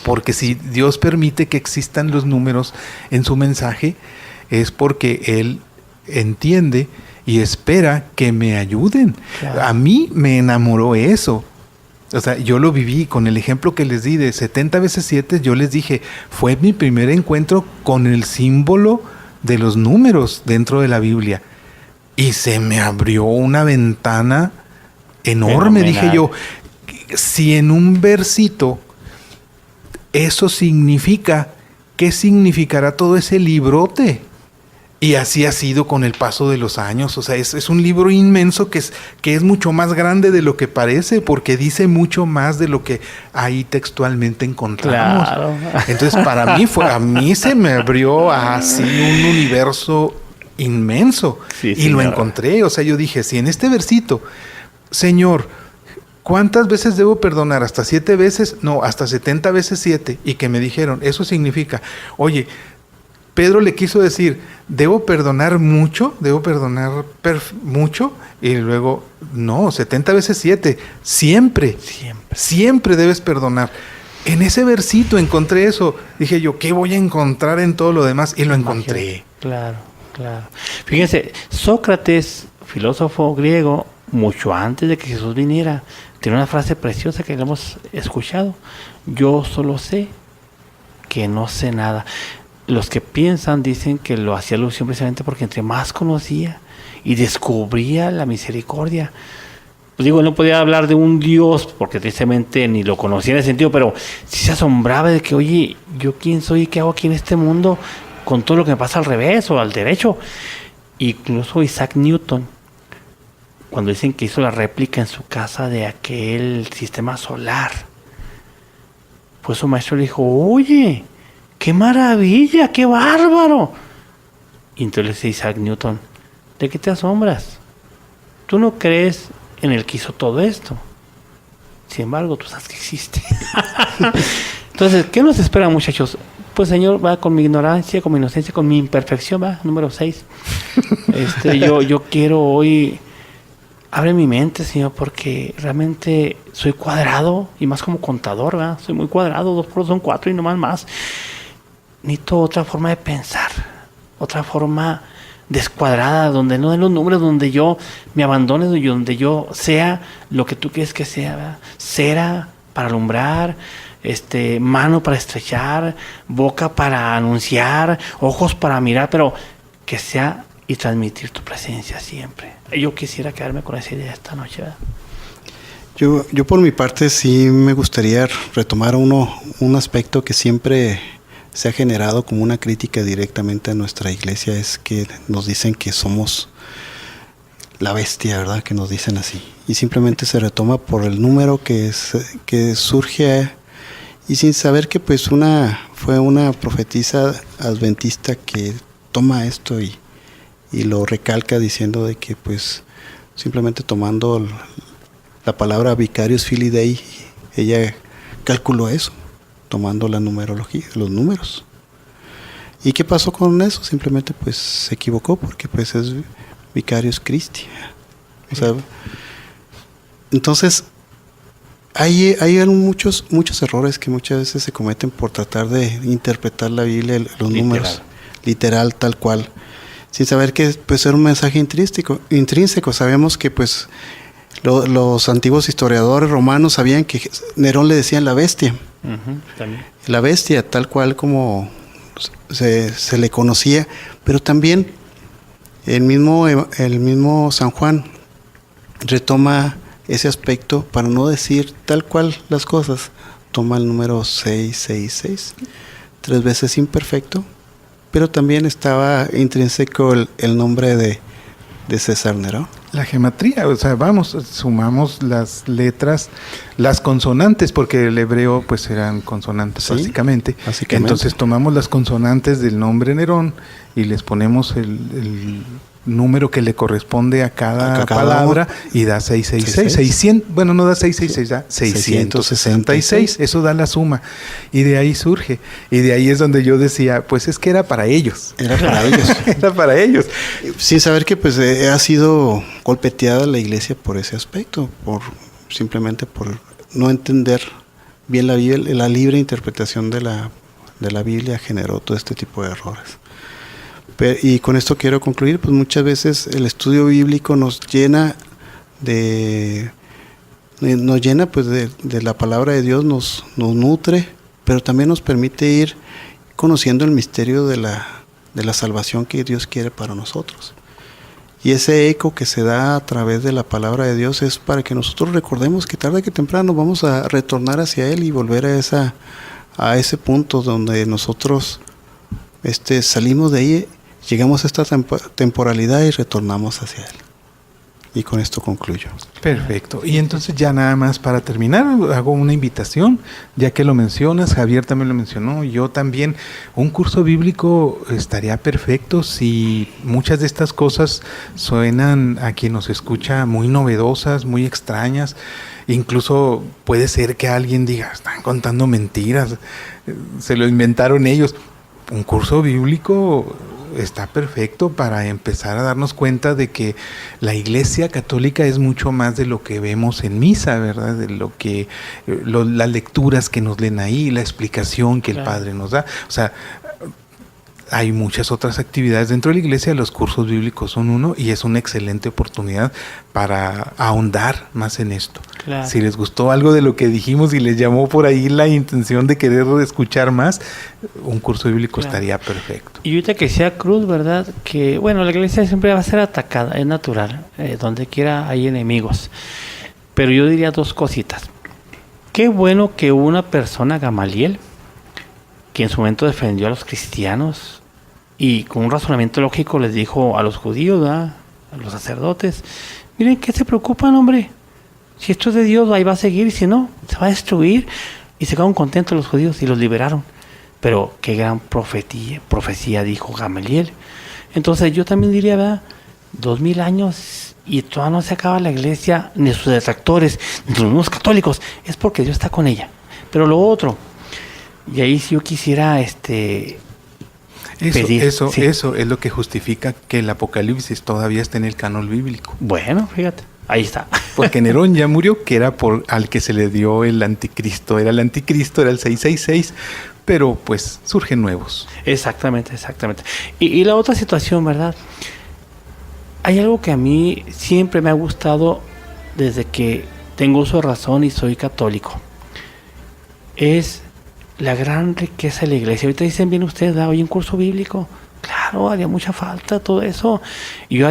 Porque si Dios permite que existan los números en su mensaje, es porque Él entiende y espera que me ayuden. Claro. A mí me enamoró eso. O sea, yo lo viví con el ejemplo que les di de 70 veces 7. Yo les dije, fue mi primer encuentro con el símbolo de los números dentro de la Biblia. Y se me abrió una ventana enorme. Fenomenal. Dije yo, si en un versito eso significa, ¿qué significará todo ese librote? Y así ha sido con el paso de los años. O sea, es un libro inmenso que es mucho más grande de lo que parece, porque dice mucho más de lo que ahí textualmente encontramos. Claro. Entonces, para mí a mí se me abrió así un universo inmenso. Sí, y señor, lo encontré. O sea, yo dije, si en este versito, Señor, ¿cuántas veces debo perdonar? ¿Hasta 7 veces? No, hasta 70 veces 7. Y que me dijeron, eso significa, oye, Pedro le quiso decir, ¿debo perdonar mucho? ¿Debo perdonar mucho? Y luego, no, 70 veces 7. Siempre debes perdonar. En ese versito encontré eso. Dije yo, ¿qué voy a encontrar en todo lo demás? Y lo encontré. Claro. Fíjense, Sócrates, filósofo griego, mucho antes de que Jesús viniera, tiene una frase preciosa que hemos escuchado. Yo solo sé que no sé nada. Los que piensan dicen que lo hacía alusión precisamente porque entre más conocía y descubría la misericordia. Pues digo, no podía hablar de un Dios porque tristemente ni lo conocía en ese sentido, pero sí se asombraba de que, oye, ¿yo quién soy y qué hago aquí en este mundo con todo lo que me pasa al revés o al derecho? Incluso Isaac Newton, cuando dicen que hizo la réplica en su casa de aquel sistema solar, pues su maestro le dijo, oye, ¡qué maravilla! ¡Qué bárbaro! Y entonces dice Isaac Newton, ¿de qué te asombras? Tú no crees en el que hizo todo esto. Sin embargo, tú sabes que existe. Entonces, ¿qué nos espera, muchachos? Pues, Señor, va con mi ignorancia, con mi inocencia, con mi imperfección, va, número 6. Yo quiero hoy, abre mi mente, Señor, porque realmente soy cuadrado, y más como contador, ¿verdad? Soy muy cuadrado, 2 por 2 son 4 y no más. Necesito otra forma de pensar, otra forma descuadrada, donde no den los números, donde yo me abandone, donde yo sea lo que tú quieres que sea, ¿verdad? Cera para alumbrar, mano para estrechar, boca para anunciar, ojos para mirar, pero que sea y transmitir tu presencia siempre. Yo quisiera quedarme con esa idea esta noche, ¿verdad? Yo por mi parte sí me gustaría retomar un aspecto que siempre se ha generado como una crítica directamente a nuestra iglesia, es que nos dicen que somos la bestia, ¿verdad? Que nos dicen así. Y simplemente se retoma por el número que surge, y sin saber que pues fue una profetisa adventista que toma esto y lo recalca diciendo de que pues simplemente tomando la palabra Vicarius Filii Dei, ella calculó eso, tomando la numerología, los números. ¿Y qué pasó con eso? Simplemente pues se equivocó porque pues es Vicarius Christi. O sea, entonces hay muchos errores que muchas veces se cometen por tratar de interpretar la Biblia, los números literal, tal cual, sin saber que pues era un mensaje intrínseco. Sabemos que pues los antiguos historiadores romanos sabían que Nerón le decían la bestia. También. La bestia, tal cual como se le conocía, pero también el mismo San Juan retoma ese aspecto para no decir tal cual las cosas. Toma el número 666, 3 veces imperfecto, pero también estaba intrínseco el nombre de César Nerón. La gematría, o sea, sumamos las letras, las consonantes, porque el hebreo pues eran consonantes, sí, básicamente. Entonces tomamos las consonantes del nombre Nerón y les ponemos el número que le corresponde a cada palabra y da 666. 600, bueno, no da 666, da 666. Eso da la suma. Y de ahí surge. Y de ahí es donde yo decía, pues es que era para ellos. Era para ellos. Era para ellos. Sin saber que pues ha sido golpeteada la iglesia por ese aspecto, simplemente por no entender bien la Biblia. La libre interpretación de la Biblia generó todo este tipo de errores. Y con esto quiero concluir, pues muchas veces el estudio bíblico nos llena pues de la palabra de Dios, nos nutre, pero también nos permite ir conociendo el misterio de la salvación que Dios quiere para nosotros. Y ese eco que se da a través de la palabra de Dios es para que nosotros recordemos que tarde que temprano vamos a retornar hacia Él y volver a ese punto donde nosotros salimos de ahí, llegamos a esta temporalidad y retornamos hacia Él. Y con esto concluyo. Perfecto. Y entonces ya nada más para terminar, hago una invitación, ya que lo mencionas, Javier también lo mencionó, yo también, un curso bíblico estaría perfecto si muchas de estas cosas suenan a quien nos escucha muy novedosas, muy extrañas. Incluso puede ser que alguien diga, están contando mentiras, se lo inventaron ellos. Un curso bíblico está perfecto para empezar a darnos cuenta de que la Iglesia Católica es mucho más de lo que vemos en misa, ¿verdad? De lo que las lecturas que nos leen ahí, la explicación que el Padre nos da. O sea, hay muchas otras actividades dentro de la iglesia, los cursos bíblicos son uno y es una excelente oportunidad para ahondar más en esto. Claro. Si les gustó algo de lo que dijimos y les llamó por ahí la intención de querer escuchar más, un curso bíblico estaría perfecto. Y ahorita que sea Cruz, ¿verdad? Que bueno, la iglesia siempre va a ser atacada, es natural, donde quiera hay enemigos. Pero yo diría 2 cositas. Qué bueno que una persona, Gamaliel, que en su momento defendió a los cristianos y con un razonamiento lógico les dijo a los judíos, ¿verdad?, a los sacerdotes, miren, ¿qué se preocupan, hombre? Si esto es de Dios, ahí va a seguir, y si no, se va a destruir. Y se quedaron contentos los judíos y los liberaron. Pero qué gran profecía dijo Gamaliel. Entonces yo también diría, ¿verdad?, 2000 años y todavía no se acaba la iglesia, ni sus detractores, ni los mismos católicos, es porque Dios está con ella. Pero lo otro, y ahí si yo quisiera pedir. Eso es lo que justifica que el Apocalipsis todavía está en el canon bíblico. Bueno, fíjate, ahí está. Porque Nerón ya murió, que era al que se le dio el anticristo. Era el anticristo, era el 666, pero pues surgen nuevos. Exactamente. Y la otra situación, ¿verdad? Hay algo que a mí siempre me ha gustado desde que tengo uso de razón y soy católico. Es la gran riqueza de la iglesia. Ahorita dicen bien ustedes, ¿da? Oye, un curso bíblico. Claro, haría mucha falta todo eso. Y yo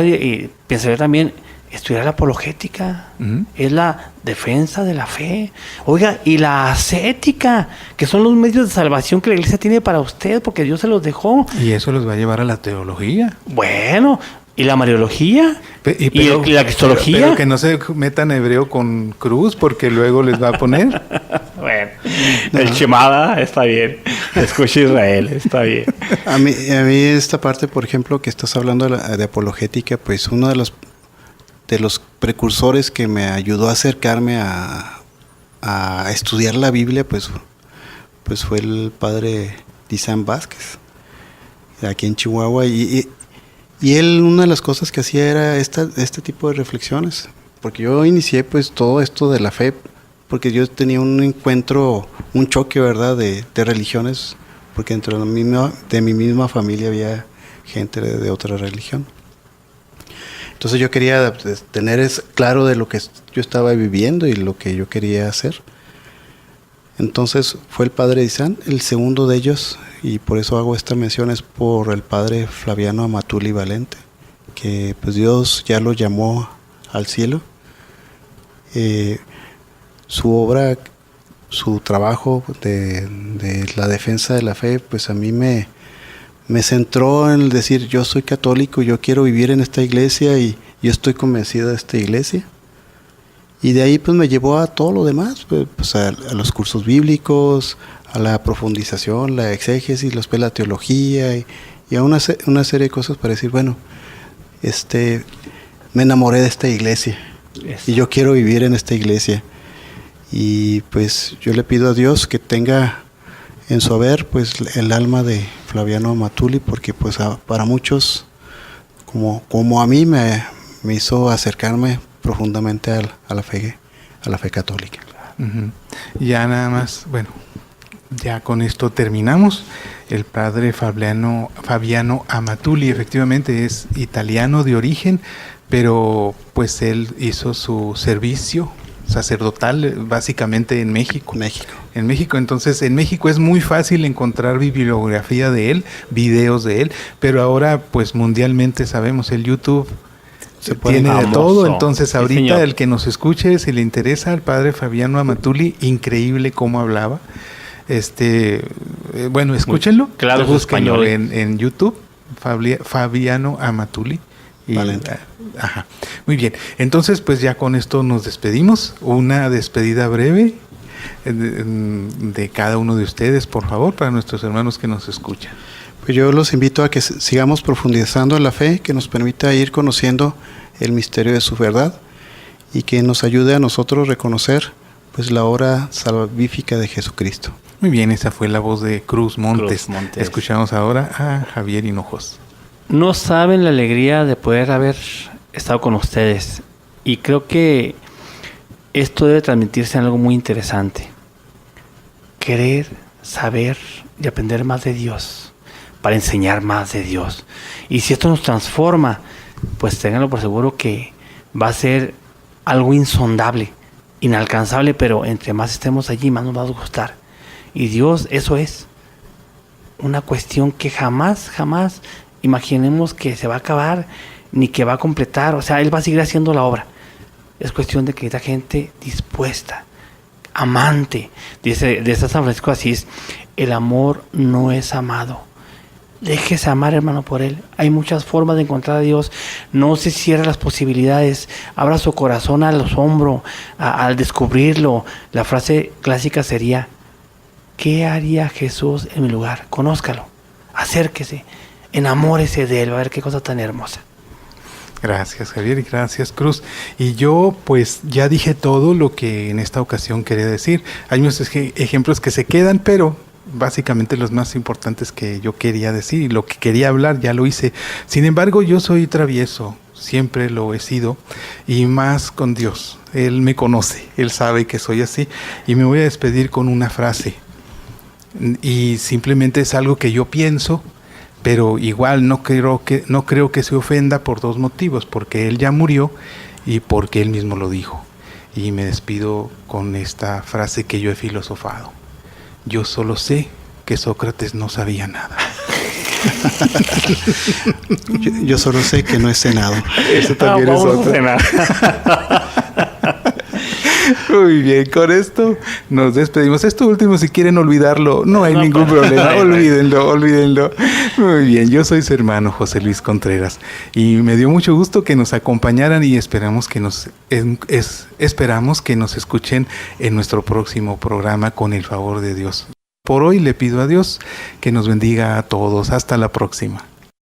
pensaría también estudiar la apologética. Es la defensa de la fe. Oiga, y la ascética, que son los medios de salvación que la iglesia tiene para usted, porque Dios se los dejó. Y eso los va a llevar a la teología. Bueno, ¿Y la mariología? ¿Y la cristología? Pero que no se metan hebreo con cruz porque luego les va a poner. Bueno, el Shemada está bien. Escucha Israel, está bien. A mí esta parte, por ejemplo, que estás hablando de apologética, pues uno de los precursores que me ayudó a acercarme a estudiar la Biblia, pues fue el padre Dizan Vázquez, aquí en Chihuahua, y él, una de las cosas que hacía era este tipo de reflexiones, porque yo inicié pues todo esto de la fe, porque yo tenía un encuentro, un choque, ¿verdad?, de religiones, porque dentro de mi misma familia había gente de otra religión. Entonces yo quería tener claro de lo que yo estaba viviendo y lo que yo quería hacer. Entonces fue el padre Dizan, el segundo de ellos, y por eso hago esta mención, es por el padre Flaviano Amatuli Valente, que pues Dios ya lo llamó al cielo. Su obra, su trabajo de la defensa de la fe, pues a mí me centró en el decir, yo soy católico, yo quiero vivir en esta iglesia y yo estoy convencido de esta iglesia. Y de ahí pues me llevó a todo lo demás, pues a los cursos bíblicos, a la profundización, la exégesis, la teología y a una serie de cosas para decir, bueno, me enamoré de esta iglesia y yo quiero vivir en esta iglesia. Y pues yo le pido a Dios que tenga en su haber pues el alma de Flaviano Amatuli, porque pues para muchos, como a mí me hizo acercarme profundamente a la fe católica. Uh-huh. Ya nada más, bueno, ya con esto terminamos. El padre Fabiano Amatuli efectivamente es italiano de origen, pero pues él hizo su servicio sacerdotal básicamente en México. En México, entonces en México es muy fácil encontrar bibliografía de él, videos de él, pero ahora pues mundialmente sabemos el YouTube tiene de todo, entonces ahorita sí, el que nos escuche, si le interesa al padre Fabiano Amatuli, increíble cómo hablaba. Bueno, escúchenlo, claro, búsquenlo en YouTube, Fabiano Amatuli. Ajá. Muy bien, entonces pues ya con esto nos despedimos, una despedida breve de cada uno de ustedes, por favor, para nuestros hermanos que nos escuchan. Pues yo los invito a que sigamos profundizando en la fe, que nos permita ir conociendo el misterio de su verdad y que nos ayude a nosotros a reconocer pues la obra salvífica de Jesucristo. Muy bien, esa fue la voz de Cruz Montes. Escuchamos ahora a Javier Hinojos. No saben la alegría de poder haber estado con ustedes, y creo que esto debe transmitirse en algo muy interesante: querer, saber y aprender más de Dios, para enseñar más de Dios. Y si esto nos transforma, pues ténganlo por seguro que va a ser algo insondable, inalcanzable, pero entre más estemos allí, más nos va a gustar. Y Dios, eso es una cuestión que jamás imaginemos que se va a acabar, ni que va a completar. O sea, Él va a seguir haciendo la obra. Es cuestión de que haya gente dispuesta, amante. Dice de San Francisco de Asís, el amor no es amado. Déjese amar, hermano, por Él. Hay muchas formas de encontrar a Dios. No se cierre las posibilidades. Abra su corazón al asombro, al descubrirlo. La frase clásica sería: ¿qué haría Jesús en mi lugar? Conózcalo, acérquese, enamórese de Él. Va a ver qué cosa tan hermosa. Gracias, Javier, y gracias, Cruz. Y yo pues ya dije todo lo que en esta ocasión quería decir. Hay muchos ejemplos que se quedan, pero básicamente los más importantes que yo quería decir y lo que quería hablar ya lo hice. Sin embargo, yo soy travieso, siempre lo he sido, y más con Dios. Él me conoce, Él sabe que soy así, y me voy a despedir con una frase. Y simplemente es algo que yo pienso, pero igual no creo que se ofenda por dos motivos: porque Él ya murió y porque Él mismo lo dijo. Y me despido con esta frase que yo he filosofado: yo solo sé que Sócrates no sabía nada. yo solo sé que no he cenado. Eso también es otra. Muy bien, con esto nos despedimos. Esto último, si quieren olvidarlo, no hay ningún problema. Olvídenlo. Muy bien, yo soy su hermano José Luis Contreras y me dio mucho gusto que nos acompañaran y esperamos que nos escuchen en nuestro próximo programa con el favor de Dios. Por hoy le pido a Dios que nos bendiga a todos. Hasta la próxima.